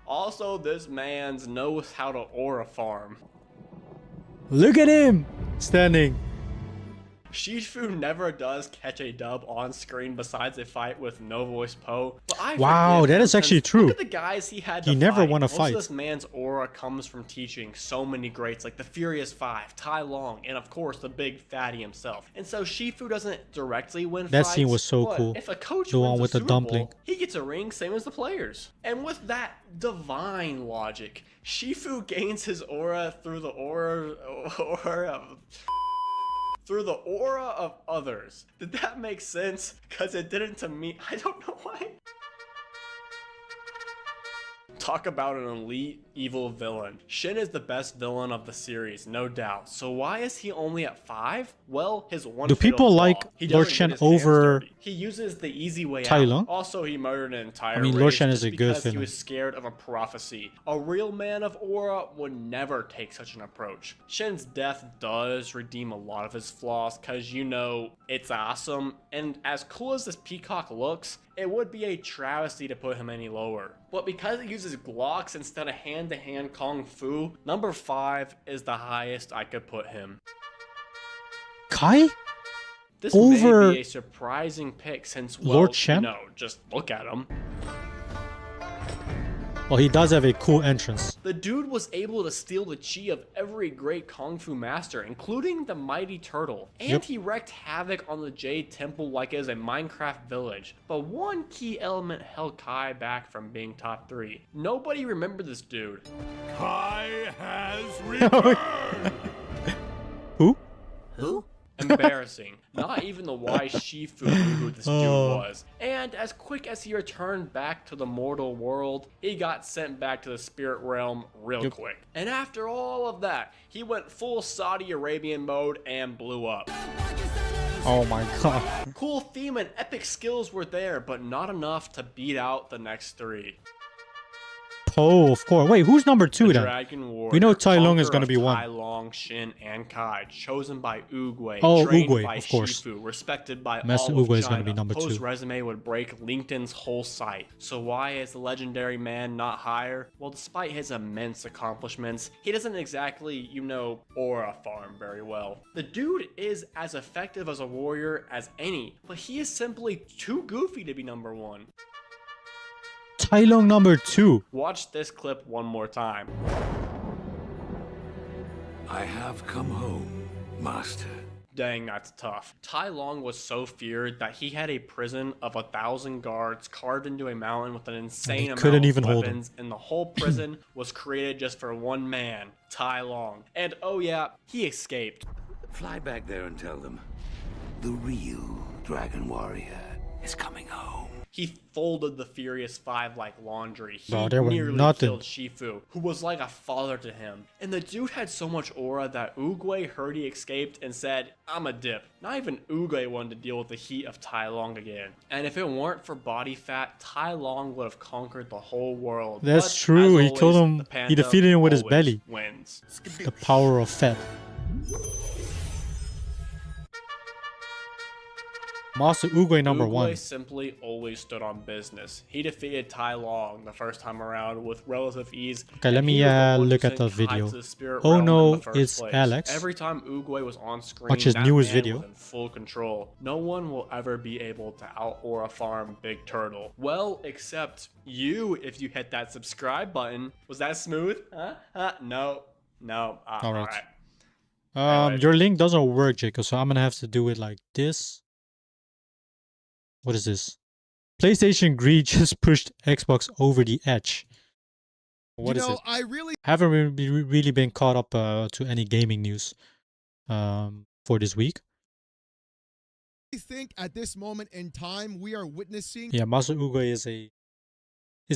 Also, this man's knows how to aura farm. Look at him standing. Shifu never does catch a dub on screen besides a fight with No Voice Poe. But I Wow, forgive that him is actually since true. Look at the guys he had to He never fight. won a Most fight. of this man's aura comes from teaching so many greats like the Furious Five, Tai Long, and of course the big fatty himself. And so Shifu doesn't directly win That fights, scene was so but cool. if a coach The wins one a with the Super Bowl, dumpling. he gets a ring, same as the players. And with that divine logic, Shifu gains his aura through the aura of others. Did that make sense? Because it didn't to me. I don't know why. Talk about an elite evil villain. Shin is the best villain of the series, no doubt. So why is he only at 5? Well, his one Do fatal people flaw. like He Lord doesn't Shen get his hands over dirty. He uses the easy way Tai out. Lung? Also, he murdered an entire I mean, Lord race Shen is just a good because he villain. was scared of a prophecy. A real man of aura would never take such an approach. Shen's death does redeem a lot of his flaws because, you know, it's awesome. And as cool as this peacock looks, it would be a travesty to put him any lower. But because he uses Glocks instead of hand-to-hand Kung Fu, number 5 is the highest I could put him. Kai? This Over may be a surprising pick since, well, Lord Shen? you know, just look at him. Well, he does have a cool entrance. The dude was able to steal the chi of every great Kung Fu master, including the Mighty Turtle. And Yep. he wreaked havoc on the Jade Temple like it was a Minecraft village. But one key element held Kai back from being top 3. Nobody remembered this dude. Kai has returned! Who? Who? Embarrassing. Not even the wise Shifu knew who this dude was. And as quick as he returned back to the mortal world, he got sent back to the spirit realm real quick. And after all of that, he went full Saudi Arabian mode and blew up. Oh my god. Cool theme and epic skills were there, but not enough to beat out the next 3. Oh, of course. Wait, who's number 2 then? Dragon Warrior, We know Tai Lung is conqueror going to be of 1. Tai Long, Shin, and Kai, chosen by Oogway, Oh, trained Oogway, by of course. Shifu, respected by Master all of Oogway is China. gonna be number 2. Poe's resume would break LinkedIn's whole site. So why is the legendary man not higher? Well, despite his immense accomplishments, he doesn't exactly, you know, aura farm very well. The dude is as effective as a warrior as any, but he is simply too goofy to be number 1. Tai Lung number 2. Watch this clip one more time. I have come home, Master. Dang, that's tough. Tai Long was so feared that he had a prison of 1,000 guards carved into a mountain with an insane amount couldn't of even hold him. weapons, and the whole prison was created just for one man, Tai Long. And oh yeah, he escaped. Fly back there and tell them the real Dragon Warrior is coming home. He folded the Furious Five like laundry. He Bro, they were nearly nothing. killed Shifu, who was like a father to him. And the dude had so much aura that Oogway heard he escaped and said, "I'm a dip." Not even Oogway wanted to deal with the heat of Tai Long again. And if it weren't for body fat, Tai Long would have conquered the whole world. That's But, true. as He killed always, him. the He panda defeated him with his always belly. Wins. The power of fat. Master Oogway number Oogway 1. simply always stood on business. He defeated Tai Long the first time around with relative ease. Okay, let and me he was the one look who at the sent Kai video. to the spirit Oh realm in no, the first it's place. Alex. Every time Oogway was on screen, Watch his that newest man video. was in full control. No one will ever be able to out-aura farm Big Turtle. Well, except you if you hit that subscribe button. Was that smooth? Huh? No. Alright. Alright. Your link doesn't work, Jacob, so I'm gonna have to do it like this. What is this? PlayStation Greed just pushed Xbox over the edge. What is it? I really Haven't really been caught up to any gaming news for this week. think at this moment in time we are witnessing Yeah, Master Oogway is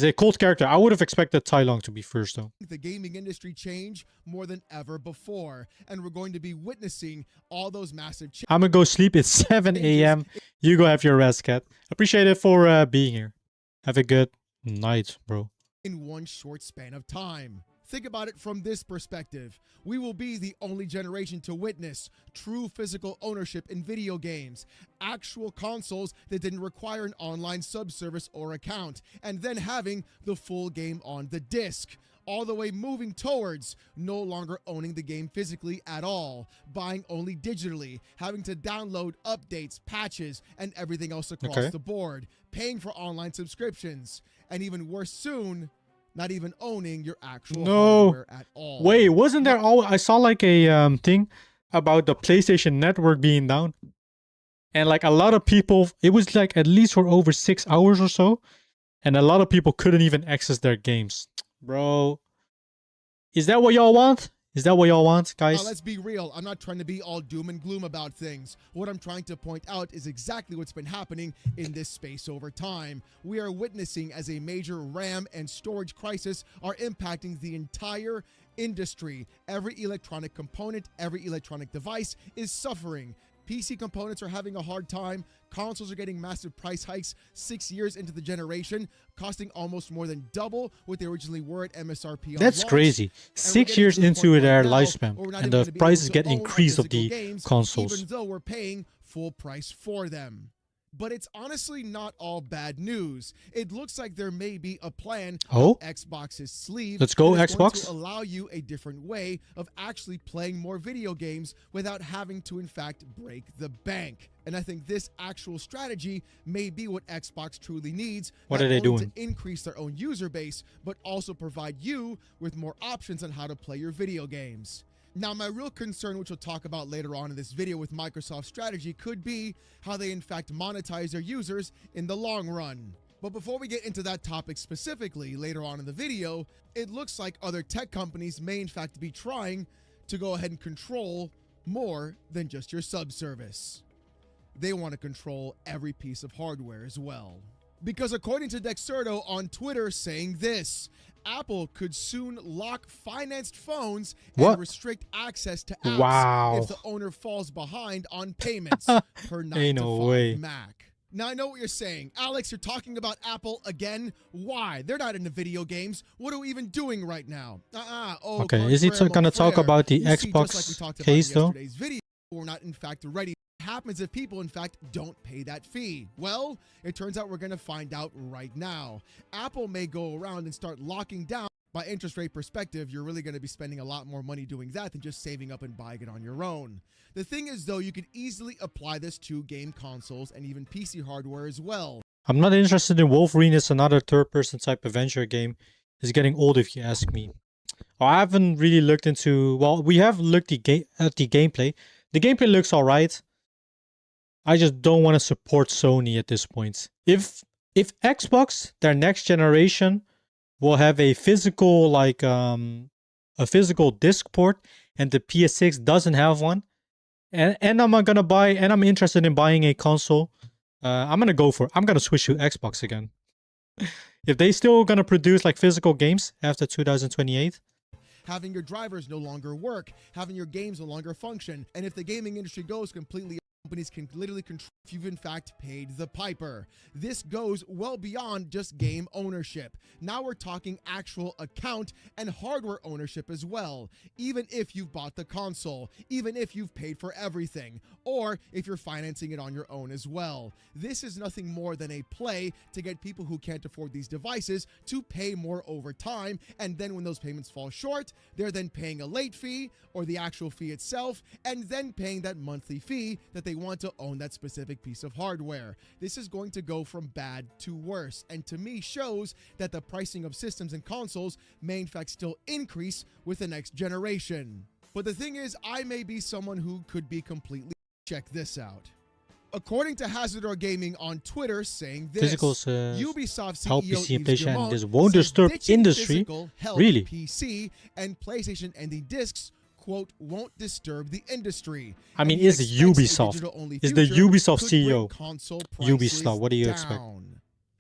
a cult character. I would have expected Tai Long to be first though. the gaming industry change more than ever before, and we're going to be witnessing all those massive changes. I'm gonna go sleep. It's 7 a.m. You go have your rest, cat. Appreciate it for being here. Have a good night, bro. In one short span of time. Think about it from this perspective. We will be the only generation to witness true physical ownership in video games, actual consoles that didn't require an online subservice or account, and then having the full game on the disc. All the way moving towards no longer owning the game physically at all, buying only digitally, having to download updates, patches, and everything else across the board, paying for online subscriptions, and even worse soon, not even owning your actual hardware at all. Wait, wasn't there all I saw like a thing about the PlayStation Network being down? And like a lot of people, it was like at least for over 6 hours or so, and a lot of people couldn't even access their games. Bro, is that what y'all want? Is that what y'all want, guys? Let's be real. I'm not trying to be all doom and gloom about things. What I'm trying to point out is exactly what's been happening in this space over time. We are witnessing as a major RAM and storage crisis are impacting the entire industry. Every electronic component, every electronic device is suffering. PC components are having a hard time. Consoles are getting massive price hikes 6 years into the generation, costing almost more than double what they originally were at MSRP on That's launch. crazy. 6 years into their lifespan, and the prices get increased of the consoles. Even though we're paying full price for them. But it's honestly not all bad news. It looks like there may be a plan Oh? Xbox's sleeve. Let's go, that is going Xbox. to allow you a different way of actually playing more video games without having to, in fact, break the bank. And I think this actual strategy may be what Xbox truly needs. What not are they only doing? To increase their own user base, but also provide you with more options on how to play your video games. Now, my real concern, which we'll talk about later on in this video with Microsoft's strategy, could be how they in fact monetize their users in the long run. But before we get into that topic specifically later on in the video, it looks like other tech companies may in fact be trying to go ahead and control more than just your subservice. They want to control every piece of hardware as well. Because according to Dexerto on Twitter saying this, Apple could soon lock financed phones and restrict access to apps if the owner falls behind on payments per 9 to 5 Mac. Now, I know what you're saying. Alex, you're talking about Apple again. Why? They're not into video games. What are we even doing right now? Okay, is he going to talk about the Xbox case though? Video, we're not in fact ready. What happens if people in fact don't pay that fee? Well, it turns out we're going to find out right now. Apple may go around and start locking down. By interest rate perspective, you're really going to be spending a lot more money doing that than just saving up and buying it on your own. The thing is though, you could easily apply this to game consoles and even PC hardware as well. I'm not interested in Wolverine. It's another third-person type adventure game. It's getting old if you ask me. I haven't really looked into... Well, we have looked at the gameplay. The gameplay looks alright. I just don't want to support Sony at this point. If Xbox, their next generation, will have a physical a physical disc port, and the PS6 doesn't have one, and I'm interested in buying a console, I'm gonna switch to Xbox again. If they still gonna produce like physical games after 2028. Having your drivers no longer work, having your games no longer function, and if the gaming industry goes completely companies can literally control if you've in fact paid the piper. This goes well beyond just game ownership. Now we're talking actual account and hardware ownership as well. Even if you've bought the console, even if you've paid for everything, or if you're financing it on your own as well. This is nothing more than a play to get people who can't afford these devices to pay more over time, and then when those payments fall short, they're then paying a late fee or the actual fee itself, and then paying that monthly fee that they want to own that specific piece of hardware. This is going to go from bad to worse, and to me shows that the pricing of systems and consoles may in fact still increase with the next generation. But the thing is, I may be someone who could be completely. Check this out. According to Hazardor Gaming on Twitter, saying this, Physicals Ubisoft help CEO PC and Yves PlayStation, and Guillemot this won't said disturb ditching industry. physical help Really? PC and PlayStation ending discs, quote, won't disturb the industry. I mean, And he it's expects a Ubisoft. digital-only It's the future Ubisoft could bring CEO. console prices Ubisoft, what do you expect? down.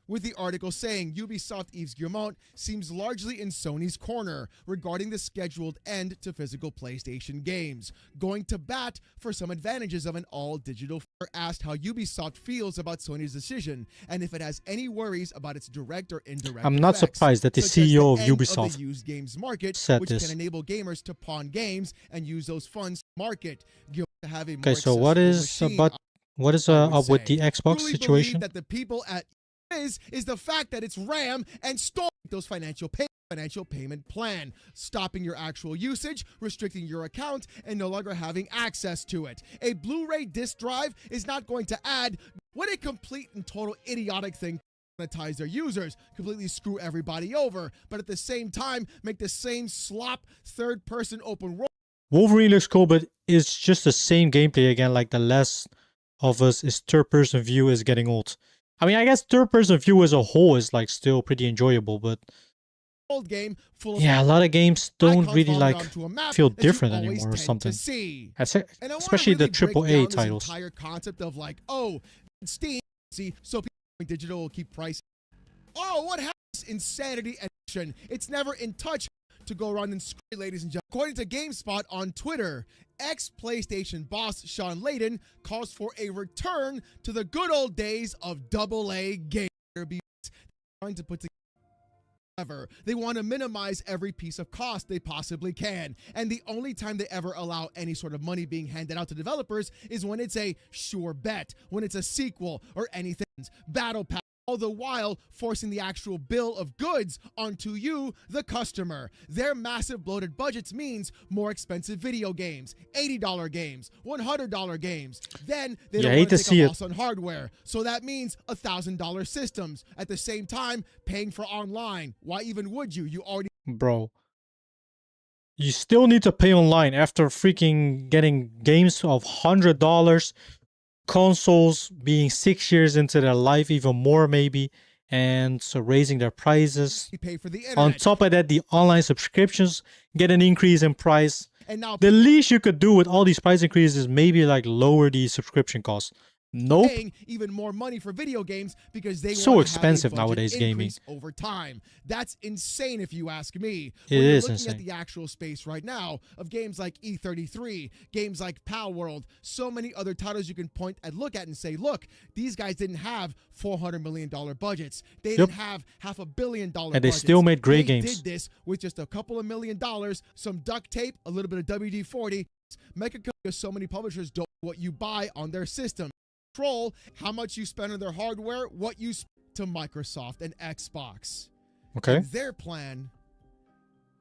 With the article saying Ubisoft Yves Guillemot seems largely in Sony's corner regarding the scheduled end to physical PlayStation games, going to bat for some advantages of an all-digital. Asked how Ubisoft feels about Sony's decision and if it has any worries about its direct or indirect I'm not effects, surprised that the such as CEO of end the Ubisoft used games market, said which this. can enable gamers to pawn games and use those funds to market. Guillemot to have a more Okay, so what accessible is machine, about what is I would up with say. the Xbox Truly situation? believe that the people at is the fact that it's RAM and store those financial payment plan, stopping your actual usage, restricting your account, and no longer having access to it. A Blu-ray disc drive is not going to add. What a complete and total idiotic thing to monetize their users, completely screw everybody over, but at the same time make the same slop third-person open world. Wolverine looks cool, but it's just the same gameplay again. Like The Last of Us is third-person view is getting old. I mean, I guess third-person view as a whole is like still pretty enjoyable, but Old game full of yeah, a lot of games don't icons really vomited like onto a map feel that you different always anymore or tend to something. see. And I wanna Especially the really break AAA down this titles. entire concept of like, oh, Steam, see, so people going digital will keep pricing. Oh, what happens? Insanity addiction. It's never in touch to go around and screw, ladies and gentlemen. According to GameSpot on Twitter, ex-PlayStation boss Sean Layden calls for a return to the good old days of AA games. Trying to put together. They want to minimize every piece of cost they possibly can. And the only time they ever allow any sort of money being handed out to developers is when it's a sure bet, when it's a sequel or anything. Battle Pass. All the while forcing the actual bill of goods onto you, the customer. Their massive bloated budgets means more expensive video games, $80 games, $100 games. Then they don't want to take a loss on hardware. So that means $1,000 systems. At the same time, paying for online. Why even would you? You already... Bro, you still need to pay online after freaking getting games of $100. Consoles being 6 years into their life, even more maybe, and so raising their prices. You pay for the internet. On top of that, the online subscriptions get an increase in price. And now the least you could do with all these price increases is maybe like lower the subscription costs. Nope. Paying even more money for video games because they So want to expensive have a budget nowadays, gaming. increase over time. That's insane if you ask me. It When you're is looking insane. at the actual space right now of games like E33, games like Pal World, so many other titles you can point and look at and say, look, these guys didn't have $400 million budgets. They didn't have $500 million And they budgets. still made great They games. did this with just a couple of $1 million, some duct tape, a little bit of WD-40. Make it because so many publishers don't know what you buy on their system. Control how much you spend on their hardware, what you spend to Microsoft and Xbox. Okay. And their plan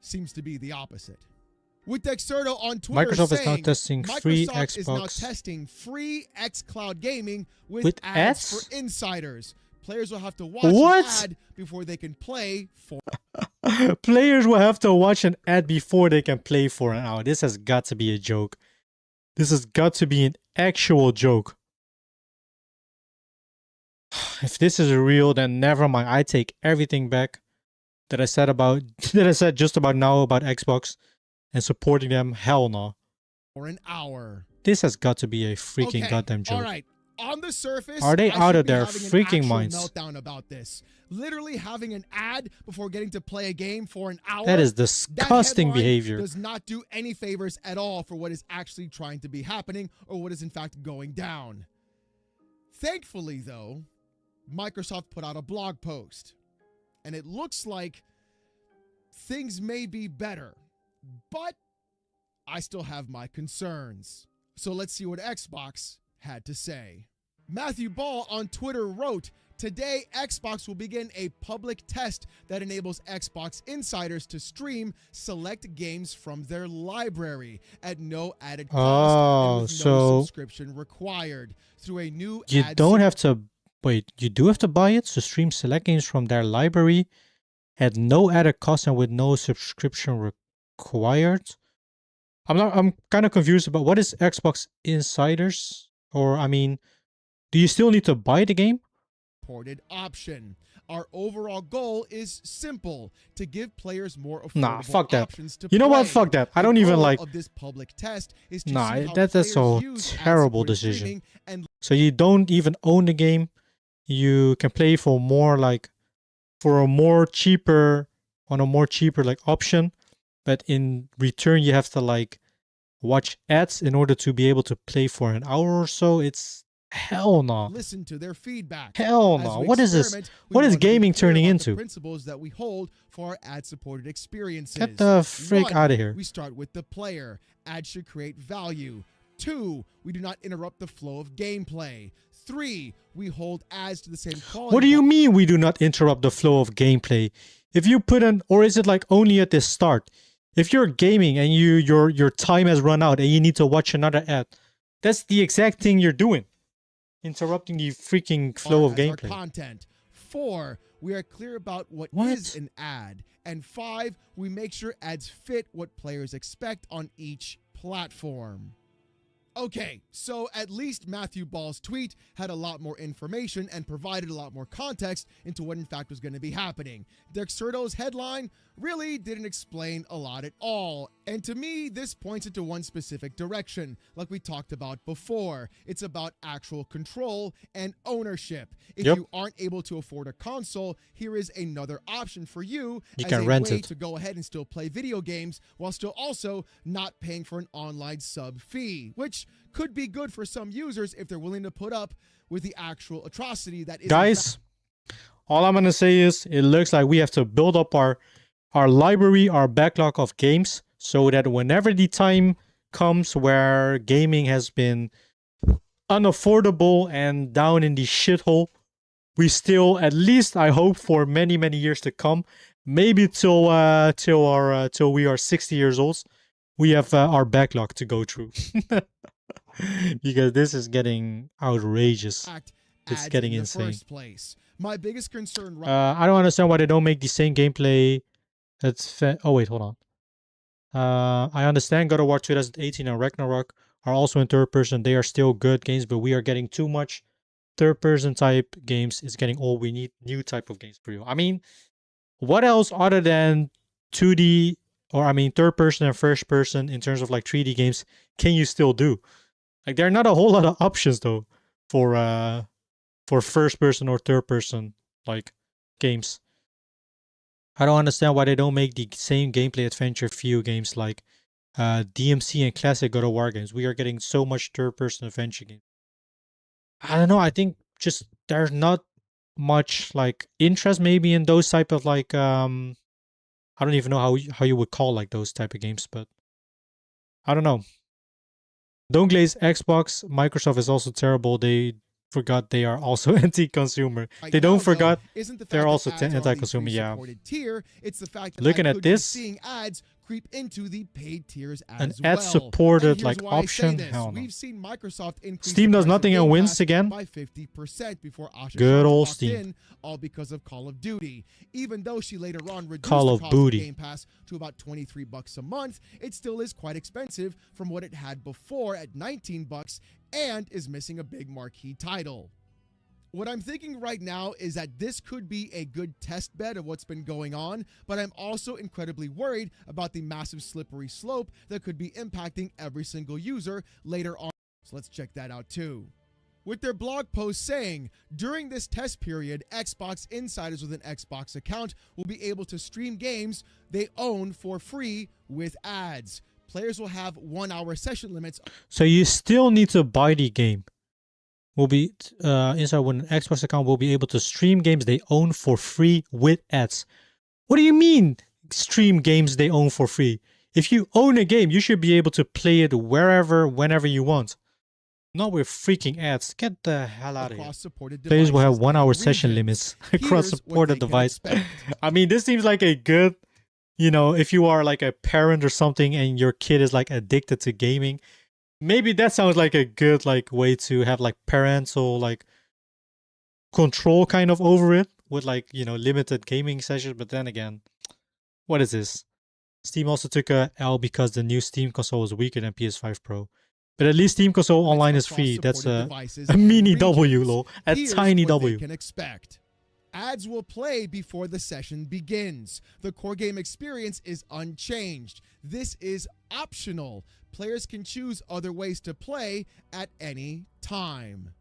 seems to be the opposite. With Dexerto on Twitter Microsoft is now saying testing free Microsoft is now Xbox. testing free xCloud gaming With ads ads? for insiders. Players will have to watch What? an ad before they can play for. Players will have to watch an ad before they can play for an hour. This has got to be a joke. This has got to be an actual joke. If this is real, then never mind. I take everything back that I said just about now about Xbox and supporting them. Hell no. For an hour. This has got to be a freaking Okay, goddamn joke. All right. On the surface, Are they I out should of be their having an freaking actual minds? meltdown about this. Literally having an ad before getting to play a game for an hour. That is That disgusting headline behavior. does not do any favors at all for what is actually trying to be happening or what is in fact going down. Thankfully, though, Microsoft put out a blog post, and it looks like things may be better, but I still have my concerns. So let's see what Xbox had to say. Matthew Ball on Twitter wrote, "Today, Xbox will begin a public test that enables Xbox insiders to stream select games from their library at no added cost and with no so subscription required through a new you ad don't have to wait. You do have to buy it to stream select games from their library at no added cost and with no subscription required. I'm kind of confused about what is Xbox Insiders, or I mean, do you still need to buy the game? supported option. Our overall goal is simple: to give players more affordable Nah, fuck that. options to You know what? play. Fuck that. I The don't even goal like. of this public test is to Nah, see how that's a players use terrible ad-supported decision. streaming and So you don't even own the game. You can play for more like for a more cheaper on a more cheaper like option, but in return you have to like watch ads in order to be able to play for an hour or so. It's hell no. listen to their feedback. Hell As no. we What is this? experiment, we What is want to be gaming clear turning about the into? principles that we hold for our ad-supported experiences. Get the frick 1, outta here. We start with the player. Ads should create value. 2, we do not interrupt the flow of gameplay. 3, we hold ads to the same quality. What do you mean we do not interrupt the flow of gameplay? If you put an, or is it like only at the start? If you're gaming and your time has run out and you need to watch another ad, that's the exact thing you're doing. Interrupting the freaking flow of as our gameplay. content. 4, we are clear about what is an ad. And 5, we make sure ads fit what players expect on each platform. Okay, so at least Matthew Ball's tweet had a lot more information and provided a lot more context into what in fact was going to be happening. Dexerto's headline really didn't explain a lot at all. And to me, this points into one specific direction, like we talked about before. It's about actual control and ownership. If Yep. you aren't able to afford a console, here is another option for you, You as can a rent way it. to go ahead and still play video games while still also not paying for an online sub fee, which could be good for some users if they're willing to put up with the actual atrocity that is. Guys, all I'm gonna say is it looks like we have to build up our library, our backlog of games, so that whenever the time comes where gaming has been unaffordable and down in the shithole, we still, at least I hope for many years to come, maybe till we are 60 years old, we have our backlog to go through. Because this is getting outrageous. It's ads getting in the insane. first place. My biggest concern I don't understand why they don't make the same gameplay. Oh wait, hold on. I understand God of War 2018 and Ragnarok are also in third person. They are still good games, but we are getting too much third person type games. It's getting old. We need new type of games for you. I mean, what else other than 2D, or I mean third person and first person in terms of like 3D games can you still do? Like there are not a whole lot of options though for first person or third person like games. I don't understand why they don't make the same gameplay adventure feel games like DMC and classic God of War games. We are getting so much third person adventure games. I don't know, I think just there's not much like interest maybe in those type of like I don't even know how you would call like those type of games, but I don't know. Don't glaze Xbox. Microsoft is also terrible. They forgot they are also anti-consumer. They don't forgot they're also anti-consumer. Yeah. Tier, it's the fact that Looking I at could be this, seeing ads creep into the paid tiers as an well. ad-supported And here's like why I say option. this. Hell no. We've seen Microsoft increase Steam the does price of nothing and Game wins Pass again. by 50% before Asha Good Sharma old walked Steam. in, all because of Call of Duty. Even though she later on reduced Call the of cost Booty. of Game Pass to about $23 a month, it still is quite expensive from what it had before at $19 and is missing a big marquee title. What I'm thinking right now is that this could be a good test bed of what's been going on, but I'm also incredibly worried about the massive slippery slope that could be impacting every single user later on. So let's check that out too. with their blog post saying, during this test period, Xbox insiders with an Xbox account will be able to stream games they own for free with ads. Players will have 1-hour session limits. So you still need to buy the game. Will be inside with an Xbox account will be able to stream games they own for free with ads. What do you mean stream games they own for free? If you own a game, you should be able to play it wherever, whenever you want. Not with freaking ads. Get the hell out of here. Players will have 1-hour session limits across supported device. I mean, this seems like a good, you know, if you are like a parent or something and your kid is like addicted to gaming, maybe that sounds like a good like way to have like parental like control kind of over it with like, you know, limited gaming sessions. But then again, what is this? Steam also took a L because the new Steam console was weaker than PS5 Pro. But at least Steam console online is free. That's a mini W, lol. A tiny W. Can expect. Ads will play before the session begins. The core game experience is unchanged. This is optional. Players can choose other ways to play at any time.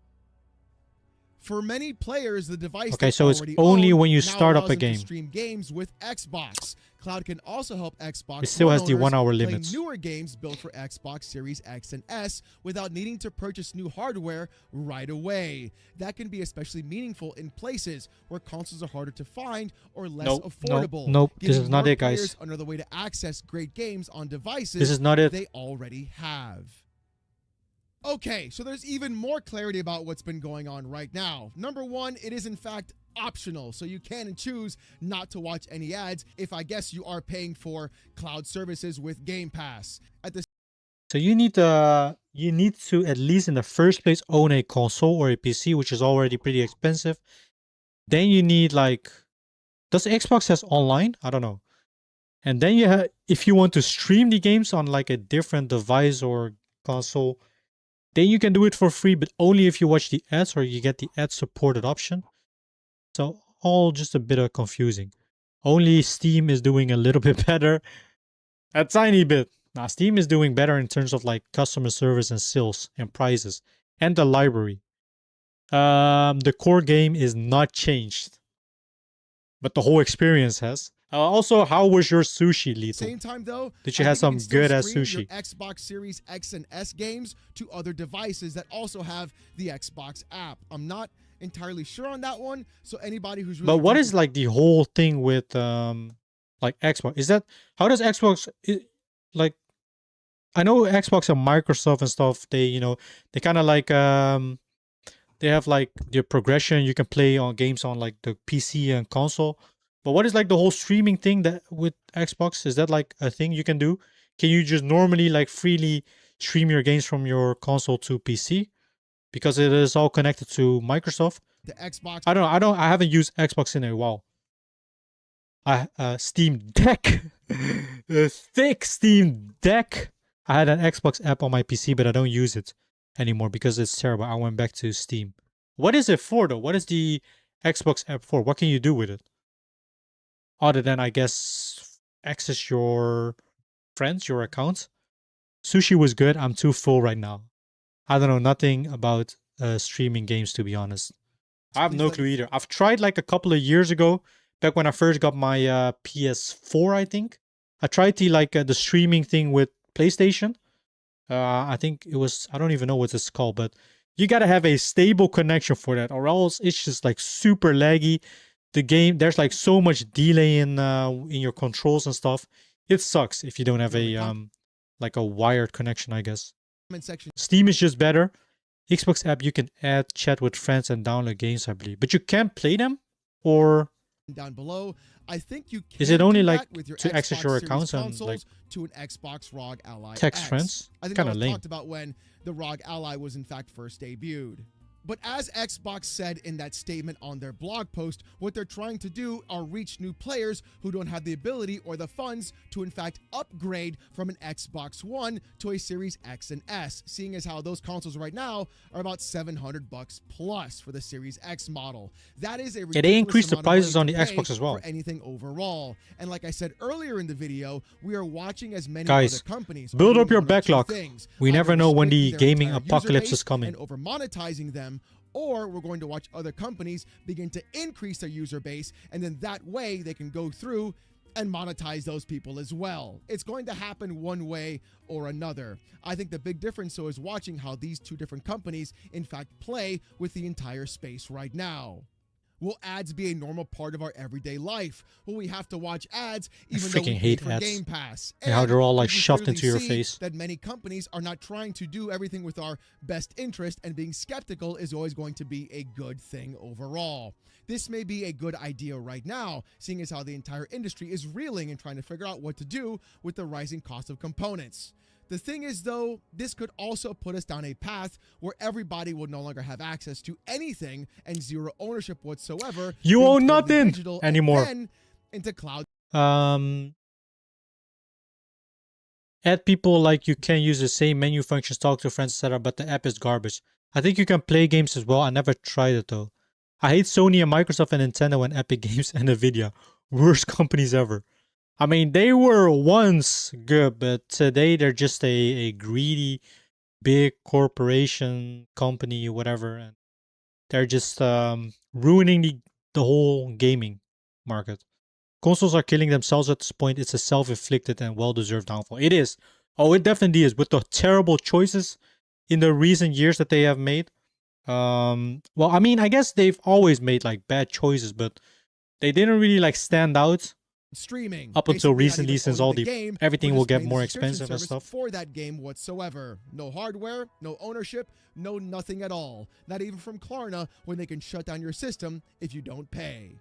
For many players, the device okay, so it's only when you start up a game. Stream games with Xbox. Cloud can also help Xbox. It still has the 1-hour play limits. Newer games built for Xbox Series X and S without needing to purchase new hardware right away. That can be especially meaningful in places where consoles are harder to find or less affordable. Nope. This is not it, guys. Another way to access great games on devices this is not it. they already have. Okay, so there's even more clarity about what's been going on right now. Number one, it is in fact optional, so you can choose not to watch any ads if I guess you are paying for cloud services with Game Pass. So you need to at least in the first place own a console or a PC, which is already pretty expensive. Then you need like, does Xbox has online? I don't know. And then you have, if you want to stream the games on like a different device or console, then you can do it for free, but only if you watch the ads or you get the ad-supported option. So all just a bit of confusing. Only Steam is doing a little bit better. A tiny bit. Now, Steam is doing better in terms of like customer service and sales and prices. And the library. The core game is not changed. But the whole experience has. Also, how was your sushi, Lethal? Same time though, did you have some good ass sushi? Your Xbox Series X and S games to other devices that also have the Xbox app. I'm not entirely sure on that one. So anybody who's really but what is like the whole thing with like Xbox? Is that how does Xbox like? I know Xbox and Microsoft and stuff. They they kind of like they have like their progression. You can play on games on like the PC and console. But what is like the whole streaming thing that with Xbox? Is that like a thing you can do? Can you just normally like freely stream your games from your console to PC? Because it is all connected to Microsoft. The Xbox. I haven't used Xbox in a while. Steam Deck. A thick Steam Deck. I had an Xbox app on my PC, but I don't use it anymore because it's terrible. I went back to Steam. What is it for though? What is the Xbox app for? What can you do with it? Other than, I guess, access your friends, your accounts. Sushi was good. I'm too full right now. I don't know nothing about streaming games, to be honest. I have no clue either. I've tried like a couple of years ago, back when I first got my PS4, I think. I tried the streaming thing with PlayStation. I think it was, I don't even know what it's called, but you gotta have a stable connection for that, or else it's just like super laggy. The game, there's like so much delay in your controls and stuff. It sucks if you don't have a like a wired connection, I guess. Steam is just better. Xbox app, you can add, chat with friends, and download games, I believe. But you can't play them, or down below. I think you can. Is it only like with your to access your accounts and like to an Xbox ROG Ally text X. friends? I think Kind that of was lame. talked about when the ROG Ally was in fact first debuted. But as Xbox said in that statement on their blog post, what they're trying to do are reach new players who don't have the ability or the funds to in fact upgrade from an Xbox One to a Series X and S, seeing as how those consoles right now are about $700 plus for the Series X model. That is a they increased the ridiculous amount of prices on money the to Xbox pay as well. for anything overall. And like I said earlier in the video, we are watching as many Guys, other companies build are up your doing one of two backlog. things. We Either never know when the restricting their gaming entire user apocalypse base is coming. and over monetizing them, or we're going to watch other companies begin to increase their user base, and then that way they can go through and monetize those people as well. It's going to happen one way or another. I think the big difference though is watching how these two different companies in fact play with the entire space right now. Will ads be a normal part of our everyday life? Will we have to watch ads even though we freaking pay hate for ads. Game Pass? And how they're all like we can shoved clearly into your see face. that many companies are not trying to do everything with our best interest, and being skeptical is always going to be a good thing overall. This may be a good idea right now, seeing as how the entire industry is reeling and trying to figure out what to do with the rising cost of components. The thing is, though, this could also put us down a path where everybody will no longer have access to anything and zero ownership whatsoever. You being own totally nothing digital and anymore. then into cloud. Add people like you can use the same menu functions, talk to friends, etc. But the app is garbage. I think you can play games as well. I never tried it though. I hate Sony and Microsoft and Nintendo and Epic Games and Nvidia. Worst companies ever. I mean, they were once good, but today they're just a greedy, big corporation company, whatever, and they're just ruining the whole gaming market. Consoles are killing themselves at this point. It's a self-inflicted and well-deserved downfall. It is. Oh, it definitely is. With the terrible choices in the recent years that they have made. Well, I mean, I guess they've always made like bad choices, but they didn't really like stand out Streaming up until basically not recently, even since owning all the the game, everything we're will just get paying the more subscription expensive and service stuff. for that game whatsoever. No hardware, no ownership, no nothing at all. Not even from Klarna, when they can shut down your system if you don't pay.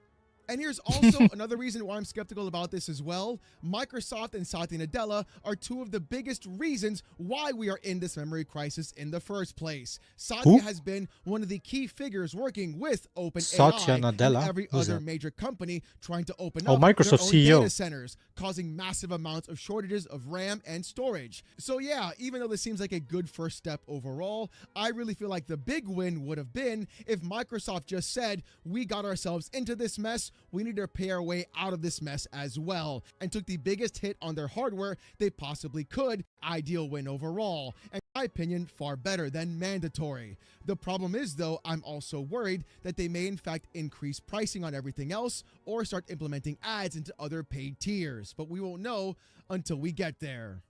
And here's also another reason why I'm skeptical about this as well. Microsoft and Satya Nadella are two of the biggest reasons why we are in this memory crisis in the first place. Satya has been one of the key figures working with Satya OpenAI Nadella? and every Who's other that? major company trying to open Oh, up Microsoft their own CEO. data centers, causing massive amounts of shortages of RAM and storage. So yeah, even though this seems like a good first step overall, I really feel like the big win would have been if Microsoft just said, we got ourselves into this mess, we need to pay our way out of this mess as well, and took the biggest hit on their hardware they possibly could. Ideal win overall, and in my opinion, far better than mandatory. The problem is, though, I'm also worried that they may in fact increase pricing on everything else or start implementing ads into other paid tiers, but we won't know until we get there.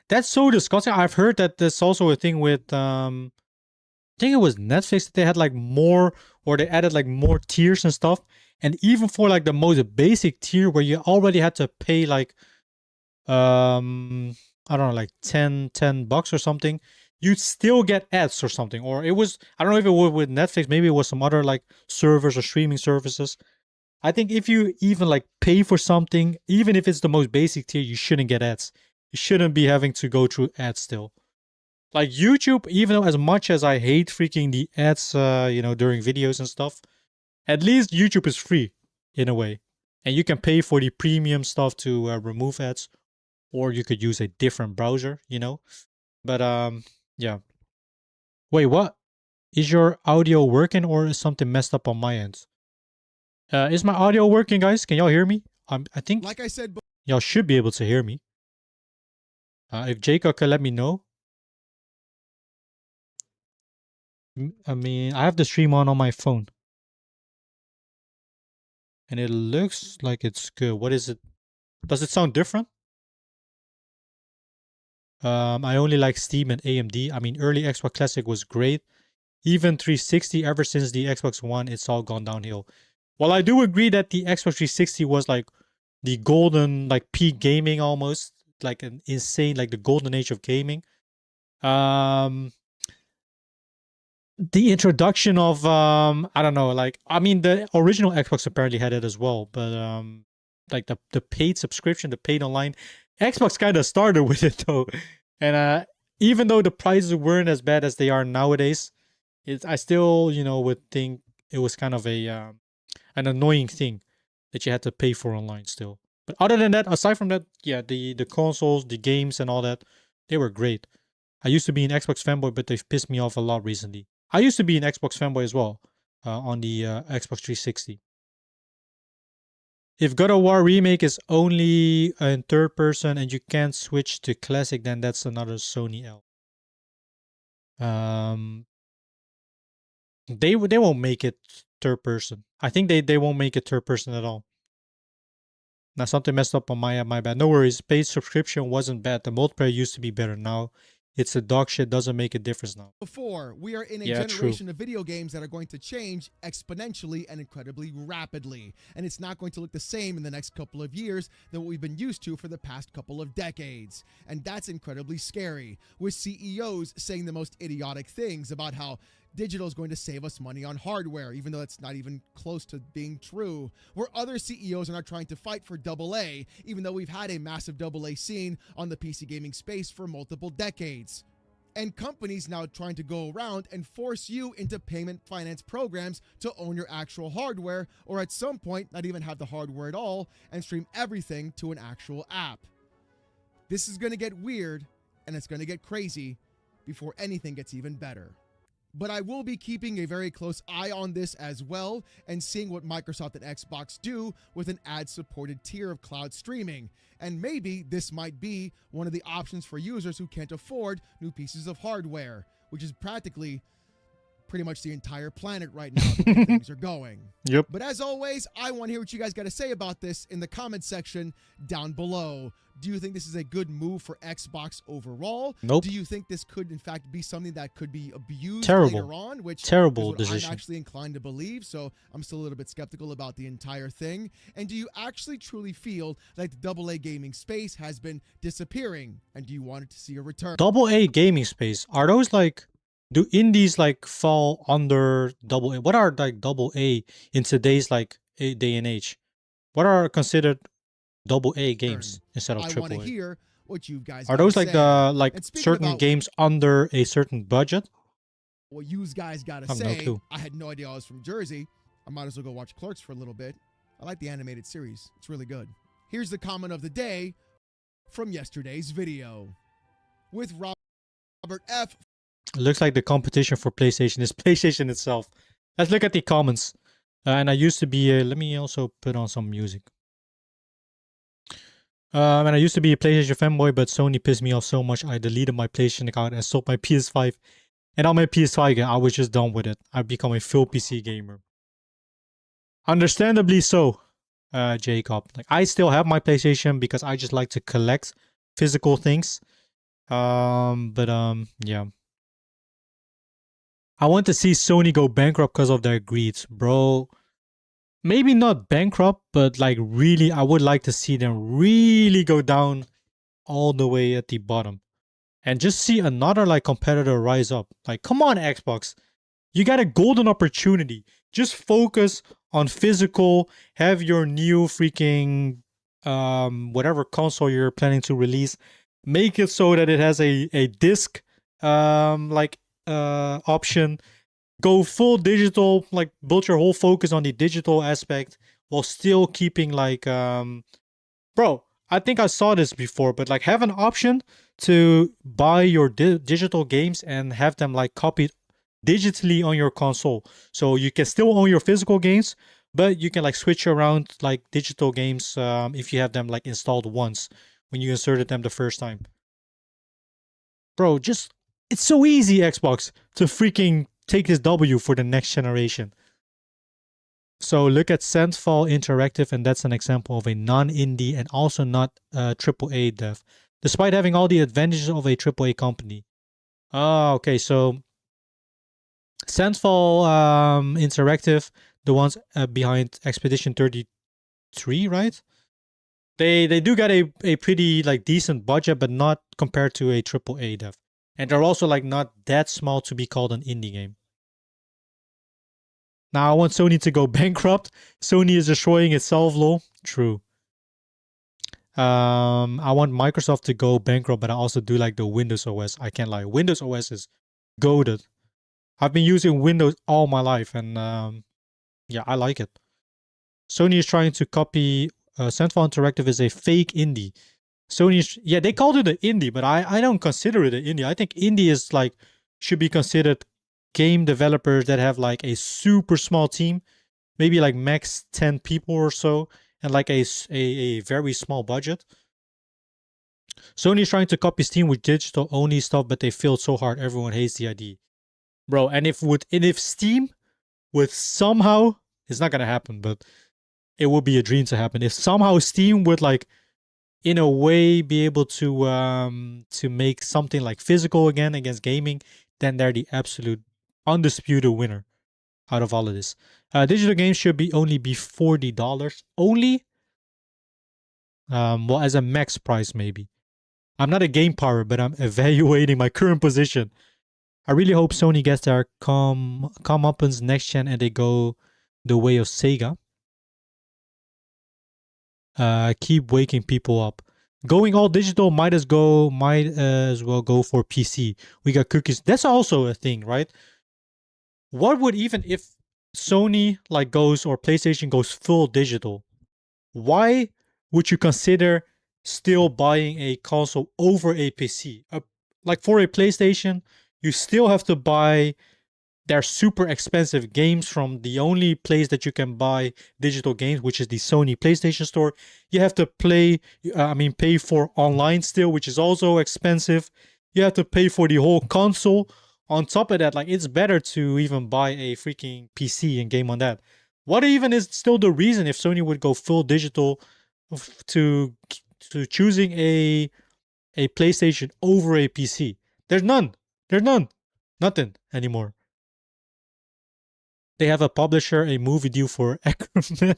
That's so disgusting. I've heard that there's also a thing with I think it was Netflix that they had like more, or they added like more tiers and stuff. And even for like the most basic tier where you already had to pay like I don't know, like 10 bucks or something, you'd still get ads or something. Or it was, I don't know if it was with Netflix, maybe it was some other like servers or streaming services. I think if you even like pay for something, even if it's the most basic tier, you shouldn't get ads. You shouldn't be having to go through ads still. Like YouTube, even though as much as I hate freaking the ads, you know, during videos and stuff, at least YouTube is free in a way. And you can pay for the premium stuff to remove ads, or you could use a different browser, you know. But yeah. Wait, what? Is your audio working, or is something messed up on my end? Is my audio working, guys? Can y'all hear me? I think Like I said, y'all should be able to hear me. If Jacob can let me know. I mean, I have the stream on my phone. And it looks like it's good. What is it? Does it sound different? I only like Steam and AMD. I mean, early Xbox Classic was great. Even 360, ever since the Xbox One, it's all gone downhill. Well, I do agree that the Xbox 360 was like the golden, like peak gaming almost. Like an insane, like the golden age of gaming. The introduction of I don't know, like, I mean, the original Xbox apparently had it as well, but like the paid subscription, the paid online, Xbox kind of started with it though. And even though the prices weren't as bad as they are nowadays, I still, you know, would think it was kind of a an annoying thing that you had to pay for online still. But other than that, aside from that, yeah, the consoles, the games and all that, they were great. I used to be an Xbox fanboy, but they've pissed me off a lot recently. I used to be an Xbox fanboy as well, on the Xbox 360. If God of War Remake is only in third person and you can't switch to classic, then that's another Sony L. They won't make it third person. I think they won't make it third person at all. Now something messed up on my bad. No worries. Paid subscription wasn't bad. The multiplayer used to be better. Now it's a dog shit. Doesn't make a difference now. Before, we are in a Yeah, generation of video games that are going to change exponentially and incredibly rapidly. And it's not going to look the same in the next couple of years than what we've been used to for the past couple of decades. And that's incredibly scary, with CEOs saying the most idiotic things about how digital is going to save us money on hardware, even though that's not even close to being true. Where other CEOs are not trying to fight for AA, even though we've had a massive AA scene on the PC gaming space for multiple decades. And companies now trying to go around and force you into payment finance programs to own your actual hardware, or at some point not even have the hardware at all and stream everything to an actual app. This is going to get weird, and it's going to get crazy before anything gets even better. But I will be keeping a very close eye on this as well and seeing what Microsoft and Xbox do with an ad-supported tier of cloud streaming. And maybe this might be one of the options for users who can't afford new pieces of hardware, which is practically pretty much the entire planet right now the way things are going. Yep. But as always, I want to hear what you guys got to say about this in the comment section down below. Do you think this is a good move for Xbox overall? Nope. Do you think this could, in fact, be something that could be abused Terrible. later on? Which Terrible is what decision. I'm actually inclined to believe, so I'm still a little bit skeptical about the entire thing. And do you actually truly feel like the AA gaming space has been disappearing? And do you want it to see a return? AA gaming space. Are those like, do indies like fall under AA? What are like AA in today's like day and age? What are considered AA games instead of I want to AAA? hear what you guys Are gotta those like say. the like And speaking certain about games under a certain budget? what you guys gotta I have no say, clue. I had no idea I was from Jersey. I might as well go watch Clerks for a little bit. I like the animated series. It's really good. Here's the comment of the day from yesterday's video. With Robert F. It looks like the competition for PlayStation is PlayStation itself. Let's look at the comments. And I used to be let me also put on some music. And I used to be a PlayStation fanboy, but Sony pissed me off so much I deleted my PlayStation account and sold my PS5. And on my PS5 again, I was just done with it. I've become a full PC gamer. Understandably so, Jacob. Like, I still have my PlayStation because I just like to collect physical things. Yeah. I want to see Sony go bankrupt because of their greed, bro. Maybe not bankrupt, but like really, I would like to see them really go down all the way at the bottom. And just see another like competitor rise up. Like, come on, Xbox. You got a golden opportunity. Just focus on physical. Have your new freaking whatever console you're planning to release. Make it so that it has a disc option. Go full digital, like build your whole focus on the digital aspect while still keeping like bro, I think I saw this before, but like have an option to buy your digital games and have them like copied digitally on your console. So you can still own your physical games, but you can like switch around like digital games if you have them like installed once when you inserted them the first time. Bro, just it's so easy, Xbox, to freaking take this W for the next generation. So look at Sandfall Interactive, and that's an example of a non-indie and also not AAA dev, despite having all the advantages of a AAA company. Oh, okay, so Sandfall Interactive, the ones behind Expedition 33, right? They do get a pretty like decent budget, but not compared to a AAA dev. And they're also like not that small to be called an indie game. Now I want Sony to go bankrupt. Sony is destroying itself, lol. True. I want Microsoft to go bankrupt, but I also do like the Windows OS. I can't lie. Windows OS is goated. I've been using Windows all my life, and yeah, I like it. Sony is trying to copy Sandfall Interactive is a fake indie. Sony, yeah, they called it an indie, but I don't consider it an indie. I think indie is like should be considered game developers that have like a super small team, maybe like max 10 people or so, and like a very small budget. Sony is trying to copy Steam with digital only stuff, but they failed so hard. Everyone hates the idea, bro. And if Steam would somehow, it's not gonna happen, but it would be a dream to happen. If somehow Steam would like, in a way, be able to make something like physical again against gaming, then they're the absolute undisputed winner out of all of this. Digital games should only be $40 only. Well, as a max price maybe. I'm not a game power, but I'm evaluating my current position. I really hope Sony gets their comeuppance next gen and they go the way of Sega. Keep waking people up. Going all digital might as well go for PC. We got cookies. That's also a thing, right? What would, even if Sony like goes, or PlayStation goes full digital, why would you consider still buying a console over a PC? Like for a PlayStation, you still have to buy their super expensive games from the only place that you can buy digital games, which is the Sony PlayStation Store. You have to pay for online still, which is also expensive. You have to pay for the whole console. On top of that, like, it's better to even buy a freaking PC and game on that. What even is still the reason if Sony would go full digital to choosing a PlayStation over a PC? There's none. Nothing anymore. They have a publisher, a movie deal for Acrobat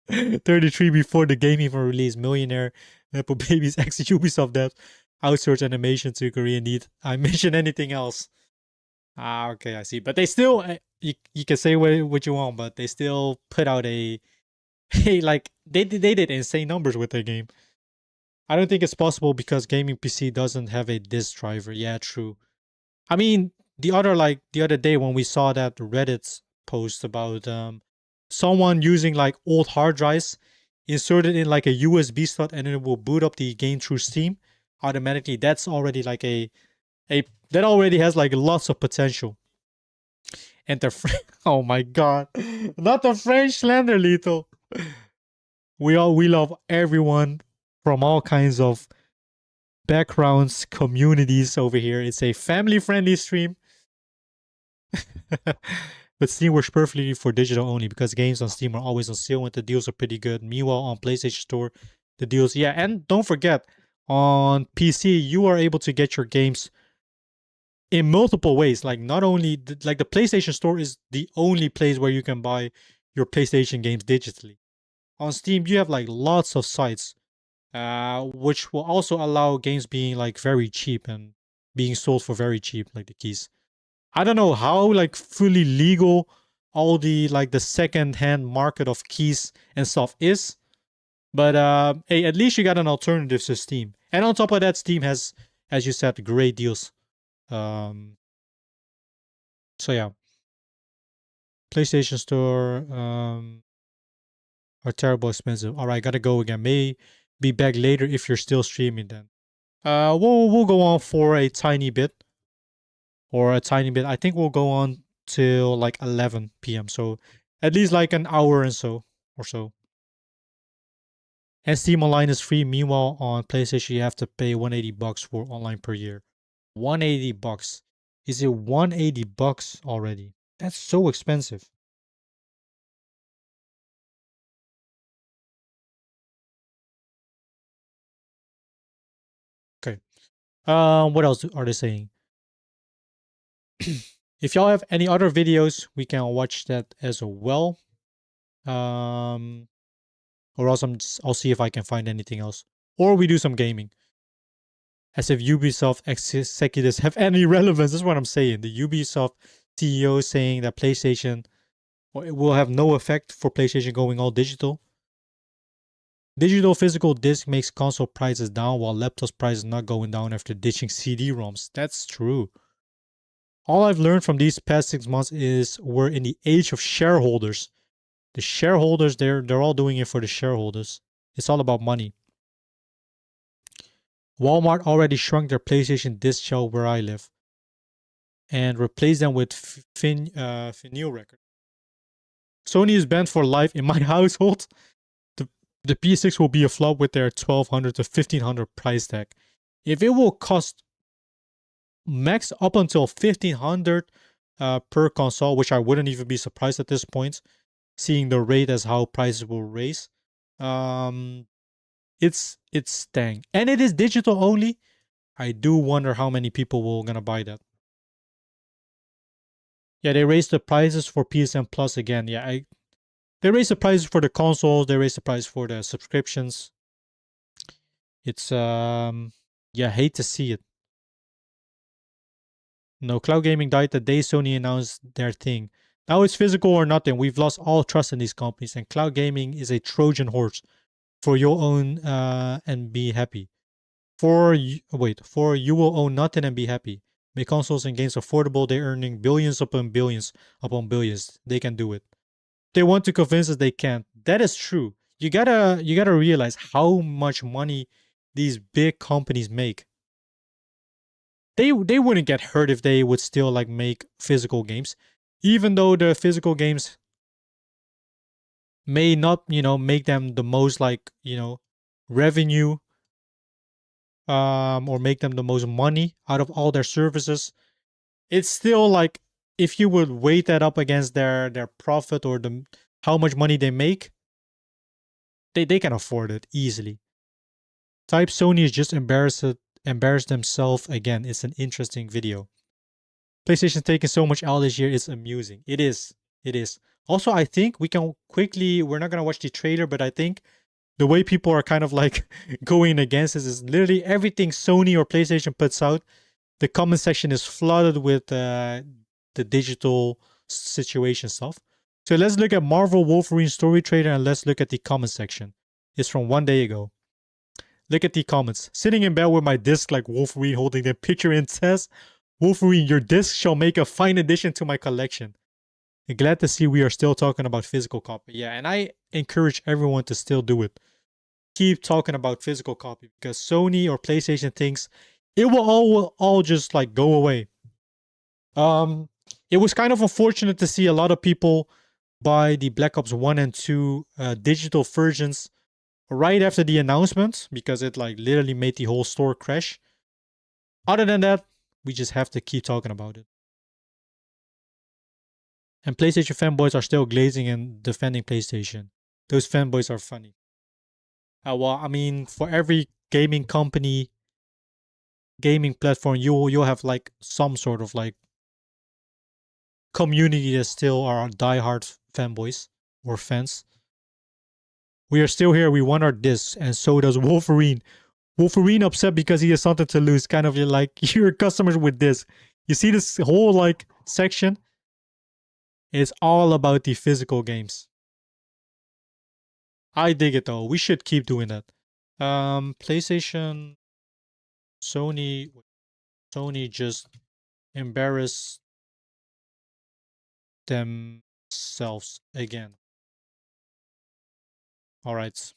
33 before the game even released. Millionaire Nepo Babies ex Ubisoft devs outsource animation to Korean. Need I mention anything else? Okay, I see. But they still, you can say what you want, but they still put out a like they did insane numbers with their game. I don't think it's possible because gaming PC doesn't have a disk driver. Yeah, true. I mean, the other day when we saw that Reddit post about someone using like old hard drives inserted in like a USB slot and it will boot up the game through Steam automatically. That's already like that already has like lots of potential. And oh my god, not the French slander, Lethal. We love everyone from all kinds of backgrounds, communities over here. It's a family-friendly stream. But Steam works perfectly for digital only because games on Steam are always on sale and the deals are pretty good. Meanwhile, on PlayStation Store, the deals, yeah, and don't forget, on PC, you are able to get your games in multiple ways. Like, not only, like, the PlayStation Store is the only place where you can buy your PlayStation games digitally. On Steam, you have like lots of sites, which will also allow games being like very cheap and being sold for very cheap, like the keys. I don't know how like fully legal all the like the second-hand market of keys and stuff is, but hey, at least you got an alternative to Steam. And on top of that, Steam has, as you said, great deals. So yeah, PlayStation Store are terrible expensive. All right, gotta go again. May be back later if you're still streaming then. We'll go on for a tiny bit. I think we'll go on till like 11 p.m. So at least like an hour and so or so. And Steam Online is free. Meanwhile, on PlayStation, you have to pay $180 for online per year. $180. Is it $180 already? That's so expensive. Okay. What else are they saying? If y'all have any other videos, we can watch that as well. Or else I'll see if I can find anything else. Or we do some gaming. As if Ubisoft executives have any relevance. That's what I'm saying. The Ubisoft CEO saying that PlayStation will have no effect for PlayStation going all digital. Digital physical disc makes console prices down while laptop prices not going down after ditching CD-ROMs. That's true. All I've learned from these past 6 months is we're in the age of shareholders. The shareholders, they're all doing it for the shareholders. It's all about money. Walmart already shrunk their PlayStation disc shelf where I live and replaced them with vinyl record. Sony is banned for life in my household. The PS6 will be a flop with their $1,200 to $1,500 price tag. If it will cost max up until $1,500 per console, which I wouldn't even be surprised at this point, seeing the rate as how prices will raise. It's staying, and it is digital only. I do wonder how many people will gonna buy that. Yeah, they raised the prices for PSN Plus again. Yeah, they raised the prices for the consoles. They raised the price for the subscriptions. It's yeah, hate to see it. No, cloud gaming died the day Sony announced their thing. Now it's physical or nothing. We've lost all trust in these companies, and cloud gaming is a Trojan horse for your own and be happy. For you will own nothing and be happy. Make consoles and games affordable. They're earning billions upon billions upon billions. They can do it. They want to convince us they can't. That is true. You gotta realize how much money these big companies make. They wouldn't get hurt if they would still like make physical games, even though the physical games may not, make them the most like, revenue, or make them the most money out of all their services. It's still like, if you would weight that up against their profit or how much money they make, they can afford it easily. Type Sony is just embarrassed themselves again. It's an interesting video. PlayStation's taking so much L this year. It's amusing. It is. Also, I think we can quickly, we're not going to watch the trailer, but I think the way people are kind of like going against this is literally everything Sony or PlayStation puts out. The comment section is flooded with the digital situation stuff. So let's look at Marvel Wolverine story trailer and let's look at the comment section. It's from 1 day ago. Look at the comments. Sitting in bed with my disc like Wolverine holding the picture and says, Wolverine, your disc shall make a fine addition to my collection. And glad to see we are still talking about physical copy. Yeah, and I encourage everyone to still do it. Keep talking about physical copy because Sony or PlayStation thinks it will all just like go away. It was kind of unfortunate to see a lot of people buy the Black Ops 1 and 2 digital versions right after the announcement because it like literally made the whole store crash. Other than that, we just have to keep talking about it. And PlayStation fanboys are still glazing and defending PlayStation. Those fanboys are funny. Well, I mean, for every gaming company, gaming platform, you'll have like some sort of like community that still are diehard fanboys or fans. We are still here. We want our discs, and so does Wolverine. Wolverine upset because he has something to lose. Kind of like your customers with this. You see this whole like section? It's all about the physical games. I dig it though. We should keep doing that. PlayStation, Sony just embarrassed themselves again. All right.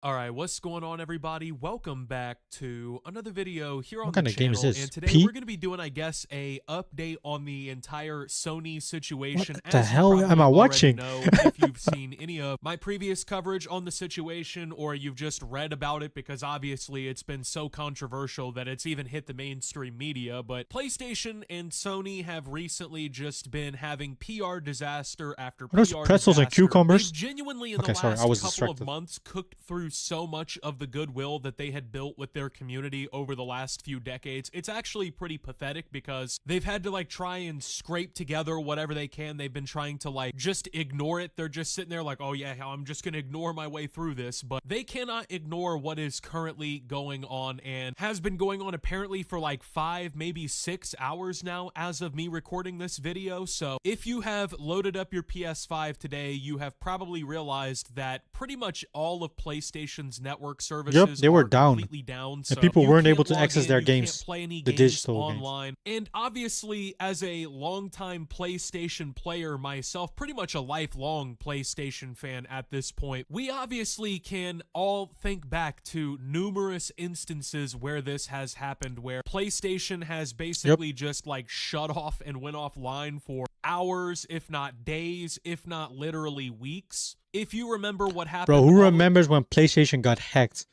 Alright, what's going on everybody? Welcome back to another video here on What the kind of channel. game is this? And today P? we're going to be doing, I guess, a update on the entire Sony situation. What the hell am I watching? Know if you've seen any of my previous coverage on the situation or you've just read about it because obviously it's been so controversial that it's even hit the mainstream media. But PlayStation and Sony have recently just been having PR disaster after PR Are those pretzels disaster. and cucumbers? They've genuinely in Okay, the sorry, last I was couple distracted. of months cooked through so much of the goodwill that they had built with their community over the last few decades. It's actually pretty pathetic because they've had to like try and scrape together whatever they can. They've been trying to like just ignore it. They're just sitting there like, oh yeah, I'm just gonna ignore my way through this, but they cannot ignore what is currently going on and has been going on apparently for like 5, maybe 6 hours now as of me recording this video. So if you have loaded up your PS5 today, you have probably realized that pretty much all of PlayStation's network services They were are down. completely down, And so people you weren't can't able to log access in, their you games, can't play any the games digital games. online. And obviously, as a longtime PlayStation player myself, pretty much a lifelong PlayStation fan at this point, we obviously can all think back to numerous instances where this has happened, where PlayStation has basically just like shut off and went offline for hours, if not days, if not literally weeks. If you remember what happened, Bro, who remembers when PlayStation got hacked?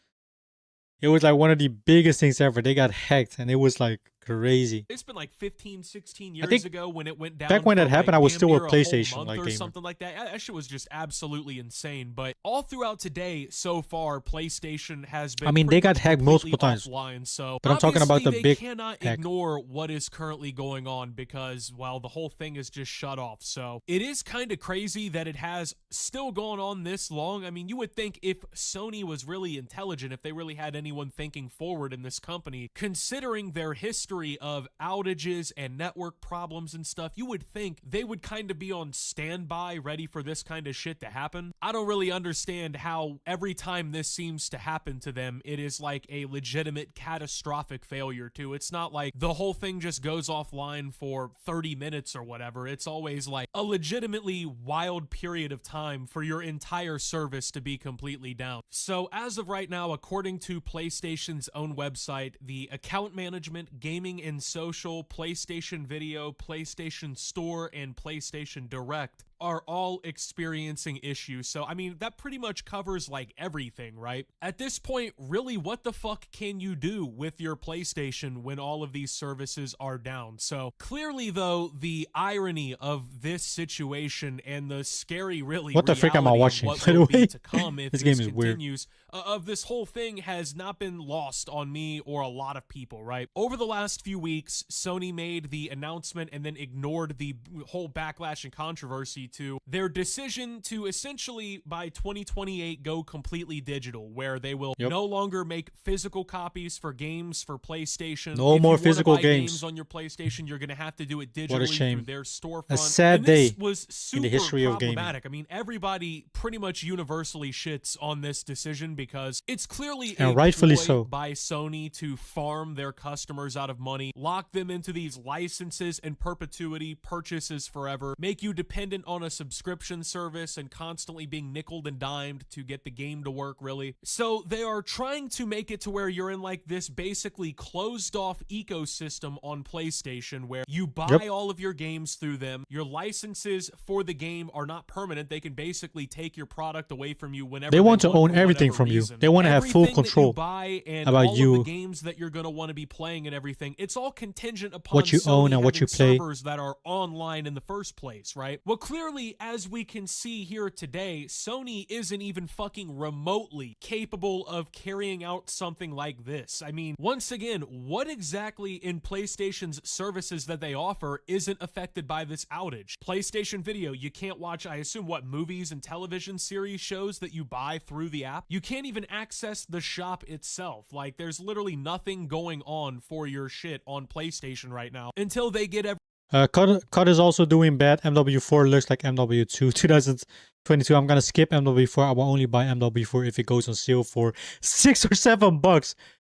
It was like one of the biggest things ever. They got hacked and it was like crazy. It's been like 15, 16 I years think ago when it went down. back when that from, happened, like, I was still damn a near whole PlayStation, month like, or gamer. something like that. That shit was just absolutely insane. But all throughout today, so far, PlayStation has been. I mean, they pretty got much hacked multiple times. offline, so But I'm talking about the obviously big they cannot hack. ignore what is currently going on because, well, the whole thing is just shut off. So it is kind of crazy that it has still gone on this long. I mean, you would think if Sony was really intelligent, if they really had anyone thinking forward in this company, considering their history of outages and network problems and stuff, you would think they would kind of be on standby, ready for this kind of shit to happen. I don't really understand how every time this seems to happen to them, it is like a legitimate catastrophic failure too. It's not like the whole thing just goes offline for 30 minutes or whatever. It's always like a legitimately wild period of time for your entire service to be completely down. So as of right now, according to PlayStation's own website, the account management, gaming and social, PlayStation Video, PlayStation Store, and PlayStation Direct are all experiencing issues. So, I mean, that pretty much covers like everything, right? At this point, really, what the fuck can you do with your PlayStation when all of these services are down? So, clearly, though, the irony of this situation and the scary, really, What the frick am I reality of watching, what by the will be way? to come if This game is weird. continues, of this whole thing has not been lost on me or a lot of people, right? Over the last few weeks, Sony made the announcement and then ignored the whole backlash and controversy to their decision to essentially by 2028 go completely digital, where they will no longer make physical copies for games for PlayStation. No If more you wanna physical buy games. on your PlayStation, you're going to have to do it digitally What a shame. through their storefront. A sad And this day was super in the history of gaming. problematic. I mean, everybody pretty much universally shits on this decision because it's clearly And a rightfully ploy so. by Sony to farm their customers out of money, lock them into these licenses in perpetuity, purchases forever, make you dependent on a subscription service and constantly being nickeled and dimed to get the game to work, really. So they are trying to make it to where you're in like this basically closed off ecosystem on PlayStation where you buy all of your games through them. Your licenses for the game are not permanent. They can basically take your product away from you whenever They want to want own for everything whatever from you. reason. They want to have full Everything that you control buy and about all you, of the games that you're going to want to be playing and everything. It's all contingent upon what you Sony own and what having you play. servers that are online in the first place, right? Well, clearly, as we can see here today, Sony isn't even fucking remotely capable of carrying out something like this. I mean, once again, what exactly in PlayStation's services that they offer isn't affected by this outage? PlayStation Video, you can't watch, I assume, what, movies and television series shows that you buy through the app? You can't even access the shop itself. Like, there's literally nothing going on for your shit on PlayStation right now until they get CUD is also doing bad. MW4 looks like MW2 2022. I'm gonna skip MW4. I will only buy MW4 if it goes on sale for $6 or $7.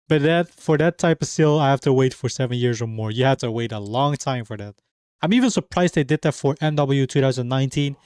But for that type of sale, I have to wait for 7 years or more. You have to wait a long time for that. I'm even surprised they did that for MW 2019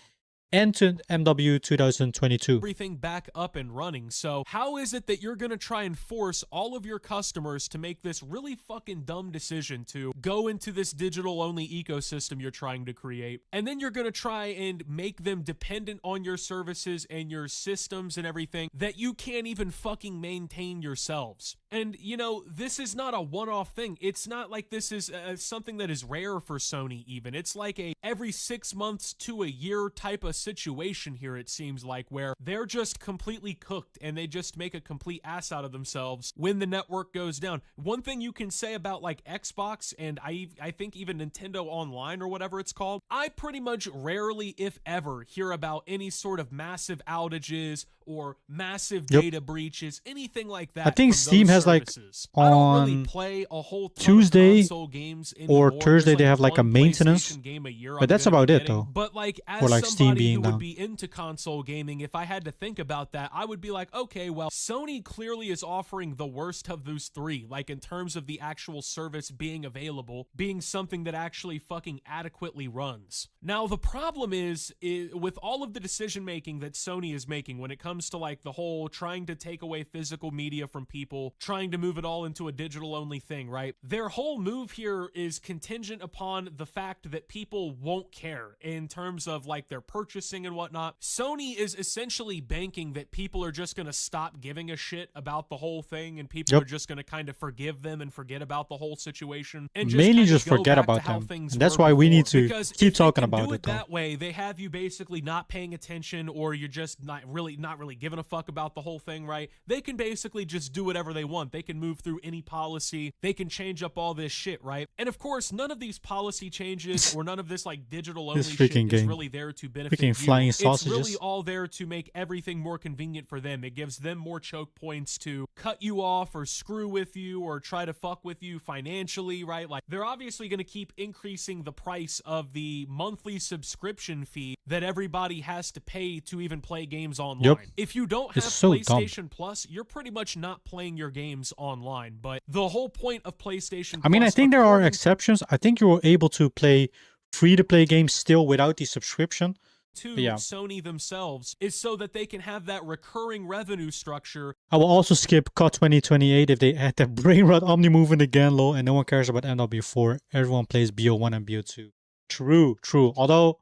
and to MW 2022. Everything back up and running. So how is it that you're going to try and force all of your customers to make this really fucking dumb decision to go into this digital only ecosystem you're trying to create? And then you're going to try and make them dependent on your services and your systems and everything that you can't even fucking maintain yourselves. And, you know, this is not a one-off thing. It's not like this is something that is rare for Sony even. It's like a every 6 months to a year type of situation here, it seems like, where they're just completely cooked and they just make a complete ass out of themselves when the network goes down. One thing you can say about like Xbox and I think even Nintendo Online or whatever it's called, I pretty much rarely, if ever, hear about any sort of massive outages or massive data breaches, anything like that. I think from Steam those has like services. I don't on really play a whole ton Tuesday of console games or anymore. Thursday There's, they have like a one maintenance. PlayStation game a year But I'm that's gonna about be it getting. though. But like as Or like Steam somebody being who down. would be into console gaming, if I had to think about that, I would be like, okay, well, Sony clearly is offering the worst of those three, like in terms of the actual service being available, being something that actually fucking adequately runs. Now, the problem is with all of the decision making that Sony is making when it comes comes to like the whole trying to take away physical media from people, trying to move it all into a digital only thing, right? Their whole move here is contingent upon the fact that people won't care in terms of like their purchasing and whatnot. Sony is essentially banking that people are just going to stop giving a shit about the whole thing, and people are just going to kind of forgive them and forget about the whole situation, and mainly kinda just go forget back about to how them. things And that's were why we need before. to Because keep if they talking can about do it, though. that way, they have you basically not paying attention, or you're just not really giving a fuck about the whole thing, right? They can basically just do whatever they want. They can move through any policy. They can change up all this shit, right? And of course, none of these policy changes or none of this like digital only This shit freaking is game. really there to benefit Freaking you. flying It's sausages. really all there to make everything more convenient for them. It gives them more choke points to cut you off or screw with you or try to fuck with you financially, right? Like, they're obviously going to keep increasing the price of the monthly subscription fee that everybody has to pay to even play games online. Yep. If you don't have It's so dumb. PlayStation Plus, you're pretty much not playing your games online. But the whole point of PlayStation I mean, I Plus, think there are according exceptions. I think you were able to play free-to-play games still without the subscription. to But yeah, Sony themselves, is so that they can have that recurring revenue structure. I will also skip COD 2028 if they add the brain rot omni movement again, lol, and no one cares about MW4. Everyone plays BO1 and BO2. True, true. Although,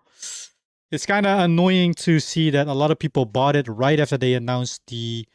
it's kind of annoying to see that a lot of people bought it right after they announced the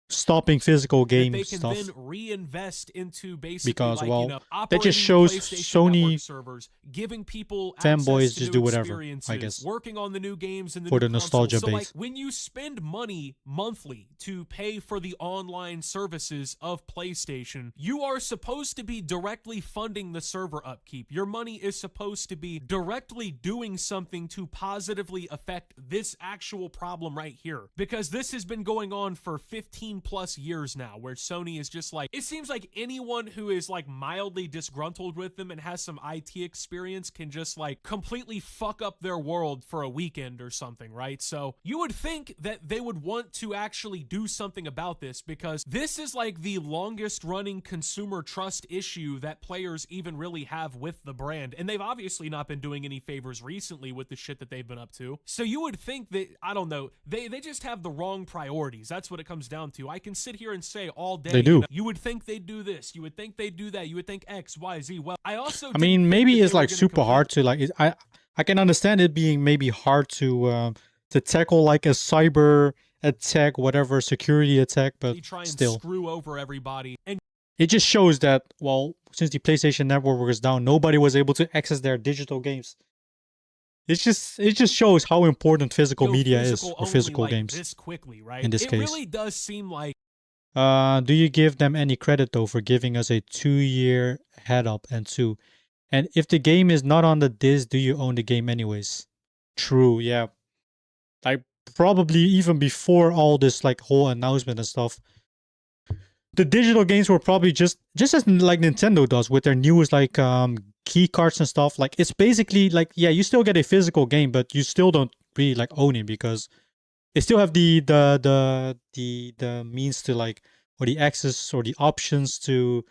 stopping physical That game they can stuff. then reinvest into basically Because, like, well, you know, that just operating shows PlayStation Network Sony servers, giving people fanboys access to just new do whatever, I experiences, guess. working on the new games and the For new the nostalgia consoles. So, base. like, when you spend money monthly to pay for the online services of PlayStation, you are supposed to be directly funding the server upkeep. Your money is supposed to be directly doing something to positively affect this actual problem right here, because this has been going on for 15 plus years now, where Sony is just like, it seems like anyone who is like mildly disgruntled with them and has some IT experience can just like completely fuck up their world for a weekend or something, right? So you would think that they would want to actually do something about this, because this is like the longest running consumer trust issue that players even really have with the brand, and they've obviously not been doing any favors recently with the shit that they've been up to. So you would think that, I don't know, they just have the wrong priorities. That's what it comes down to. I can sit here and say all day, They do. you know, you would think they'd do this, you would think they'd do that, you would think X, Y, Z. Well, I also I mean, maybe it's like super hard to like. I can understand it being maybe hard to tackle like a cyber attack, whatever security attack, but try and still, screw over everybody. And it just shows that, well, since the PlayStation Network was down, nobody was able to access their digital games. It just shows how important physical go media is, physical or only physical like games. this quickly, right? In this it case, really does seem like do you give them any credit though for giving us a 2-year head up and if the game is not on the disc, do you own the game anyways? True, yeah. Like probably even before all this like whole announcement and stuff, the digital games were probably just as like Nintendo does with their newest like key cards and stuff. Like it's basically like, yeah, you still get a physical game, but you still don't really like own it, because they still have the means to like, or the access or the options to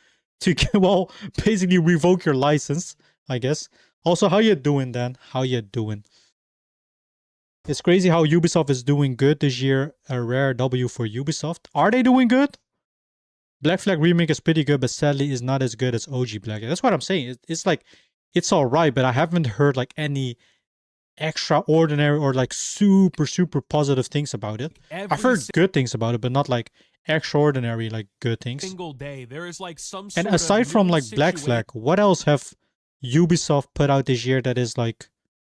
well, basically revoke your license, I guess. Also, how you doing, Dan? How you doing? It's crazy how Ubisoft is doing good this year. A rare W for Ubisoft. Are they doing good? Black Flag Remake is pretty good, but sadly is not as good as OG Black. That's what I'm saying. It's like, it's alright, but I haven't heard like any extraordinary or like super positive things about it. I've heard good things about it, but not like extraordinary like good things. Single day there is like some sort And aside of from new like Black situation- Flag, what else have Ubisoft put out this year that is like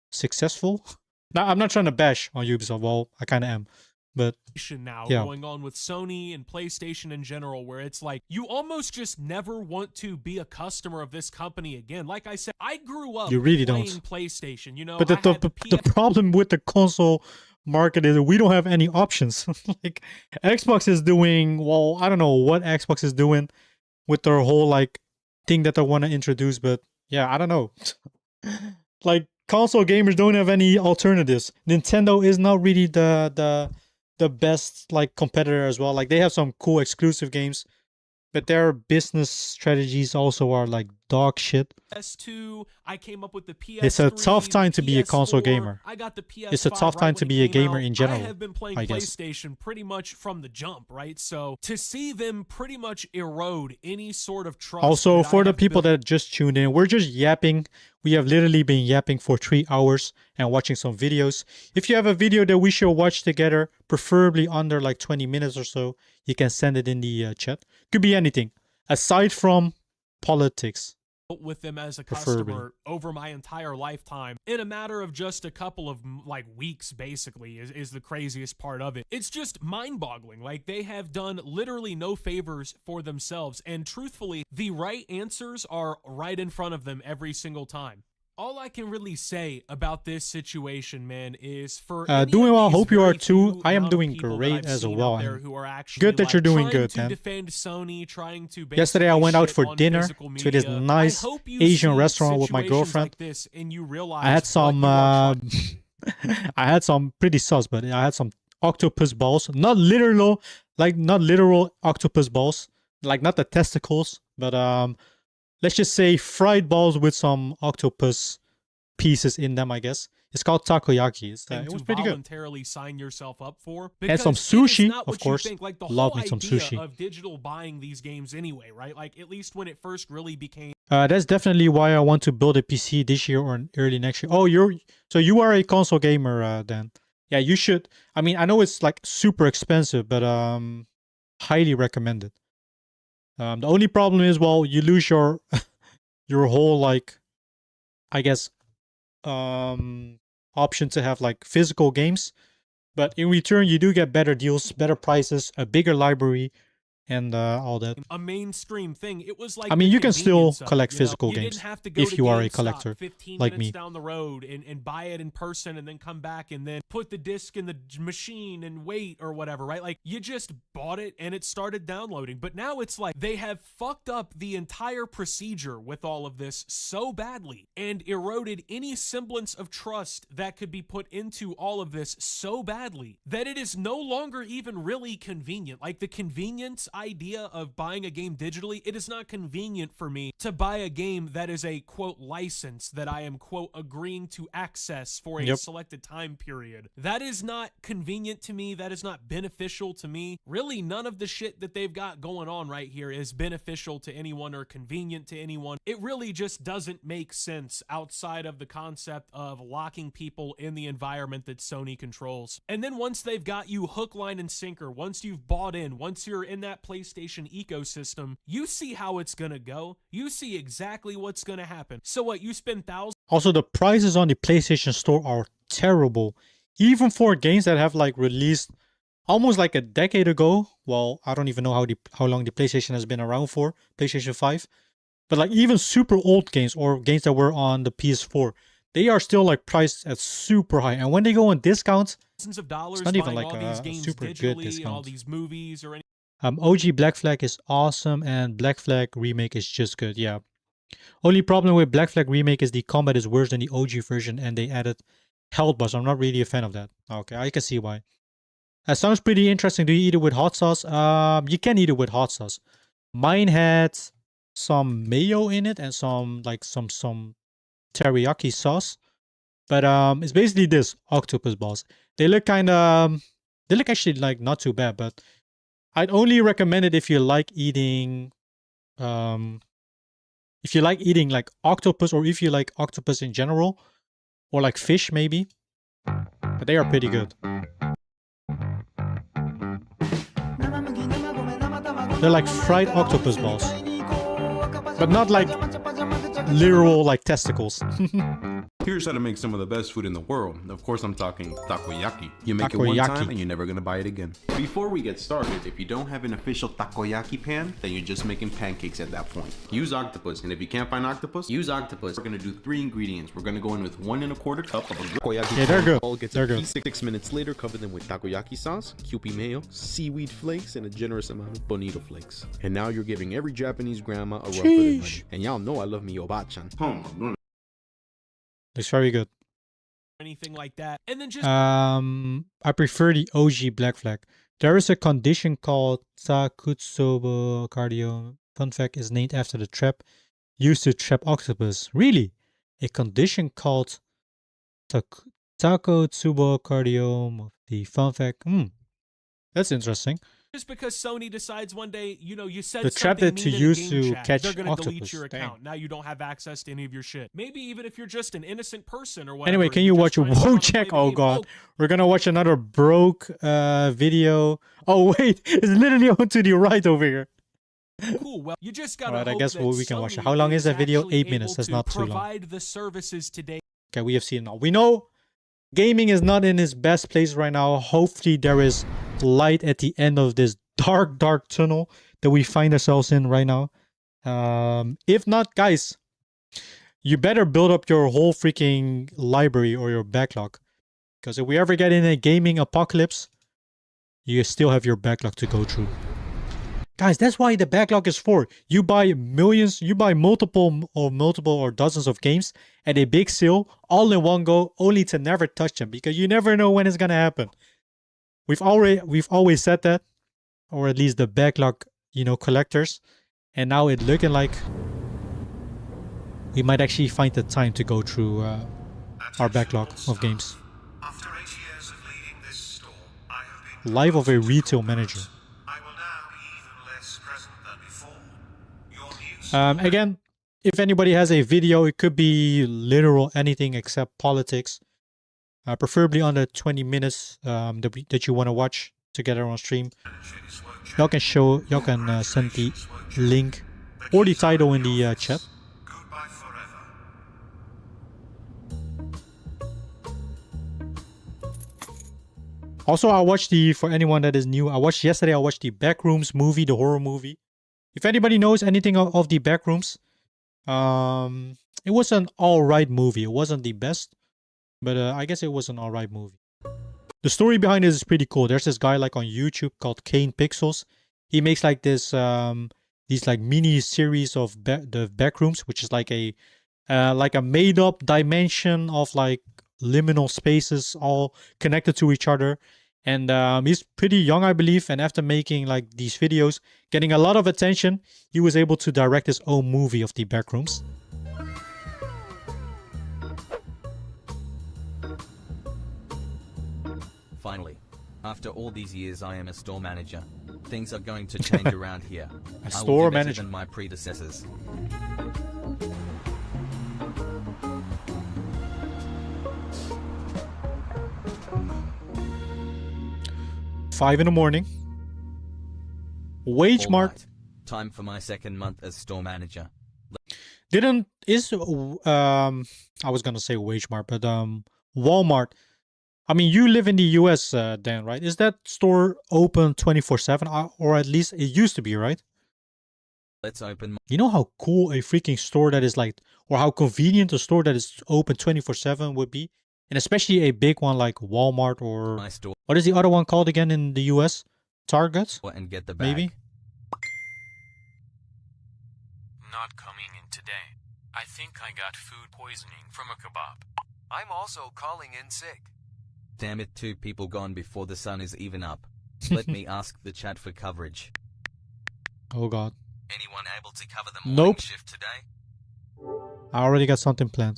successful? Now, I'm not trying to bash on Ubisoft. Well, I kind of am, but now yeah. going on with Sony and PlayStation in general, where it's like you almost just never want to be a customer of this company again. Like I said, I grew up You really playing don't. PlayStation, you know. But I had the problem with the console market is that we don't have any options. Like Xbox is doing, well, I don't know what Xbox is doing with their whole like thing that they want to introduce, but yeah, I don't know. Like console gamers don't have any alternatives. Nintendo is not really the best like competitor as well. Like they have some cool exclusive games, but their business strategies also are like dog shit. PS2, I came up with the PS3. It's a tough time to be a console PS4, gamer. I got the PS5 It's a tough time right to when be it a came gamer out. in general, I have been playing I guess. PlayStation pretty much from the jump, right? So to see them pretty much erode any sort of trust. Also, that I for the have people built- that just tuned in, we're just yapping. We have literally been yapping for 3 hours and watching some videos. If you have a video that we should watch together, preferably under like 20 minutes or so, you can send it in the chat. Could be anything, aside from politics. with them as a Preferably. customer over my entire lifetime in a matter of just a couple of like weeks, basically, is the craziest part of it. It's just mind-boggling. Like, they have done literally no favors for themselves, and truthfully, the right answers are right in front of them every single time. All I can really say about this situation, man, is for any doing of well. these Hope you are very too. few I am amount of doing people that great I've as seen out well. there And who are actually, good that you're doing trying good, to man. defend Sony, trying to Yesterday I went out shit for on dinner physical to this media. nice I hope you Asian see restaurant with my situations girlfriend. like this and you realize I had what some you are I had some pretty sauce, but I had some octopus balls. Not literal octopus balls. Like not the testicles, but let's just say fried balls with some octopus pieces in them, I guess. It's called takoyaki. It was pretty good. voluntarily sign yourself up for. And some Because it is sushi, not of what you course. think. Like, the Love whole me some idea sushi. of digital buying these games anyway, right? Like, at least when it first really became That's definitely why I want to build a PC this year or early next year. Oh, you are a console gamer, Dan. Yeah, you should. I mean, I know it's like super expensive, but highly recommended. The only problem is, well, you lose your your whole, like, I guess, option to have like physical games, but in return you do get better deals, better prices, a bigger library, and all that. a mainstream thing. It was like I mean, the you can still convenience of it, collect you know? physical You games didn't have to go if to you are a GameStop collector 15 like minutes me. down the road and buy it in person and then come back and then put the disc in the machine and wait or whatever, right? Like, you just bought it and it started downloading. But now it's like they have fucked up the entire procedure with all of this so badly and eroded any semblance of trust that could be put into all of this so badly that it is no longer even really convenient. Like, the convenience idea of buying a game digitally, it is not convenient for me to buy a game that is a quote license that I am quote agreeing to access for a Yep. selected time period. That is not convenient to me. That is not beneficial to me. Really, none of the shit that they've got going on right here is beneficial to anyone or convenient to anyone. It really just doesn't make sense outside of the concept of locking people in the environment that Sony controls. And then once they've got you hook, line, and sinker, once you've bought in, once you're in that PlayStation ecosystem, you see how it's gonna go. You see exactly what's gonna happen. So what, you spend thousands Also, the prices on the PlayStation Store are terrible, even for games that have like released almost like a decade ago. Well, I don't even know how long the PlayStation has been around for, PlayStation 5. But like even super old games or games that were on the PS4, they are still like priced at super high. And when they go on discounts, of dollars it's not even buying like all these a games super good digitally and all discount. these movies or any OG Black Flag is awesome, and Black Flag Remake is just good. Yeah. Only problem with Black Flag Remake is the combat is worse than the OG version, and they added health bars. I'm not really a fan of that. Okay, I can see why. That sounds pretty interesting. Do you eat it with hot sauce? You can eat it with hot sauce. Mine had some mayo in it and some teriyaki sauce. But it's basically this octopus balls. They look actually like not too bad, but I'd only recommend it if you like eating like octopus, or if you like octopus in general, or like fish maybe. But they are pretty good. They're like fried octopus balls, but not like literal like testicles. Here's how to make some of the best food in the world. Of course, I'm talking takoyaki. You make it one time and you're never gonna buy it again. Before we get started, if you don't have an official takoyaki pan, then you're just making pancakes at that point. Use octopus, and if you can't find octopus, use octopus. We're gonna do 3 ingredients. We're gonna go in with 1 1/4 cup of takoyaki. Yeah, they're good. All gets They're a good. piece. 6 minutes later, cover them with takoyaki sauce, Kewpie mayo, seaweed flakes, and a generous amount of bonito flakes. And now you're giving every Japanese grandma a run for their money. And y'all know I love me obachan. It's very good. anything like that. And then just I prefer the OG Black Flag. There is a condition called Sakutsubo cardio. Fun fact, is named after the trap used to trap octopus. Really? A condition called Takotsubo-cardiome of the fun fact. That's interesting. Just because Sony decides one day, you know, you said The trap something that to mean in a use game to chat, catch they're gonna delete octopus. your Damn. account. Now you don't have access to any of your shit. Maybe even if you're just an innocent person or whatever. Anyway, can you watch Wojak? Oh god, we're gonna watch another broke video. Oh wait, it's literally on to the right over here. Cool. Well, you just gotta. Alright, I hope guess that we can watch it. Sony How long is that video? actually 8 minutes. able That's to not too long. Provide the services today. Okay, we have seen it now. We know gaming is not in its best place right now. Hopefully there is light at the end of this dark tunnel that we find ourselves in right now. If not, guys, you better build up your whole freaking library or your backlog, because if we ever get in a gaming apocalypse, you still have your backlog to go through. Guys, that's why the backlog is for. You buy millions, you buy multiple or dozens of games at a big sale all in one go, only to never touch them, because you never know when it's gonna happen. We've always said that, or at least the backlog, you know, collectors, and now it's looking like we might actually find the time to go through our backlog of games. After 8 years of leading this store, I have been Life of a retail manager. I will now be even less present than before. Your news Again, if anybody has a video, it could be literal anything except politics. Preferably under 20 minutes that you want to watch together on stream. Y'all can send the link or the title in the chat. goodbye forever. Also, I watched for anyone that is new, I watched the Backrooms movie, the horror movie. If anybody knows anything of the Backrooms, it was an alright movie. It wasn't the best, but I guess it was an alright movie. The story behind it is pretty cool. There's this guy like on YouTube called Kane Pixels. He makes like this these like mini series of the Backrooms, which is like a made up dimension of like liminal spaces all connected to each other. And he's pretty young, I believe, and after making like these videos, getting a lot of attention, he was able to direct his own movie of the Backrooms. Finally, after all these years, I am a store manager. Things are going to change around here. A store I will do better manager. than my predecessors. Five in the morning. Wage All Mart. right. Time for my second month as store manager. I was gonna say Wage Mart, but Walmart. I mean, you live in the US, Dan, right? Is that store open 24/7, or at least it used to be, right? Let's open You know how cool a freaking store that is like, or how convenient a store that is open 24/7 would be, and especially a big one like Walmart or my store what is the other one called again in the US? Target, and get the bag. maybe. Not coming in today. I think I got food poisoning from a kebab. I'm also calling in sick. Damn it, 2 people gone before the sun is even up. Let me ask the chat for coverage. Oh god. Anyone able to cover the morning Nope. shift today? I already got something planned.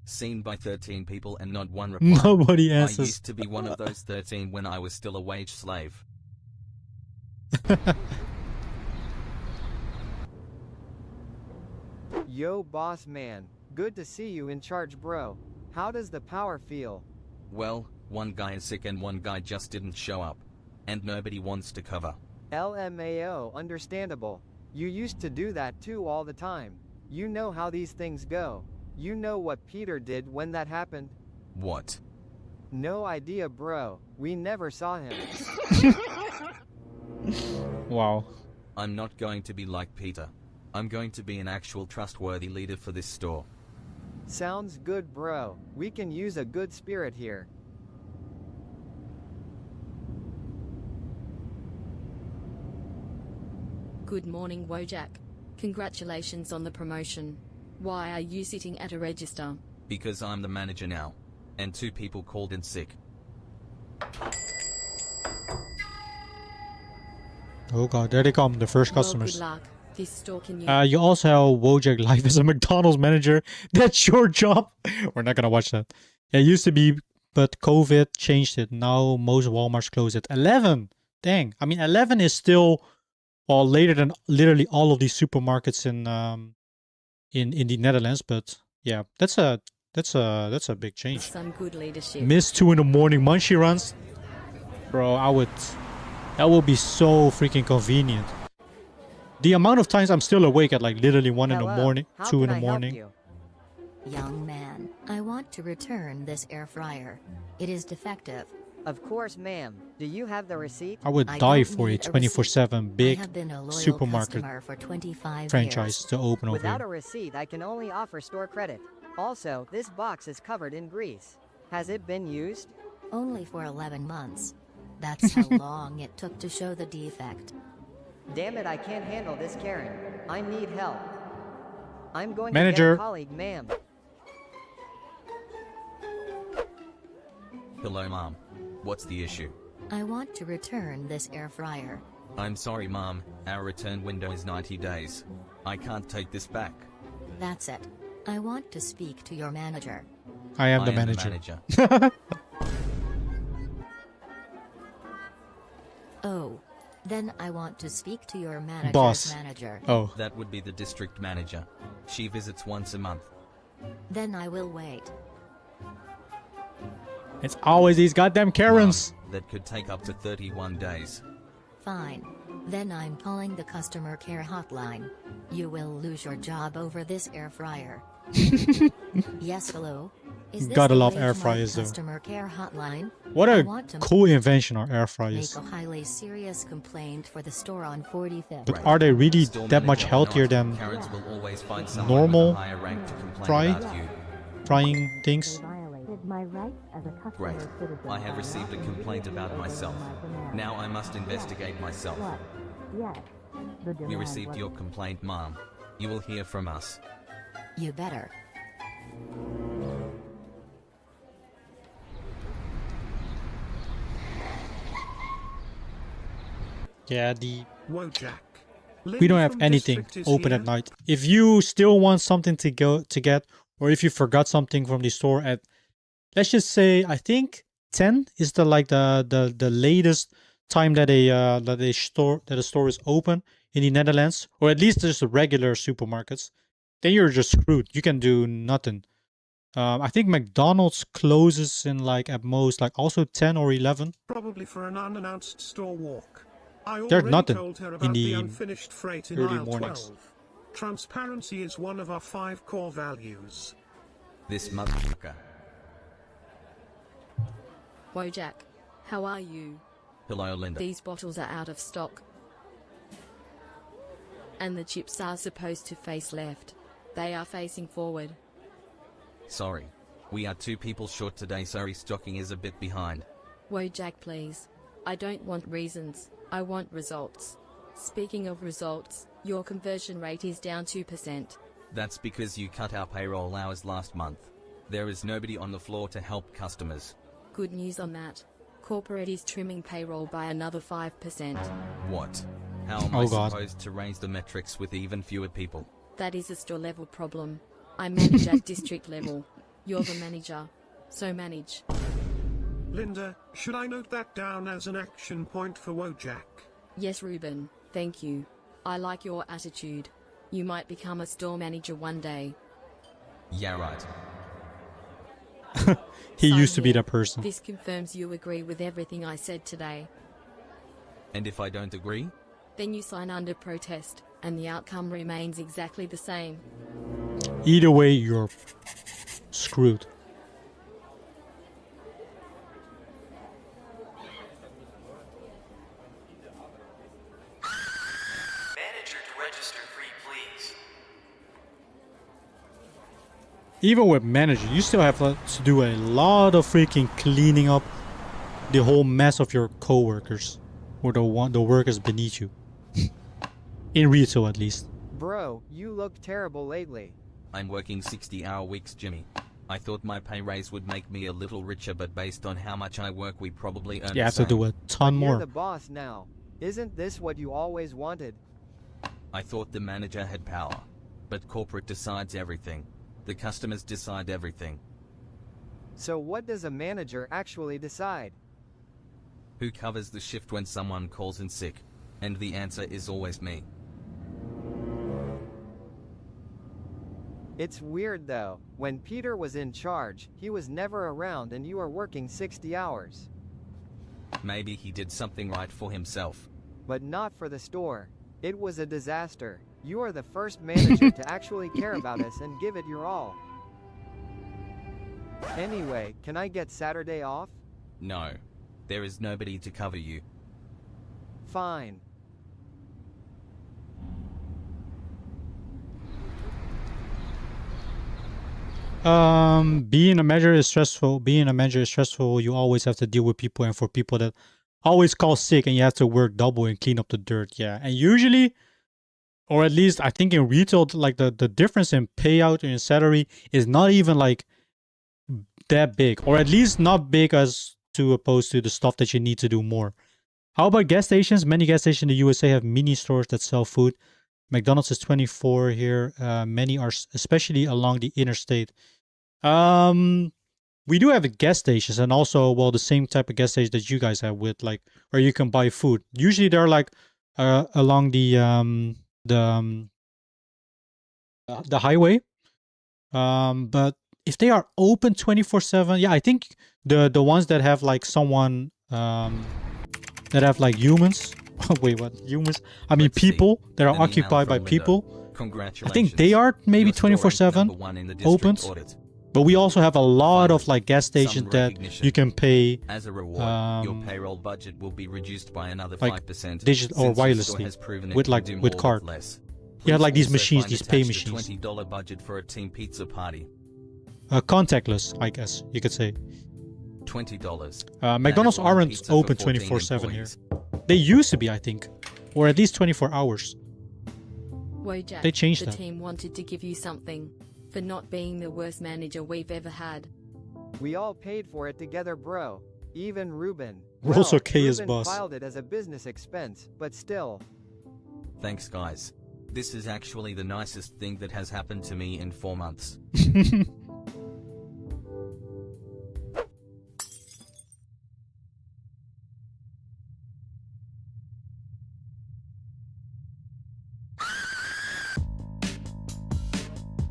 Seen by 13 people and not one reply. Nobody I answers. used to be one of those 13 when I was still a wage slave. Yo, boss man. Good to see you in charge, bro. How does the power feel? Well, one guy is sick and one guy just didn't show up. And nobody wants to cover. LMAO, understandable. You used to do that too all the time. You know how these things go. You know what Peter did when that happened? What? No idea, bro. We never saw him. Wow. I'm not going to be like Peter. I'm going to be an actual trustworthy leader for this store. Sounds good, bro. We can use a good spirit here. Good morning, Wojak. Congratulations on the promotion. Why are you sitting at a register? Because I'm the manager now. And 2 people called in sick. Oh god, there they come, the first Well, customers. good luck. This store can use You also have Wojak Life as a McDonald's manager. That's your job. We're not gonna watch that. It used to be, but COVID changed it. Now most Walmarts close at 11. Dang. I mean, 11 is still later than literally all of these supermarkets in the Netherlands. But yeah, that's a big change. some good leadership. Miss 2 in the morning munchie runs, bro. That would be so freaking convenient. The amount of times I'm still awake at like literally 1 in the morning, 2 in the morning. Young man, I want to return this air fryer. It is defective. Of course, ma'am. Do you have the receipt? I would die for a 24/7 big supermarket For 25 franchise years. to open over Without here. a receipt, I can only offer store credit. Also, this box is covered in grease. Has it been used? Only for 11 months. That's how long it took to show the defect. Damn it, I can't handle this, Karen. I need help. I'm going Manager. to get a colleague, ma'am. Hello, Mom. What's the issue? I want to return this air fryer. I'm sorry, Mom. Our return window is 90 days. I can't take this back. That's it. I want to speak to your manager. I am the manager. Oh. Then I want to speak to your manager's Boss. manager. Oh. That would be the district manager. She visits once a month. Then I will wait. It's always these goddamn Karens. Mom, that could take up to 31 days. Fine. Then I'm calling the customer care hotline. You will lose your job over this air fryer. Yes, hello? Is this Gotta the love Wave air Mart fryers, though. Customer care hotline? What I a want to cool invention are air fryers. make a highly serious complaint for the store on 45th. But are they really Store that much manager or healthier not, than Karens will always find someone normal with a higher rank to complain about you. frying things? My rights as a customer Great. I have received a complaint about myself. Now I must investigate myself. Yes. We received your complaint, Mom. You will hear from us. You better. Yeah, Wojak. we don't have anything open at night. If you still want something to get, or if you forgot something from the store at, let's just say, I think 10 is the latest time that a store is open in the Netherlands, or at least just the regular supermarkets. Then you're just screwed. You can do nothing. I think McDonald's closes in like at most like also 10 or 11. Probably for an unannounced store walk. I There's already nothing told her in about the the unfinished freight in early aisle mornings. 12. Transparency is one of our 5 core values. This motherfucker. Wojak, how are you? Hello, Linda. These bottles are out of stock. And the chips are supposed to face left. They are facing forward. Sorry. We are 2 people short today, so restocking is a bit behind. Wojak, please. I don't want reasons. I want results. Speaking of results, your conversion rate is down 2%. That's because you cut our payroll hours last month. There is nobody on the floor to help customers. Good news on that. Corporate is trimming payroll by another 5%. What? How am Oh, I God. supposed to raise the metrics with even fewer people? That is a store level problem. I manage at district level. You're the manager. So manage. Linda, should I note that down as an action point for Wojak? Yes, Ruben. Thank you. I like your attitude. You might become a store manager one day. Yeah, right. He Sign used to be here. that person. This confirms you agree with everything I said today. And if I don't agree? Then you sign under protest, and the outcome remains exactly the same. Either way, you're screwed. Manager to register free, please. Even with manager, you still have to do a lot of freaking cleaning up the whole mess of your coworkers or the workers beneath you. In retail, at least. Bro, you look terrible lately. I'm working 60-hour weeks, Jimmy. I thought my pay raise would make me a little richer, but based on how much I work, we probably earn You the have to same. do a ton You're more. the boss now. Isn't this what you always wanted? I thought the manager had power. But corporate decides everything. The customers decide everything. So what does a manager actually decide? Who covers the shift when someone calls in sick? And the answer is always me. It's weird though. When Peter was in charge, he was never around and you are working 60 hours. Maybe he did something right for himself. But not for the store. It was a disaster. You are the first manager to actually care about us and give it your all. Anyway, can I get Saturday off? No. There is nobody to cover you. Fine. Being a manager is stressful. Being a manager is stressful. You always have to deal with people, and for people that always call sick and you have to work double and clean up the dirt. Yeah. And usually, or at least I think in retail, like the difference in payout and salary is not even like that big, or at least not big as to opposed to the stuff that you need to do more. How about gas stations? Many gas stations in the USA have mini stores that sell food. McDonald's is 24 here. Many are, especially along the interstate. We do have gas stations, and also, well, the same type of gas station that you guys have with, like, where you can buy food. Usually they're like along the highway. But if they are open 24/7, yeah, I think the ones that have like someone that have like humans. Wait, what? Humans? I mean, people that are occupied by people. I think they are maybe 24/7 open. But we also have a lot of like gas stations that you can pay. As a reward, your payroll budget will be reduced by another 5%. Like digital or wirelessly with like with card. You have like these machines, these pay machines. $20 budget for a team pizza party. Contactless, I guess you could say. $20. McDonald's aren't open 24/7 here. They used to be, I think, or at least 24 hours. Wojak, they changed the that. team wanted to give you something for not being the worst manager we've ever had. We all paid for it together, bro. Even Ruben. We're also okay as Ruben boss. filed it as a business expense, but still. Thanks, guys. This is actually the nicest thing that has happened to me in 4 months.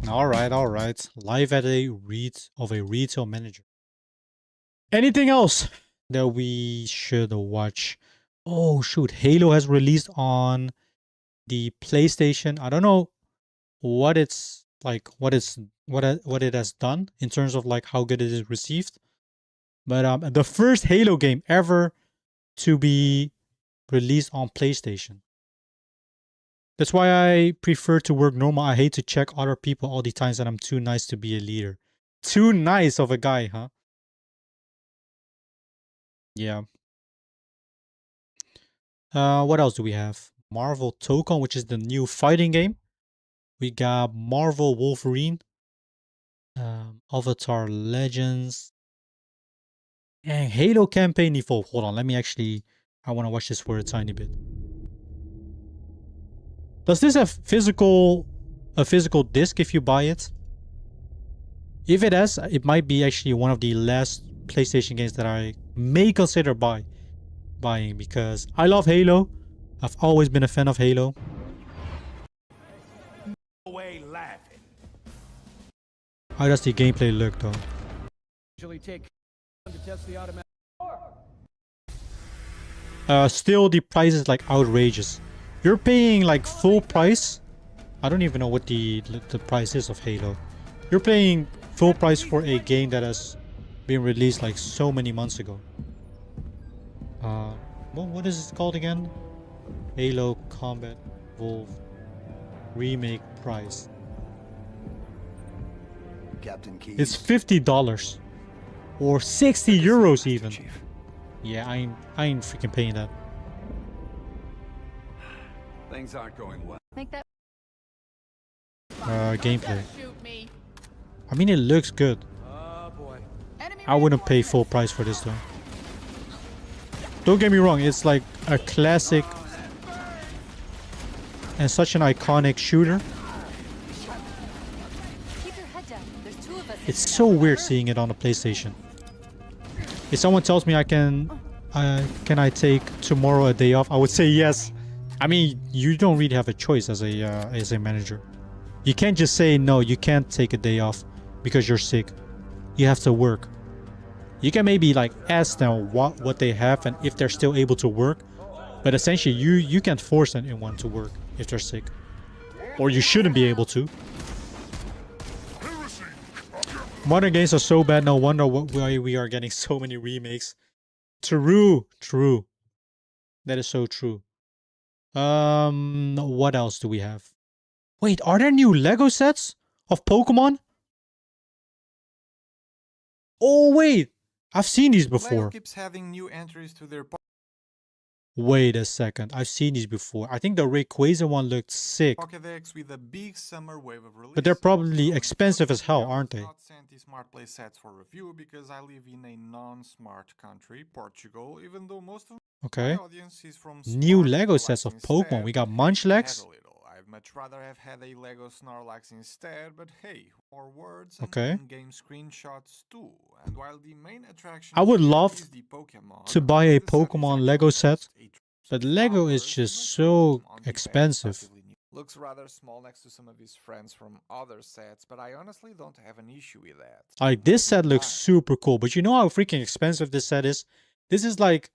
All right. Live at a retail manager. Anything else that we should watch? Oh shoot, Halo has released on the PlayStation. I don't know what it's like, what it has done in terms of like how good it is received. But the first Halo game ever to be released on PlayStation. That's why I prefer to work normal. I hate to check other people all the times that I'm too nice to be a leader. Too nice of a guy, huh? Yeah. What else do we have? Marvel Tokon, which is the new fighting game. We got Marvel Wolverine. Avatar Legends. And Halo Campaign Evolve. Hold on, I want to watch this for a tiny bit. Does this have a physical disc if you buy it? If it has, it might be actually one of the last PlayStation games that I may consider buying, because I love Halo. I've always been a fan of Halo. Away laughing. How does the gameplay look though? Usually take to test the automatic. Still the price is like outrageous. You're paying like full price. I don't even know what the price is of Halo. You're paying full price for a game that has been released like so many months ago. What is it called again? Halo Combat Evolved Remake price. Captain Keyes. It's $50 or 60 euros even. Yeah, I ain't freaking paying that. Things aren't going well. Make that. Gameplay. I mean, it looks good. I wouldn't pay full price for this though. Don't get me wrong, it's like a classic and such an iconic shooter. Keep your head down. There's two of us. It's so weird seeing it on a PlayStation. If someone tells me can I take tomorrow a day off, I would say yes. I mean, you don't really have a choice as a manager. You can't just say no, you can't take a day off because you're sick. You have to work. You can maybe like ask them what they have and if they're still able to work, but essentially you can't force anyone to work if they're sick, or you shouldn't be able to. Modern games are so bad, no wonder why we are getting so many remakes. True. That is so true. What else do we have? Wait, are there new Lego sets of Pokemon? Oh wait, I've seen these before. Lego keeps having new entries to their Wait a second, I've seen these before. I think the Rayquaza one looked sick. Pokédex with a big summer wave of release. But they're probably expensive as hell, aren't they? I not sent these smart play sets for review because I live in a non-smart country, Portugal, even though most of Okay. my audience is from New smart Lego sets of instead, Pokemon. We got but Munchlax. I'd much rather have had a Lego Snorlax instead, but hey, more words and Okay. in-game screenshots too. And while the main attraction I would here love is the Pokemon, to buy a the set is Pokemon Lego set, but Lego is just so expensive. looks rather small next to some of his friends from other sets, but I honestly don't have an issue with that. Like this set looks super cool, but you know how freaking expensive this set is? This is like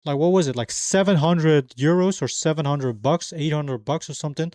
what was it? Like 700 euros or 700 bucks, 800 bucks or something.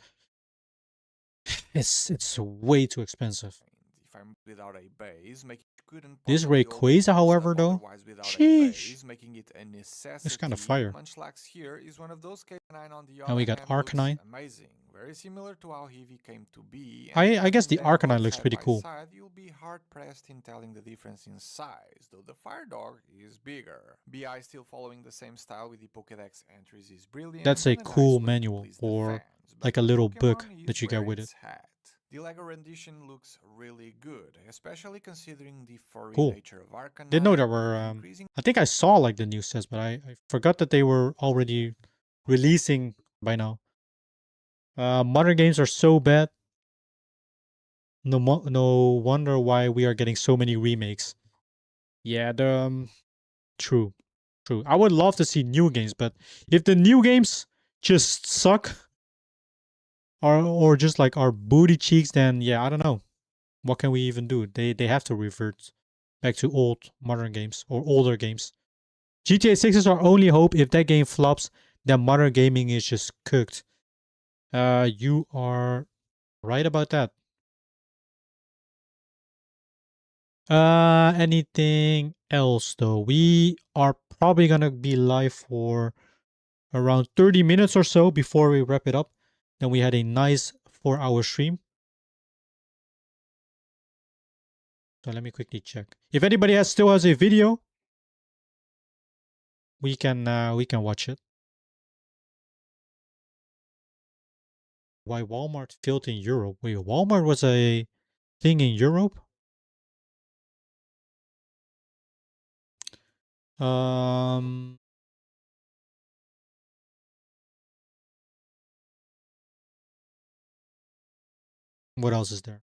It's way too expensive. If I'm without a base, make it good and This possible Rayquaza, however, though, otherwise without a sheesh, base, making it a necessity. it's kind of fire. Munchlax here is one of those K9 on the And we other got hand looks Arcanine. amazing, very similar to how Eevee came to be. I guess the putting them Arcanine both looks side pretty by cool. side, you'll be hard pressed in telling the difference in size, though the Fire Dog is bigger. BI still following the same style with the Pokédex entries is brilliant. That's a and nice cool way to manual please the or fans, but like a little book Pokemon that is you get where with it. it's at. The Lego rendition looks really good, especially considering the furry Cool. nature of Arcanine. Didn't know there were. I think I saw like the new sets, but I forgot that they were already releasing by now. Modern games are so bad. No wonder why we are getting so many remakes. Yeah, true. I would love to see new games, but if the new games just suck, or just like our booty cheeks, then yeah, I don't know. What can we even do? They have to revert back to old modern games or older games. GTA 6 is our only hope. If that game flops, then modern gaming is just cooked. You are right about that. Anything else though? We are probably gonna be live for around 30 minutes or so before we wrap it up. Then we had a nice 4-hour stream. So let me quickly check. If anybody still has a video, we can watch it. Why Walmart failed in Europe? Wait, Walmart was a thing in Europe? What else is there?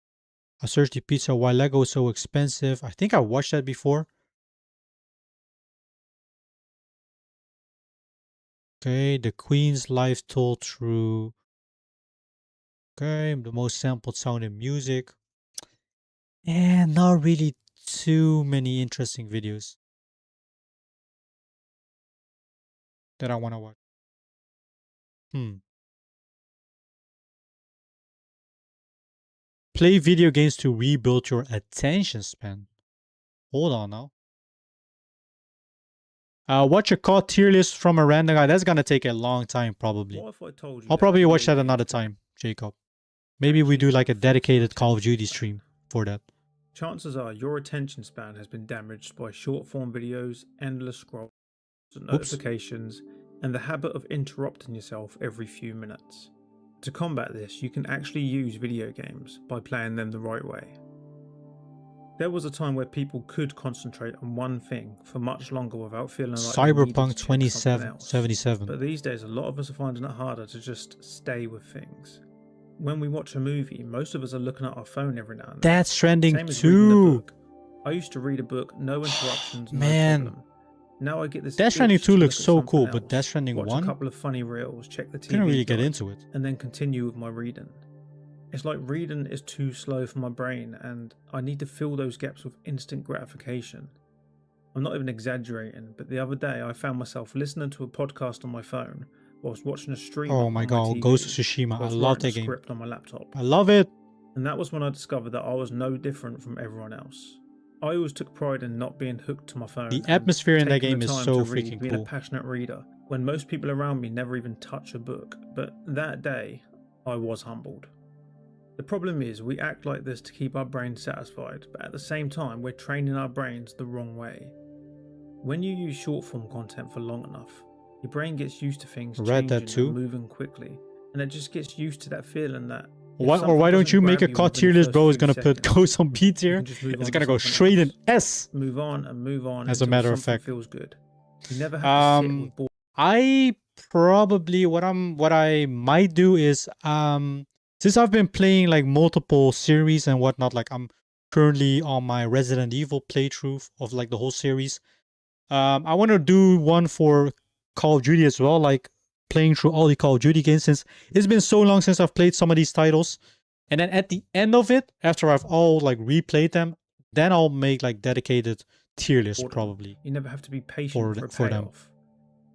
I searched the pizza why Lego is so expensive. I think I watched that before. Okay, the Queen's life told through. Okay, the most sampled sound in music. And not really too many interesting videos that I want to watch. Play video games to rebuild your attention span. Hold on now. Watch a COD tier list from a random guy. That's gonna take a long time, probably. What if I told you I'll that probably watch video that another time, Jacob. Maybe we do like a dedicated Call of Duty stream for that. Chances are your attention span has been damaged by short form videos, endless scrolls, Oops. notifications, and the habit of interrupting yourself every few minutes. To combat this, you can actually use video games by playing them the right way. There was a time where people could concentrate on one thing for much longer without feeling like Cyberpunk 2077. But these days, a lot of us are finding it harder to just stay with things. When we watch a movie, most of us are looking at our phone every now and then. Death Stranding Same as reading a 2. book. I used to read a book, no interruptions, no Man. problem. Now I get this. Death Stranding itch 2 to looks look at so something cool, else, but Death Stranding watch 1? a couple of funny reels, check the TV Didn't really get guide, into it. and then continue with my reading. It's like reading is too slow for my brain, and I need to fill those gaps with instant gratification. I'm not even exaggerating, but the other day I found myself listening to a podcast on my phone whilst watching a stream. Oh my god, Ghost of Tsushima. I love that game. Script on my laptop. I love it. And that was when I discovered that I was no different from everyone else. I always took pride in not being hooked to my phone. The and atmosphere in that taking game the is time so to read, freaking being cool. a passionate reader, when most people around me never even touch a book. But that day, I was humbled. The problem is we act like this to keep our brains satisfied, but at the same time we're training our brains the wrong way. When you use short form content for long enough, your brain gets used to things Read that changing too. and moving quickly, and it just gets used to that feeling that Why don't you make a COD tier list, bro? Is gonna put Ghost on B tier. It's gonna go straight in S. Move on and move on. As a until matter of something fact. feels good. You never have to sit with boredom. I probably what I might do is since I've been playing like multiple series and whatnot, like I'm currently on my Resident Evil playthrough of like the whole series. I want to do one for Call of Duty as well, like playing through all the Call of Duty games, since it's been so long since I've played some of these titles. And then at the end of it, after I've all like replayed them, then I'll make like dedicated tier lists probably You never have to be patient for them. payoff.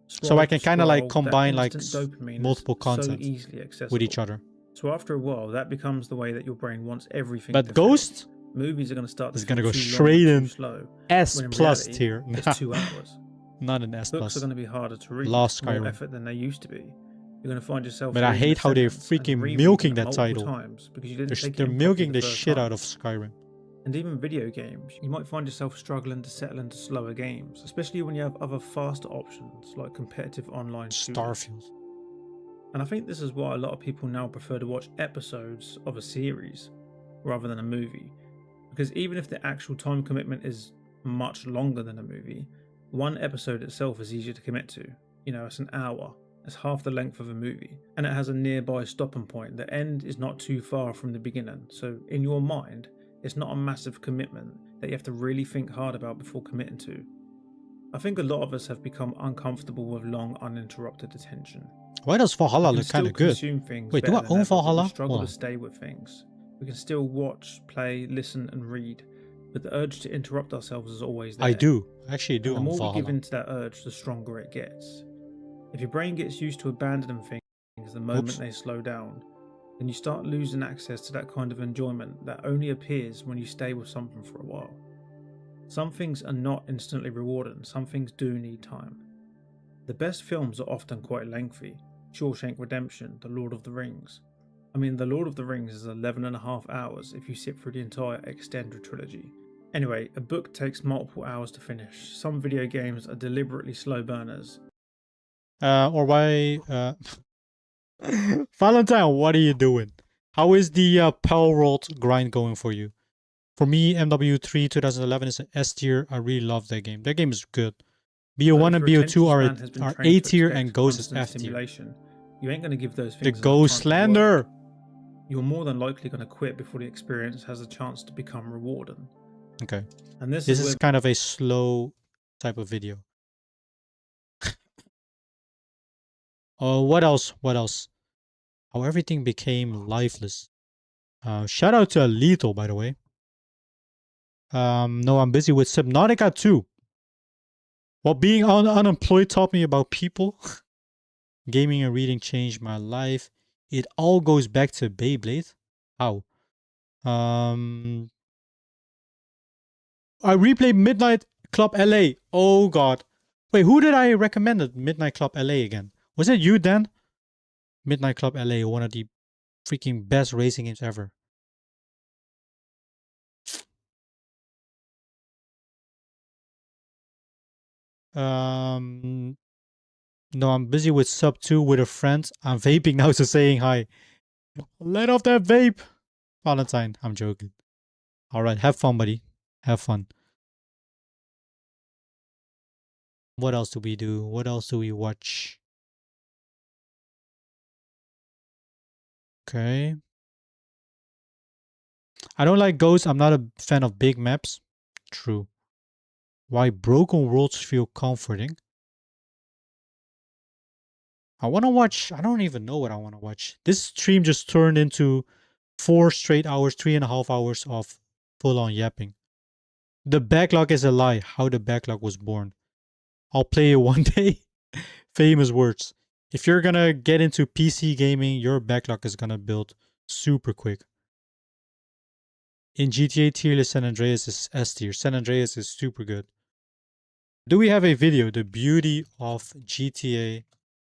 So I can kind of like Scroll, that combine like instant dopamine is multiple so content easily with each accessible. other. So after a while, that becomes the way that your brain wants everything. But to feel. Ghost Movies are going to start. is to going to feel go too long straight and in too slow, S when in plus reality, tier. It's 2 hours. Not an S Books plus. are going to be harder to read. Lost More Skyrim. effort than they used to be. You're going to find yourself. But I reading hate a how they're sentence and freaking rereading milking it that multiple title. times because you didn't take it They're in milking properly the first shit time. out of Skyrim. And even video games, you might find yourself struggling to settle into slower games, especially when you have other faster options like competitive online shooters. Starfield. And I think this is why a lot of people now prefer to watch episodes of a series rather than a movie. Because even if the actual time commitment is much longer than a movie, one episode itself is easier to commit to. You know, it's an hour. It's half the length of a movie. And it has a nearby stopping point. The end is not too far from the beginning. So in your mind, it's not a massive commitment that you have to really think hard about before committing to. I think a lot of us have become uncomfortable with long, uninterrupted attention. Why does Valhalla We can look kind of still good? consume things Wait, do better I than own ever, but we Valhalla? struggle Hold to on. stay with things. We can still watch, play, listen, and read, but the urge to interrupt ourselves is always there. I do. I actually do And the own more we Valhalla. give into that urge, the stronger it gets. If your brain gets used to abandoning things the moment Oops. they slow down, then you start losing access to that kind of enjoyment that only appears when you stay with something for a while. Some things are not instantly rewarding, some things do need time. The best films are often quite lengthy. Shawshank Redemption, The Lord of the Rings. I mean, The Lord of the Rings is 11.5 hours if you sit through the entire extended trilogy. Anyway, a book takes multiple hours to finish. Some video games are deliberately slow burners. Or why Valentine, what are you doing? How is the Palworld grind going for you? For me, MW3 2011 is an S tier. I really love that game. That game is good. BO1 and BO2 are A tier and Ghost is F tier. Stimulation. You ain't going to give those The things enough Ghost time to slander! work. You're more than likely going to quit before the experience has a chance to become rewarding. Okay. And this is where kind of a slow type of video. Oh, what else? What else? How everything became lifeless. Shout out to Alito, by the way. No, I'm busy with Subnautica 2. While being unemployed taught me about people. Gaming and reading changed my life. It all goes back to Beyblade. How? I replayed Midnight Club LA. Oh god. Wait, who did I recommend at Midnight Club LA again? Was it you, Dan? Midnight Club LA, one of the freaking best racing games ever. No, I'm busy with Sub 2 with a friend. I'm vaping now, so saying hi. Let off that vape. Valentine, I'm joking. Alright, have fun, buddy. Have fun. What else do we do? What else do we watch? Okay. I don't like Ghosts. I'm not a fan of big maps. True. Why broken worlds feel comforting. I want to watch. I don't even know what I want to watch. This stream just turned into 4 straight hours, 3.5 hours of full on yapping. The backlog is a lie. How the backlog was born. I'll play it one day. Famous words. If you're gonna get into PC gaming, your backlog is gonna build super quick. In GTA tier list, San Andreas is S tier. San Andreas is super good. Do we have a video? The beauty of GTA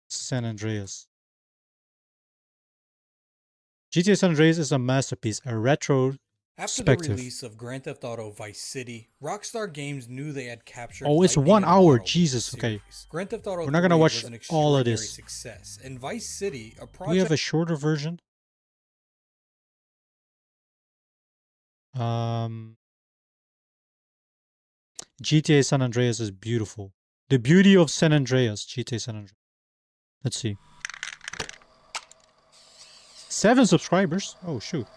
San Andreas. GTA San Andreas is a masterpiece, a retro After the release of Grand Theft Auto Vice City, Rockstar Games knew they had captured. Oh, it's 1 hour. Jesus, okay. Grand Theft Auto We're not gonna watch was an all of extraordinary this. success, and Vice City, a Do project. we have a shorter version? GTA San Andreas is beautiful. The beauty of San Andreas, GTA San Andreas. Let's see. 7 subscribers. Oh, shoot.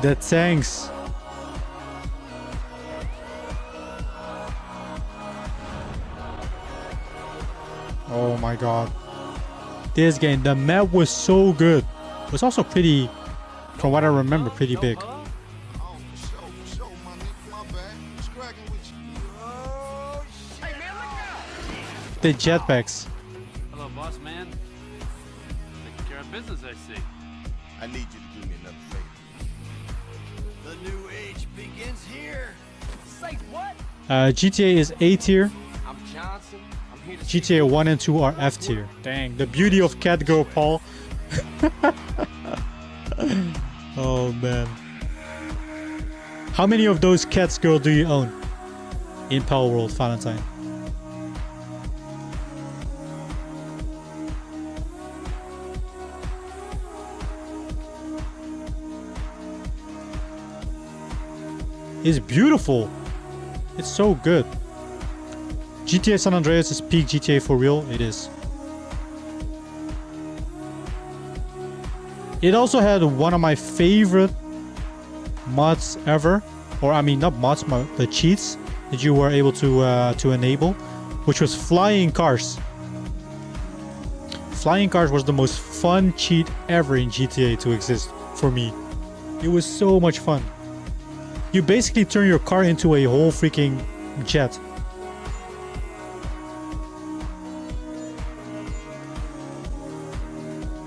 The tanks. Oh my god. This game, the map was so good. It was also pretty, from what I remember, pretty big. The jetpacks. Hello, boss man. Taking care of business, I see. I need you to do me another favor. The new age begins here. Say what? GTA is A tier. I'm Johnson. I'm here to GTA 1 and 2 are F tier. Dang, the beauty of Catgirl Paul. Oh man. How many of those cats girl do you own in Power World Valentine? It's beautiful. It's so good. GTA San Andreas is peak GTA for real. It is. It also had one of my favorite mods ever, or I mean not mods, but cheats that you were able to enable, which was flying cars. Flying cars was the most fun cheat ever in GTA to exist for me. It was so much fun. You basically turn your car into a whole freaking jet.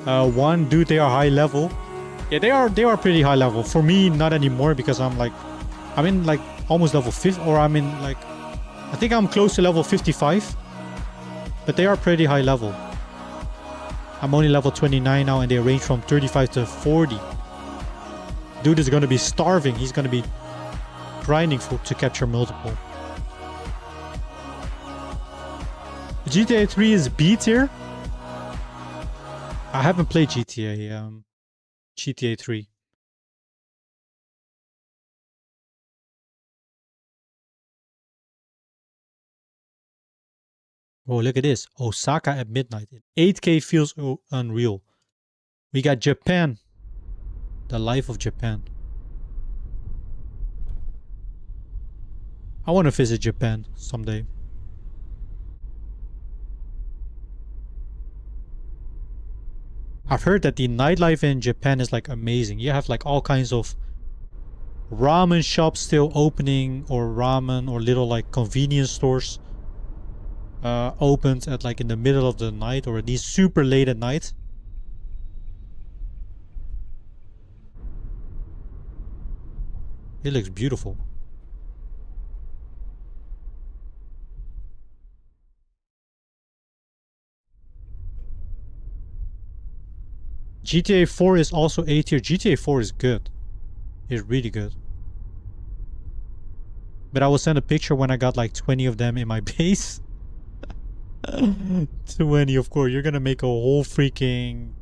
One, dude, they are high level. Yeah, they are pretty high level. For me, not anymore because I'm in like almost level 50, or I'm in like, I think I'm close to level 55. But they are pretty high level. I'm only level 29 now, and they range from 35 to 40. Dude is gonna be starving. He's gonna be grinding to capture multiple. GTA 3 is B tier. I haven't played GTA 3. Oh, look at this. Osaka at midnight. 8K feels unreal. We got Japan. The life of Japan. I want to visit Japan someday. I've heard that the nightlife in Japan is like amazing. You have like all kinds of ramen shops still opening, or ramen or little like convenience stores opened at like in the middle of the night, or at least super late at night. It looks beautiful. GTA 4 is also A tier. GTA 4 is good. It's really good. But I will send a picture when I got like 20 of them in my base. 20, of course. You're gonna make a whole freaking...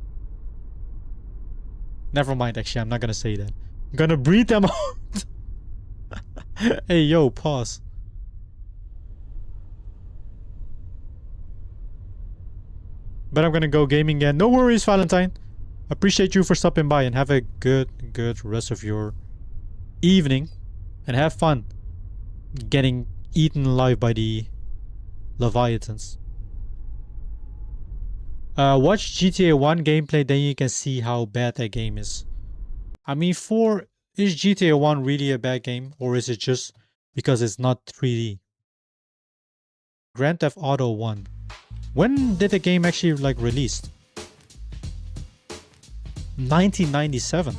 Never mind, actually. I'm not gonna say that. I'm gonna breed them out. Hey, yo, pause. But I'm gonna go gaming again. No worries, Valentine. Appreciate you for stopping by and have a good rest of your evening. And have fun getting eaten alive by the Leviathans. Watch GTA 1 gameplay, then you can see how bad that game is. I mean, is GTA 1 really a bad game? Or is it just because it's not 3D? Grand Theft Auto 1. When did the game actually like released? 1997.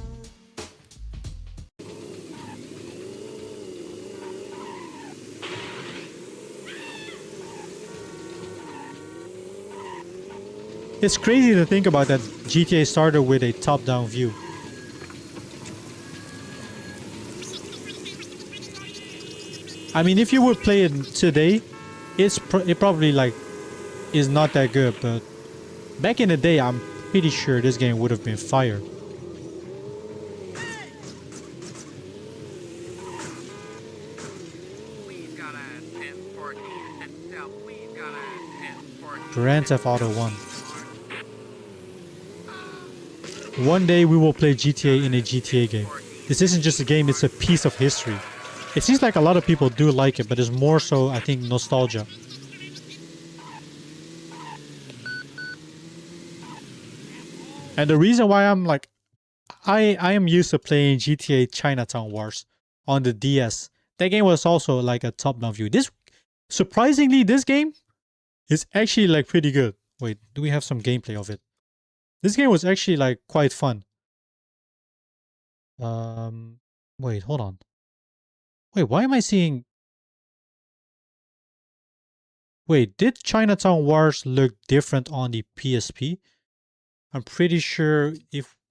It's crazy to think about that GTA started with a top-down view. I mean, if you would play it today, it probably like is not that good, but back in the day, I'm pretty sure this game would have been fire. Grand Theft Auto 1. One day we will play GTA in a GTA game. This isn't just a game, it's a piece of history. It seems like a lot of people do like it, but it's more so, I think, nostalgia. And the reason why I'm like... I am used to playing GTA Chinatown Wars on the DS. That game was also like a top-down view. Surprisingly, this game is actually like pretty good. Wait, do we have some gameplay of it? This game was actually like quite fun. Wait, hold on. Wait, why am I seeing... Wait, did Chinatown Wars look different on the PSP? I'm pretty sure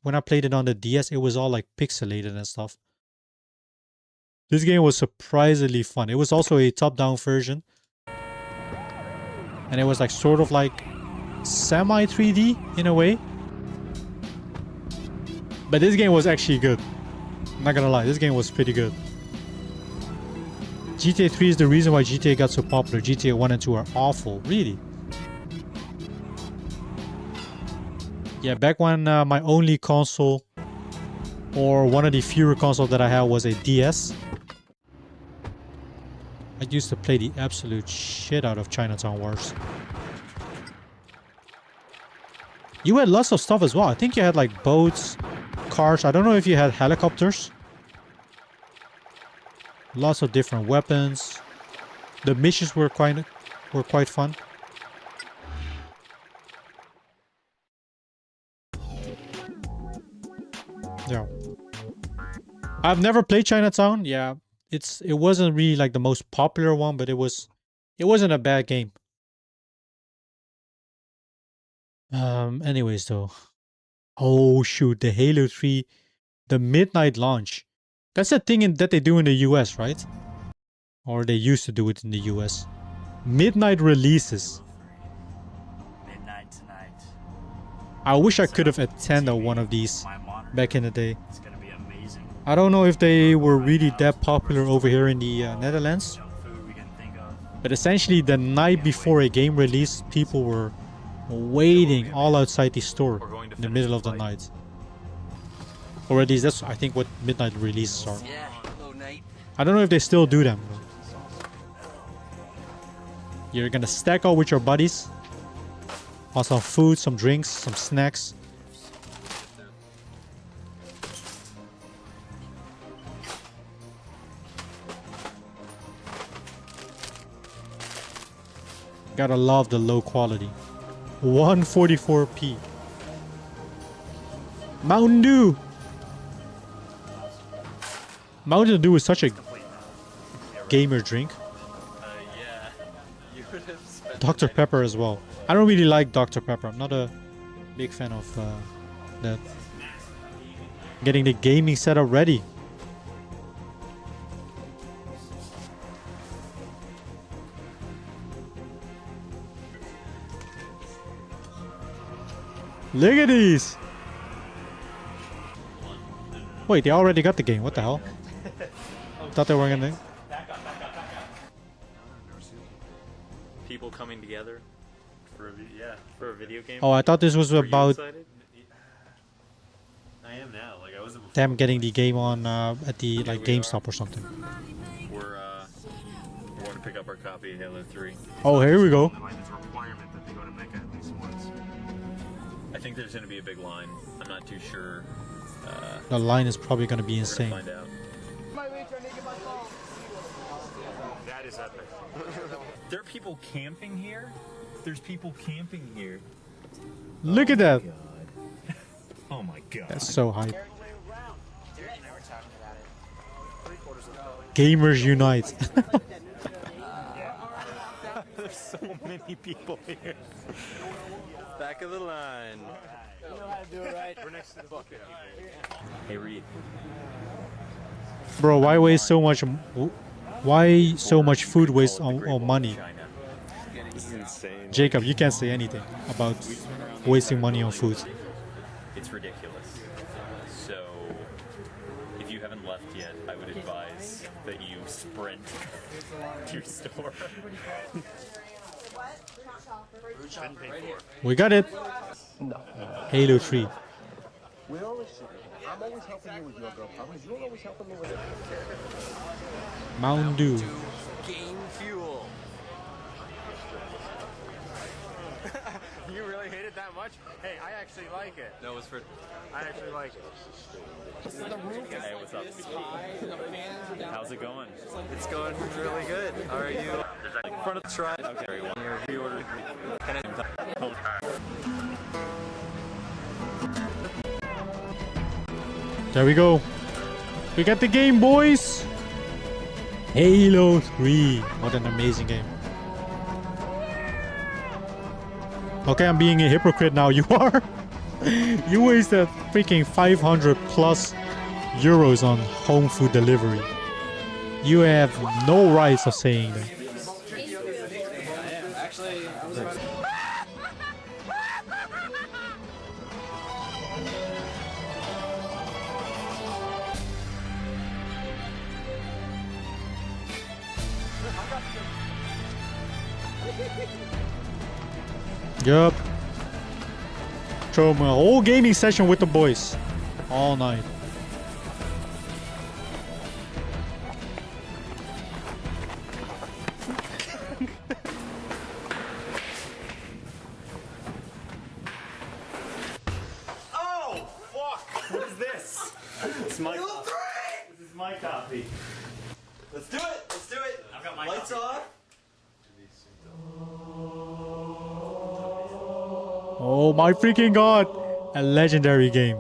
when I played it on the DS, it was all like pixelated and stuff. This game was surprisingly fun. It was also a top-down version. And it was like sort of like semi 3D in a way. But this game was actually good. I'm not gonna lie, this game was pretty good. GTA 3 is the reason why GTA got so popular. GTA 1 and 2 are awful, really. Yeah, back when my only console, or one of the fewer consoles that I had, was a DS. I used to play the absolute shit out of Chinatown Wars. You had lots of stuff as well. I think you had like boats, cars. I don't know if you had helicopters. Lots of different weapons. The missions were quite fun. Yeah. I've never played Chinatown. Yeah. It wasn't really like the most popular one, but it wasn't a bad game. Anyways though. Oh shoot, the Halo 3, the midnight launch. That's a thing that they do in the US, right? Or they used to do it in the US. Midnight releases. Midnight tonight. I wish I could have attended one of these back in the day. It's gonna be amazing. I don't know if they were really that popular over here in the Netherlands. But essentially the night before a game release, people were waiting all outside the store in the middle of the night. Or at least that's, I think, what midnight releases are. I don't know if they still do them. You're gonna stack up with your buddies on some food, some drinks, some snacks. Gotta love the low quality. 144p. Mountain Dew! Mountain Dew is such a gamer drink. Dr. Pepper as well. I don't really like Dr. Pepper. I'm not a big fan of that. Getting the gaming setup ready. Look at these! Wait, they already got the game. What the hell? Thought they were gonna. People coming together for for a video game. Oh, I thought this was about I am now. Like I wasn't before. them getting the game on at the like GameStop or something. We want to pick up our copy of Halo 3. Oh, here we go. It's a requirement that they go to Mecca at least once. I think there's going to be a big line. I'm not too sure. The line is probably gonna be insane. Find out. That is epic. There are people camping here. There's people camping here. Look at that. Oh my god. That's so hype. Gamers unite. There's so many people here. Back of the line. You know how to do it right. We're next to the bucket. Hey Reed. Bro, why waste so much? Why so much food waste on money? This is insane. Jacob, you can't say anything about wasting money on food. It's ridiculous. So, if you haven't left yet, I would advise that you sprint to your store. We got it. No. Halo 3. I'm always helping you with your girl problems. You're always helping me with it. Mountain Dew. Game fuel. You really hate it that much? Hey, I actually like it. No, it's for. I actually like it. Hey, what's up? How's it going? It's going really good. How are you? In front of the try. Okay, reorder. There we go. We got the game, boys. Halo 3. What an amazing game. Okay, I'm being a hypocrite now. You are. You wasted freaking 500 plus euros on home food delivery. You have no rights of saying that. Yup. Throw my whole gaming session with the boys. All night. Oh, fuck! What is this? It's my copy. This is my copy. Let's do it! Let's do it! I've got my lights off. Oh my freaking god. A legendary game.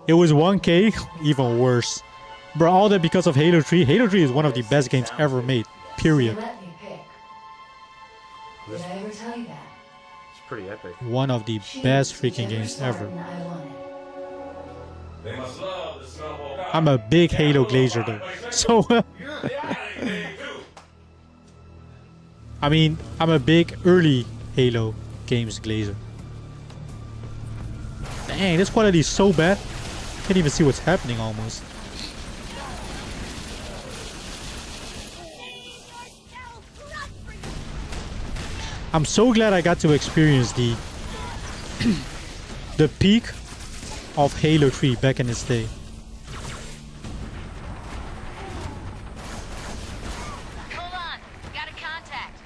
It was 1K, even worse. Bro, all that because of Halo 3. Halo 3 is one of the best games ever made. Period. Let me pick. Did I ever tell you that? It's pretty epic. One of the best freaking games ever. I'm a big Halo glazer though. So I mean, I'm a big early Halo games glazer. Dang, this quality is so bad. Can't even see what's happening almost. I'm so glad I got to experience the the peak of Halo 3 back in its day. Hold on, got a contact.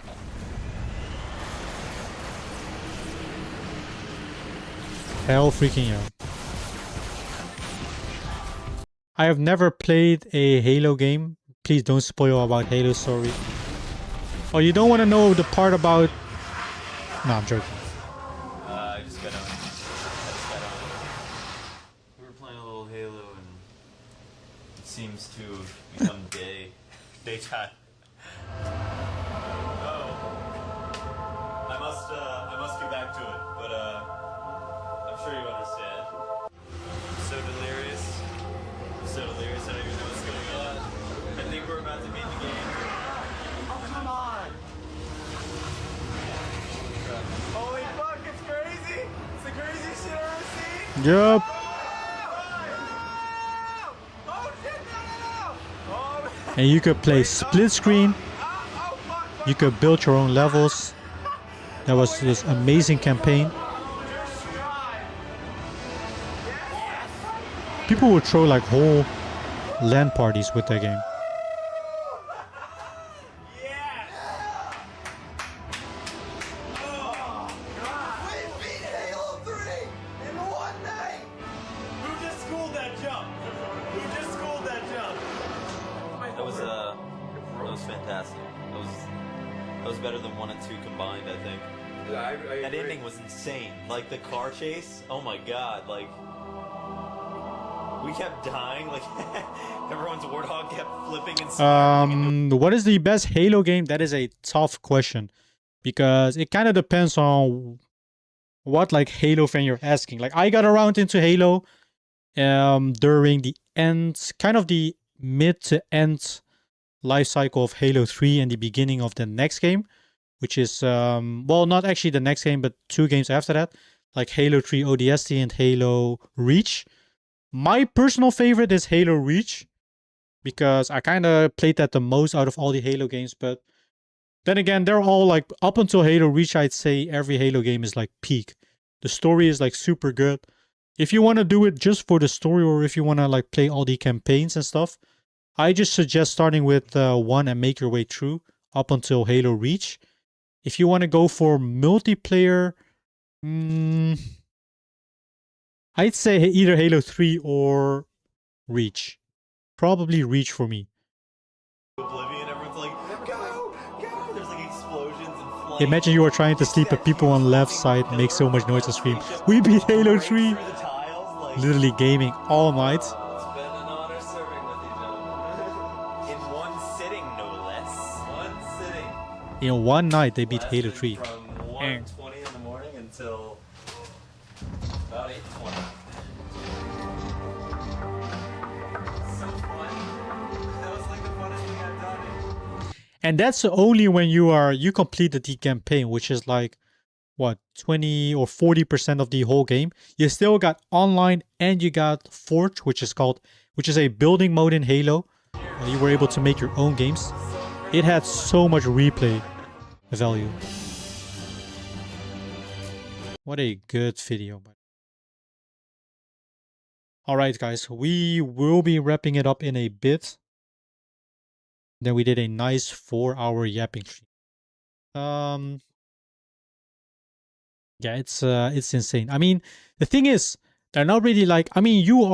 Hell freaking yeah. I have never played a Halo game. Please don't spoil about Halo story. Oh, you don't want to know the part about... No, I'm joking. I just got on. We were playing a little Halo and it seems to have become gay. Daytime. Oh. I must get back to it, but I'm sure you understand. so delirious. I don't even know what's going on. I think we're about to beat the game. Oh, come on! Holy fuck, it's crazy! It's the craziest shit I've ever seen! Yup. And you could play split screen. You could build your own levels. That was this amazing campaign. People would throw like whole LAN parties with that game. That was fantastic. That was better than 1 and 2 combined, I think. I that agree. ending was insane. Like the car chase. Oh my god! Like we kept dying. Like everyone's warthog kept flipping and. What is the best Halo game? That is a tough question because it kind of depends on what like Halo fan you're asking. Like I got around into Halo during the end, kind of the mid to end life cycle of Halo 3 and the beginning of the next game, which is well, not actually the next game, but 2 games after that, like Halo 3 ODST and Halo Reach. My personal favorite is Halo Reach because I kind of played that the most out of all the Halo games, but then again, they're all like, up until Halo Reach, I'd say every Halo game is like peak. The story is like super good. If you want to do it just for the story, or if you want to like play all the campaigns and stuff, I just suggest starting with 1 and make your way through up until Halo Reach. If you want to go for multiplayer, I'd say either Halo 3 or Reach. Probably Reach for me. Oblivion, everyone's like, go, go! There's like explosions and flames. Imagine you are trying to sleep, but people on left side make so much noise and scream, "We beat Halo 3!" Literally gaming all night. It's been an honor serving with you, gentlemen. In one sitting, no less. One sitting. In one night, they beat Halo 3. From 1:20 in the morning until about 8:20. So fun. That was like the funnest thing I've done. And that's only when you completed the campaign, which is like, what, 20 or 40% of the whole game. You still got online and you got Forge, which is a building mode in Halo. You were able to make your own games. It had so much replay value. What a good video. Alright guys, we will be wrapping it up in a bit. Then we did a nice 4-hour yapping stream. Yeah, it's insane. I mean, the thing is, they're not really like, I mean, you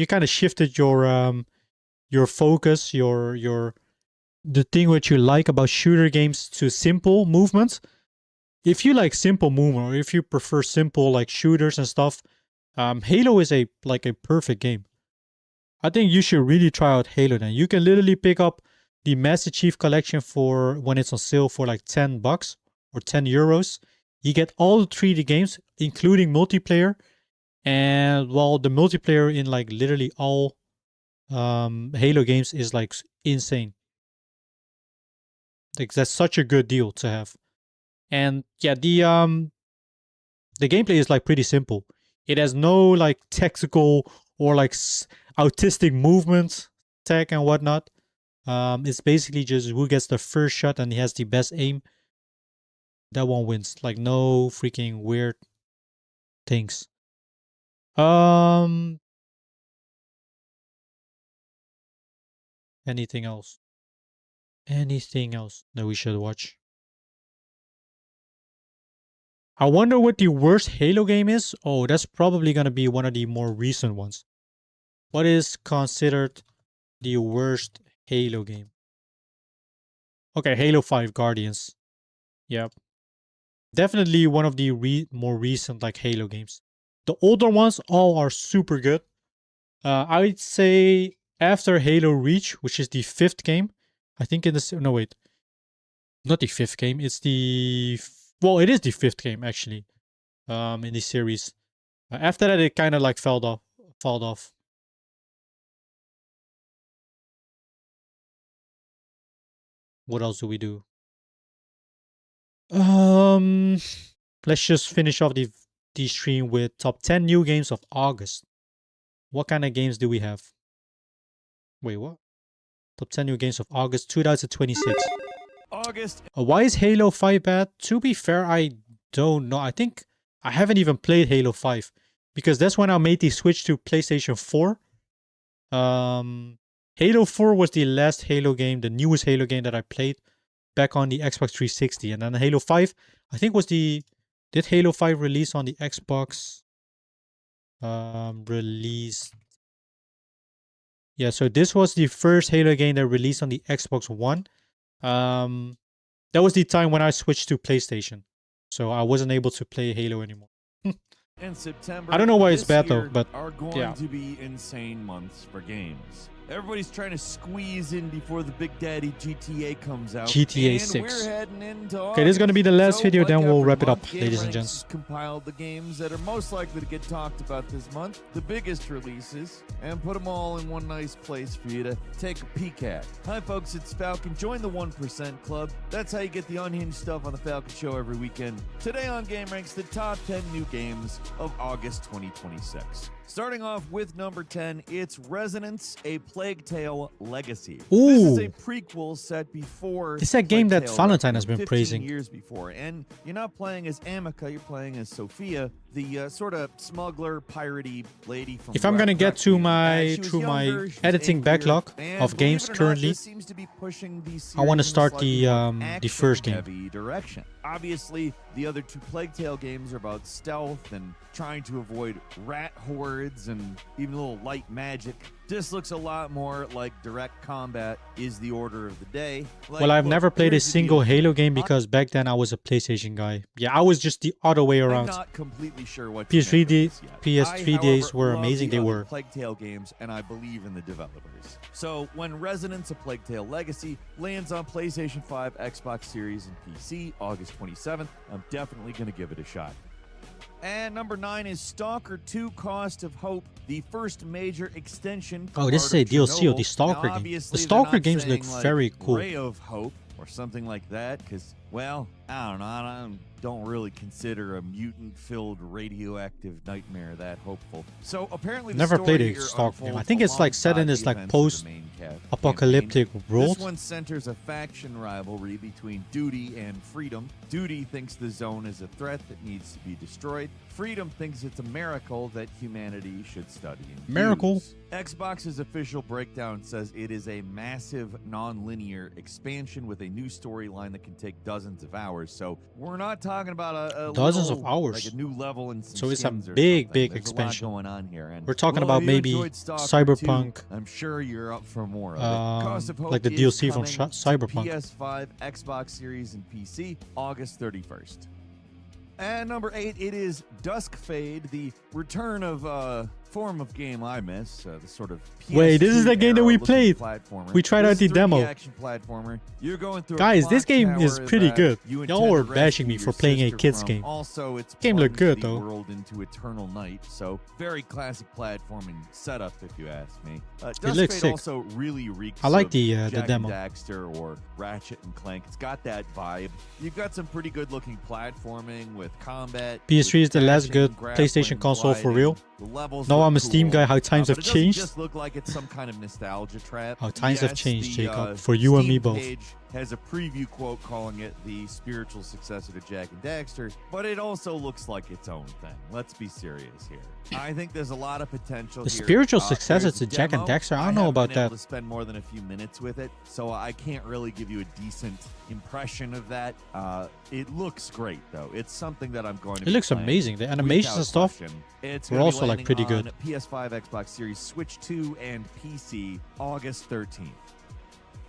kind of shifted your focus, the thing which you like about shooter games to simple movements. If you like simple movement, or if you prefer simple like shooters and stuff, Halo is a perfect game. I think you should really try out Halo then. You can literally pick up the Master Chief Collection for when it's on sale for like $10 or €10. You get all the 3D games, including multiplayer. And well, the multiplayer in like literally all Halo games is like insane. Like that's such a good deal to have. And yeah, the gameplay is like pretty simple. It has no like tactical or like autistic movement tech and whatnot. It's basically just who gets the first shot and he has the best aim. That one wins. Like no freaking weird things. Anything else? Anything else that we should watch? I wonder what the worst Halo game is. Oh, that's probably gonna be one of the more recent ones. What is considered the worst Halo game? Okay, Halo 5 Guardians. Yep. Definitely one of the more recent like Halo games. The older ones all are super good. I would say after Halo Reach, which is the 5th game. I think in the... No, wait. Not the 5th game. It's the... Well, it is the 5th game actually. In the series. After that, it kind of like fell off. What else do we do? Let's just finish off the stream with top 10 new games of August. What kind of games do we have? Wait, what? Top 10 new games of August 2026. August. Why is Halo 5 bad? To be fair, I don't know. I think I haven't even played Halo 5 because that's when I made the switch to PlayStation 4. Halo 4 was the last Halo game, the newest Halo game that I played back on the Xbox 360. And then Halo 5, I think was the... Did Halo 5 release on the Xbox? Released... Yeah, so this was the first Halo game that released on the Xbox One. That was the time when I switched to PlayStation. So I wasn't able to play Halo anymore. In September, I don't know why it's bad though, year but are going yeah. to be insane months for games. Everybody's trying to squeeze in before the Big Daddy GTA comes out. GTA and 6. We're heading into Okay, this is going to be the last So, video, like then we'll every wrap it up, month, ladies and GameRanks gents. has compiled the games that are most likely to get talked about this month, the biggest releases, and put them all in one nice place for you to take a peek at. Hi folks, it's Falcon. Join the 1% Club. That's how you get the unhinged stuff on the Falcon Show every weekend. Today on GameRanks, the top 10 new games of August 2026. Starting off with number 10, it's Resonance: A Plague Tale Legacy. This is a prequel set before. It's that game Plague that Tale Valentine has been 15 praising. years before, and you're not playing as Amica, you're playing as Sophia, the sort of smuggler, piratey lady from. If I'm gonna get to my she was through my younger, she was editing angrier, backlog and of believe games it or not, currently, this seems to be pushing the I want to series in a start slightly the first game. action-heavy direction. Obviously, the other two Plague Tale games are about stealth and trying to avoid rat hordes and even a little light magic. This looks a lot more like direct combat is the order of the day. Well, I've never played a single Halo game because back then I was a PlayStation guy. Yeah, I was just the other way around. I'm not completely sure what PS3 days were love amazing. the They other were. Plague Tale games, and I believe in the developers. So when Resonance: A Plague Tale Legacy lands on PlayStation 5, Xbox Series, and PC August 27th, I'm definitely going to give it a shot. And number 9 is Stalker 2: Cost of Hope, the first major extension. Oh, this is a DLC of the Stalker game. The Stalker games look very cool. Ray of Hope or something like that, because, well, I don't know. I don't really consider a mutant-filled radioactive nightmare that hopeful. So apparently, the Never played story a here Stalker game. I unfolds think it's like set in alongside this the like events of the main post-apocalyptic world. This one centers a faction rivalry between Duty and Freedom. Duty thinks the zone is a threat that needs to be destroyed. Freedom thinks it's a miracle that humanity should study and Miracle. use. Xbox's official breakdown says it is a massive non-linear expansion with a new storyline that can take dozens of hours. So we're not talking about a Dozens little, of hours. like a new level and some So it's a skins or big, something. big There's expansion. A lot going on here. And We're talking well, about if you maybe enjoyed Stalker Cyberpunk, 2, I'm sure you're up for more of it. Cost of Hope like the is DLC from coming to Cyberpunk. PS5, Xbox Series, and PC August 31st. And number 8, it is Dusk Fade, the return of form of game I miss, the sort of PS2 Wait, this is the game that we era-looking played. platformer. We tried out This the 3D demo. action platformer. You're going through a Guys, this clock game is tower pretty that good. you Y'all intend were to bashing me rescue for playing a your kids sister game. from. Also, it's Game looked plunged good, the though. world into eternal night, so very classic platforming setup, if you ask me. Dusk looks Fade sick. also really reeks I like of the Jack demo. and Daxter or Ratchet and Clank. It's got that vibe. You've got some pretty good-looking platforming with combat. PS3 is the last dashing, good grappling, PlayStation console for gliding. real. The levels Now look I'm a Steam cool, guy. How times but have it doesn't changed. just look like it's some kind of nostalgia trap. How times have Yes, changed, the, Jacob. For you and Steam me both. page has a preview quote calling it the spiritual successor to Jack and Daxter, but it also looks like its own thing. Let's be serious here. I think there's a lot of potential The here. spiritual successor There's to a Jack and demo. Daxter? I don't know haven't about been able that. to spend more than a few minutes with it, so I can't really give you a decent impression of that. It looks great, though. It's something that I'm going to It be looks playing amazing. The animations without and stuff question. It's were gonna be also like landing pretty on good. PS5, Xbox Series, Switch 2, and PC August 13th.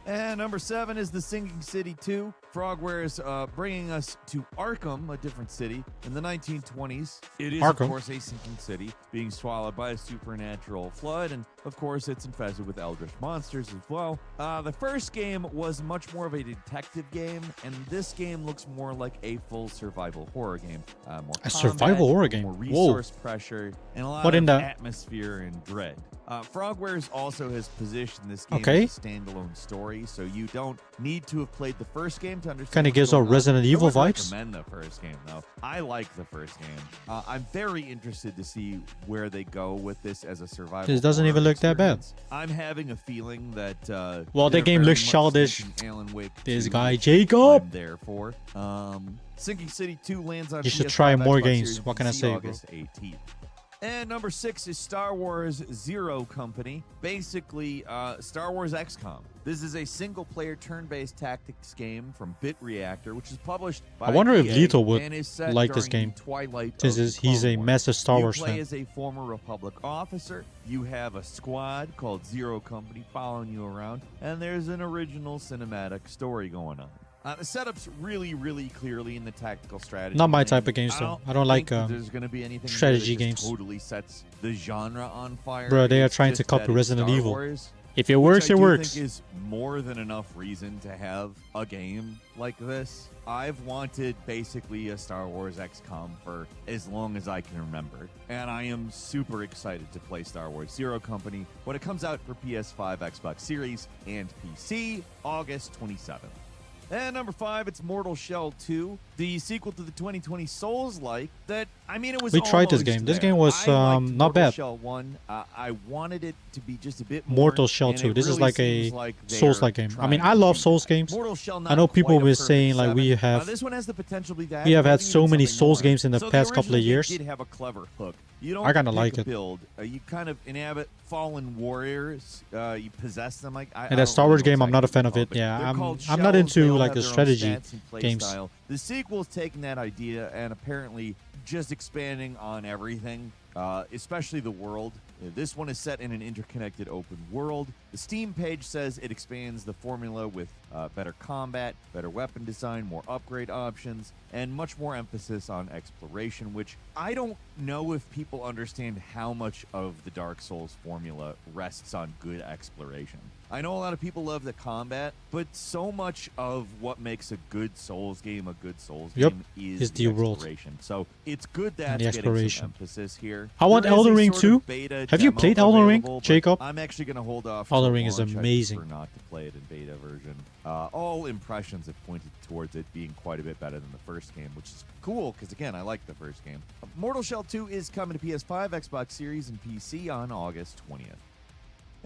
And number 7 is The Singing City 2. Frogware is bringing us to Arkham, a different city, in the 1920s. It is, Arkham. of course, a sinking city being swallowed by a supernatural flood, and of course, it's infested with eldritch monsters as well. The first game was much more of a detective game, and this game looks more like a full survival horror game. More A combat, survival horror game? more Whoa. resource pressure, and a lot What of in the- atmosphere and dread. Frogwares also has positioned this game Okay. as a standalone story, so you don't need to have played the first game to understand. Kinda what's gives going off on. Resident Evil I would vibes. recommend the first game though. I like the first game. I'm very interested to see where they go with this as a survival. This doesn't horror even look that bad. experience. I'm having a feeling that. Well, the they're game very looks much childish. taking Alan Wake This 2, guy, which Jacob. I'm there for. Sinking City 2 lands on You should PS5, try more Xbox games. Series, What can I PC, say, bro? August 18th. And number 6 is Star Wars Zero Company. Basically, Star Wars XCOM. This is a single-player turn-based tactics game from Bit Reactor, which is published by I wonder if EA Lethal would and is set like this during game, the twilight since of the he's Clone a Wars. massive Star Wars You play fan. as a former Republic officer. You have a squad called Zero Company following you around, and there's an original cinematic story going on. The setup's really, really clearly in the tactical strategy. Not my thing. type of games, though. I don't think like, that there's gonna be anything strategy here that just games. Totally sets the genre on fire. Bro, they are It's trying to just copy that it's Resident Star Evil. Wars, If it which works, I it do works. think is more than enough reason to have a game like this. I've wanted basically a Star Wars XCOM for as long as I can remember, and I am super excited to play Star Wars Zero Company when it comes out for PS5, Xbox Series, and PC August 27th. And number 5, it's Mortal Shell 2, the sequel to the 2020 Souls-like. That, I mean, it was We tried this almost game. This there. game was, I liked not Mortal bad. Shell 1. I wanted it to be just a bit more. Mortal Shell and 2. it This is really like a seems like they're Souls-like game. I mean, trying I to love do Souls that. games. Mortal Shell, I know not people quite a were perfect saying like we 7. have This one has the potential to be that. we have but had maybe so even many something Souls more. games in the So past couple of original years. game did have a clever hook. You don't I kinda pick like a it. build. You kind of inhabit fallen warriors. You possess them. I And don't that Star really Wars know game, I'm not a exactly fan what of they're it. called, Yeah, but they're I'm called not shells. They into all like have the their own strategy stats and play games. style. The sequel's taking that idea and apparently just expanding on everything, especially the world. This one is set in an interconnected open world. The Steam page says it expands the formula with better combat, better weapon design, more upgrade options, and much more emphasis on exploration, which I don't know if people understand how much of the Dark Souls formula rests on good exploration. I know a lot of people love the combat, but so much of what makes a good Souls game a good Souls Yep, game is is the world. exploration. So it's good And that's the getting exploration. some emphasis here. I want There is a Elden Ring sort too. of beta Have you demo played Elden Ring, available, but Jacob? I'm actually going to hold off. Elden till Ring is launch. I amazing. prefer not to play it in beta version. All impressions have pointed towards it being quite a bit better than the first game, which is cool because again, I like the first game. Mortal Shell 2 is coming to PS5, Xbox Series, and PC on August 20th.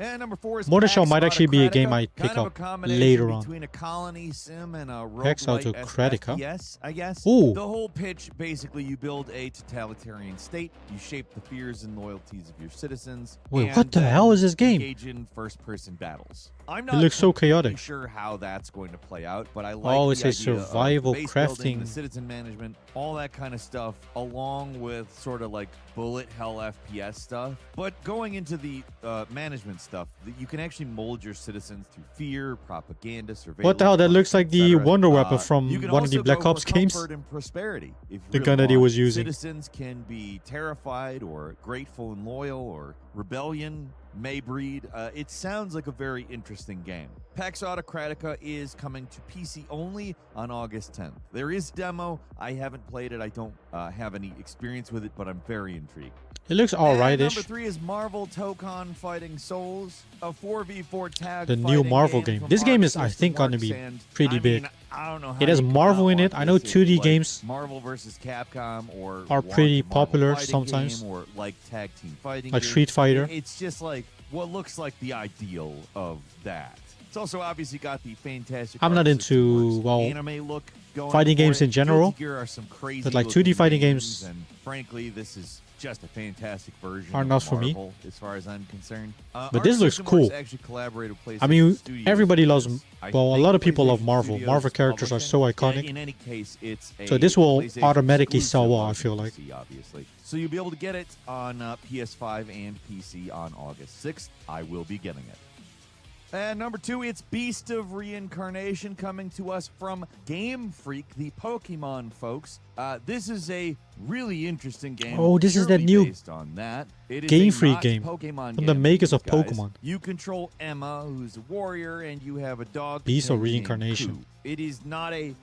And number 4 is Mortal Pax Shell might actually be a game Autocratica, I'd pick kind of a up combination later on. between a colony sim and a Pax roguelite Autocratica? FPS, I guess. Ooh. The whole pitch, basically, you build a totalitarian state, you shape the fears and loyalties of your citizens. Wait, and what the then hell is this game? Engage in first-person battles. I'm It not looks so completely chaotic. sure how that's going to play out, but I like Oh, the it's a idea of survival the base building, crafting. the citizen management, all that kind of stuff, along with sort of like bullet hell FPS stuff. But going into the management stuff, you can actually mold your citizens through fear, propaganda, surveillance. What the hell? That looks like the etc. Wonder Weapon from You can one of the also Black go Ops for games. comfort and prosperity. If you The really gun that he want. was using. Citizens can be terrified or grateful and loyal, or rebellion may breed. It sounds like a very interesting game. PAX Autocratica is coming to PC only on August 10th. There is demo. I haven't played it. I don't have any experience with it, but I'm very intrigued. It looks And alright-ish. number 3 is Marvel Tokon Fighting Souls, a 4v4 tag The new fighting Marvel game. from This game is, Arc I think, going to be System Works, and, pretty I big. mean, I don't know how It has you could Marvel not in it. want I know this. 2D It's like games Marvel versus Capcom or are want pretty a Marvel popular fighting sometimes. game or like tag team fighting Like games. Street Fighter. It's just like what looks like the ideal of that. It's also obviously got the fantastic. I'm not Arc into, System well, Works anime look going fighting for games it. in general. Guilty Gear are some crazy But like looking 2D fighting games, games and frankly, this is just a fantastic version are of not for me. Marvel, as far as I'm concerned. But this Arc looks System cool. Works actually collaborated with I mean, PlayStation Studios everybody for loves. this. I Well, a think lot of people love PlayStation Marvel. Studios Marvel is characters are so publishing. iconic. In any case, it's a So this will PlayStation automatically sell exclusive well, I on feel like. PC, obviously. So you'll be able to get it on PS5 and PC on August 6th. I will be getting it. And number 2, it's Beast of Reincarnation, coming to us from Game Freak, the Pokemon folks. This is a really interesting game. Oh, this is that purely new based on that. It is Game a Freak not game Pokemon from the game, makers of guys. Pokemon. You control Emma, who's a warrior, and you have a dog. Beast of named Reincarnation. Ku. It is not a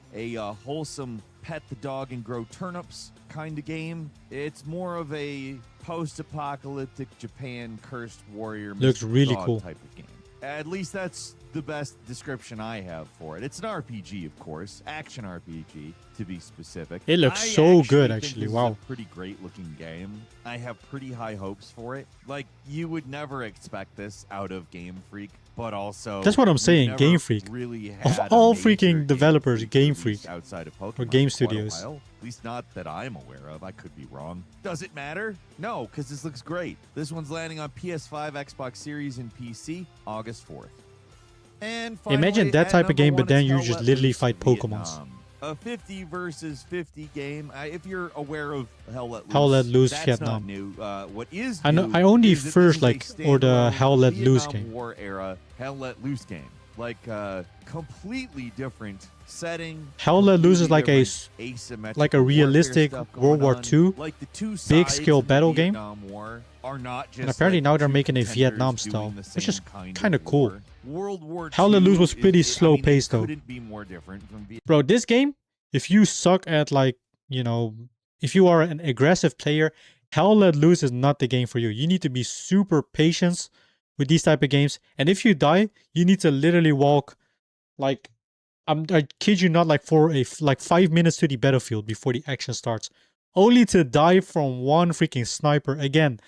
wholesome pet the dog and grow turnips kind of game. It's more of a post-apocalyptic Japan cursed warrior Looks Mr. really Dog cool. type of game. At least that's the best description I have for it. It's an RPG, of course, action RPG to be specific. It looks I so good, think actually. this is Wow. a pretty great looking game. I have pretty high hopes for it. Like, you would never expect this out of Game Freak, but also That's what I'm we've saying, never Game Freak. Really Of had a all major freaking developers, Game release Freak outside of or Pokemon Game for quite a Studios. while. At least not that I'm aware of. I could be wrong. Does it matter? No, because this looks great. This one's landing on PS5, Xbox Series, and PC August 4th. And Imagine finally, that at type of number game, but 1 then is you Hell just Let literally Loose fight Vietnam. Pokemons. A 50 versus 50 game. If you're aware of Hell Let Loose, Hell Let Loose that's Vietnam. not new. What is I know. new I only is that first this is a like or the standalone Hell Let Loose Vietnam game. War era Hell Let Loose game. Like completely different setting. Hell Let Loose is completely like different asymmetrical like a realistic warfare stuff going World War on. II Like the two big sides scale of the battle game. Vietnam War are not just And apparently like now they're two making a contenders Vietnam doing style, the which is same kind of war. cool. World War Hell Let II Loose was pretty is- slow I mean, it paced though. couldn't be more different from Vietnam. Bro, this game, if you suck at like, you know, if you are an aggressive player, Hell Let Loose is not the game for you. You need to be super patient with these type of games. And if you die, you need to literally walk like, I kid you not, like for like 5 minutes to the battlefield before the action starts. Only to die from one freaking sniper again.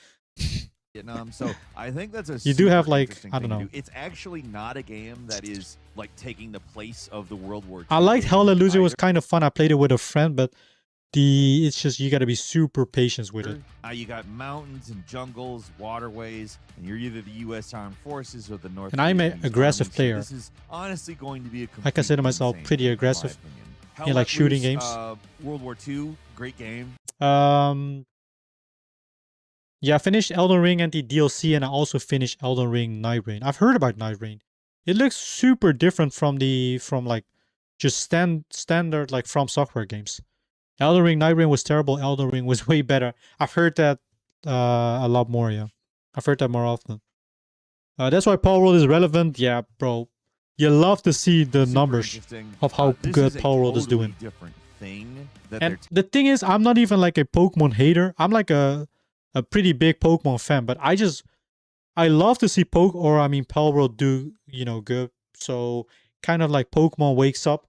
Vietnam. So I think that's a You do have, super like, interesting I don't thing to know. do. It's actually not a game that is like taking the place of the World War II. I liked game Hell Let Loose. It was either. kind of fun. I played it with a friend, but it's just you got to be super patient with it. You got mountains and jungles, waterways, and you're either the U.S. Armed Forces or the North. And I'm an Vietnamese aggressive Army, so player. This is honestly going to be a I consider complete myself insane pretty game, in my aggressive opinion. in Hell like Let shooting Loose, games. World War II, great game. Yeah, I finished Elden Ring and the DLC, and I also finished Elden Ring Night Rain. I've heard about Night Rain. It looks super different from like just standard like From Software games. Elden Ring Night Rain was terrible. Elden Ring was way better. I've heard that a lot more. Yeah, I've heard that more often. That's why Power World is relevant. Yeah, bro, you love to see the numbers interesting. of how This good is a Power World is totally doing. different thing that And they're the thing is, I'm not even like a Pokemon hater. I'm like a pretty big Pokemon fan, but I love to see Power World do, you know, good. So kind of like Pokemon wakes up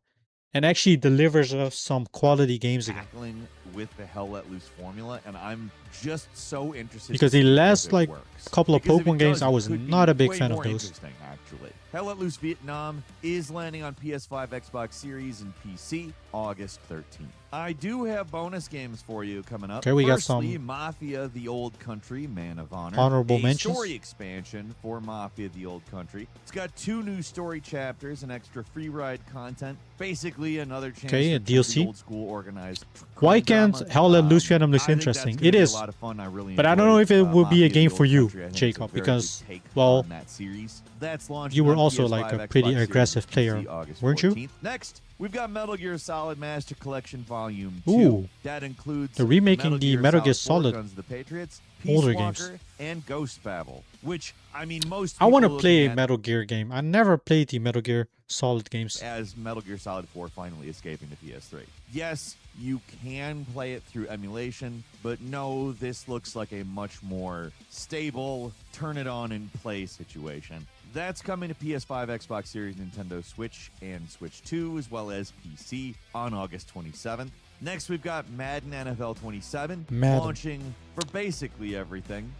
and actually delivers us some quality games again. tackling with the Hell Let Loose formula, and I'm just so interested Because to the see last if it like works. couple of Because if it Pokemon games, does, I it was could be not a big way fan of more those. interesting, actually. Hell Let Loose Vietnam is landing on PS5, Xbox Series, and PC August 13th. I do have bonus games for you coming up. Okay, we got Firstly, some Mafia: The Old Country, Man of Honor. honorable a mentions. story expansion for Mafia: The Old Country. It's got 2 new story chapters and extra free ride content. Basically, another chance Okay, a to tell the DLC. old school organized Why crime can't drama. Hell Let Loose Vietnam looks I think interesting? that's gonna It be a is, lot of fun. I really but I don't know if enjoyed, it will be a Mafia: game The for Old you, Country. I think it's a Jacob, very good because take well, on that series. That's launching you were on also PS5, like a Xbox pretty Series, aggressive and player, PC August weren't you? 14th. Next, we've got Metal Gear Solid Master Collection Volume 2. Ooh. That includes They're remaking the Metal Gear 4, Solid Guns of the Patriots, older Peace games. Walker, and Ghost Babel, which, I mean, most I want to people play looking a at Metal Gear game. I never played the Metal Gear Solid games. as Metal Gear Solid 4 finally escaping to PS3. Yes, you can play it through emulation, but no, this looks like a much more stable, turn it on and play situation. That's coming to PS5, Xbox Series, Nintendo Switch, and Switch 2, as well as PC on August 27th. Next, we've got Madden NFL 27, Madden. launching for basically everything.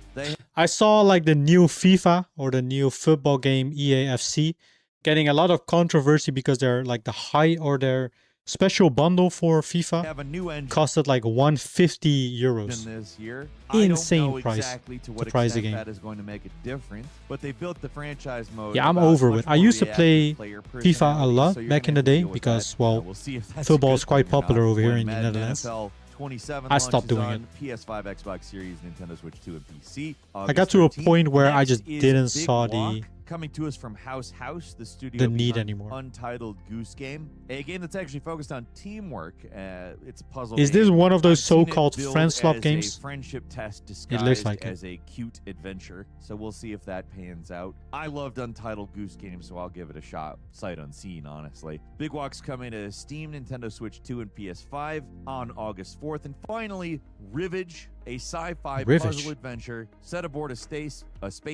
I saw like the new FIFA or the new football game EAFC getting a lot of controversy because they're like their special bundle for FIFA have a new engine costed like 150 euros. this year. Insane I don't know price exactly to what to price the extent game. that is going to make a difference, but they built the franchise mode. Yeah, I'm about over much it. I more used to play reactive player FIFA a personality, lot so you're back in gonna the have to day deal with because, that. well, We'll see if that's a football good is quite thing or not. popular over here When in the Madden Netherlands. NFL 27 I stopped launches doing on PS5, Xbox Series, Nintendo Switch 2, and PC. I got to a August 13th. point where I Next just is didn't Big saw Walk, the Coming to us from House, the studio the need behind anymore. Untitled Goose Game, a game that's actually focused on teamwork. It's a puzzle. Is game. this one of those I've seen it so-called billed friend swap as games? A friendship test It looks disguised like it. as a cute adventure. So we'll see if that pans out. I loved Untitled Goose Game, so I'll give it a shot. Sight unseen, honestly. Big Walk's coming to Steam, Nintendo Switch 2, and PS5 on August 4th. And finally, Rivage, a sci-fi puzzle adventure set aboard a space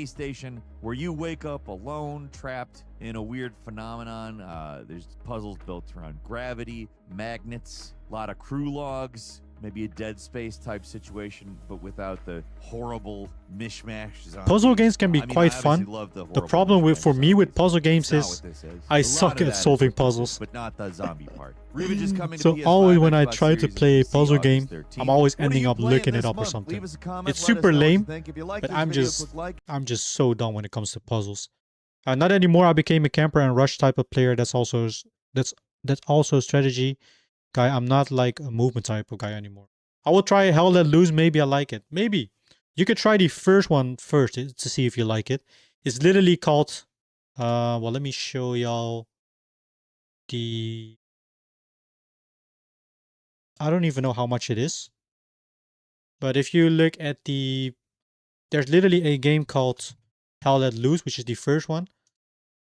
station where you wake up alone, trapped in a weird phenomenon. There's puzzles built around gravity, magnets, a lot of crew logs, maybe a Dead Space type situation, but without the horrible mishmash. Puzzle games can be quite fun. The problem for me with puzzle games is I suck at solving puzzles. But not the zombie part. Rivage is coming to So PS5, always when I Xbox try to Series play a X, puzzle August game, 13th. I'm always What are ending you up playing looking this it up or month? something. Leave us a comment, It's let us super know what you lame, think. If you like but this I'm video, just click like. I'm just so dumb when it comes to puzzles. Not anymore. I became a camper and rush type of player. That's also a strategy guy. I'm not like a movement type of guy anymore. I will try Hell Let Loose. Maybe I like it. Maybe you could try the first one first to see if you like it. It's literally called. Well, let me show y'all the. I don't even know how much it is. But if you look at the, there's literally a game called Hell Let Loose, which is the first one.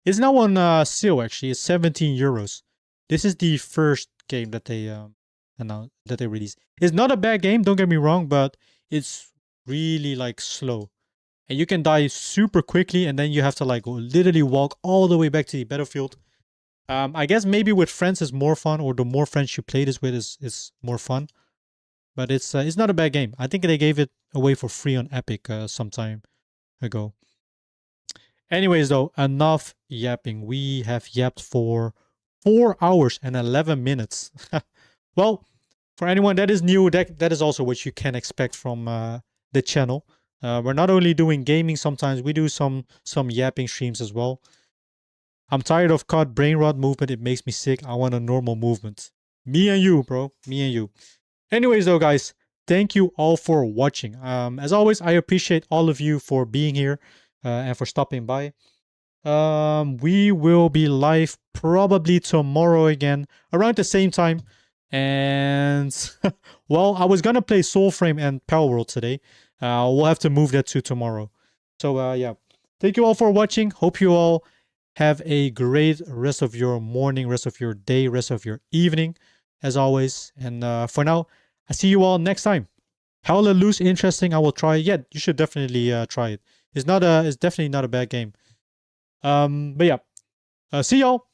It's now on sale actually. It's 17 euros. This is the first game that they announced, that they released. It's not a bad game, don't get me wrong, but it's really like slow. And you can die super quickly, and then you have to like literally walk all the way back to the battlefield. I guess maybe with friends is more fun, or the more friends you play this with is more fun. But it's not a bad game. I think they gave it away for free on Epic some time ago. Anyways, though, enough yapping. We have yapped for 4 hours and 11 minutes. Well, for anyone that is new, that is also what you can expect from the channel. We're not only doing gaming sometimes, we do some yapping streams as well. I'm tired of caught brain rot movement. It makes me sick. I want a normal movement. Me and you, bro. Me and you. Anyways, though, guys, thank you all for watching. As always, I appreciate all of you for being here and for stopping by. We will be live probably tomorrow again around the same time. And well, I was gonna play Soulframe and Palworld today. We'll have to move that to tomorrow. So yeah, thank you all for watching. Hope you all have a great rest of your morning, rest of your day, rest of your evening, as always. And for now, I see you all next time. Hell Let Loose, interesting. I will try it. Yeah, you should definitely try it. It's definitely not a bad game. But yeah, see y'all.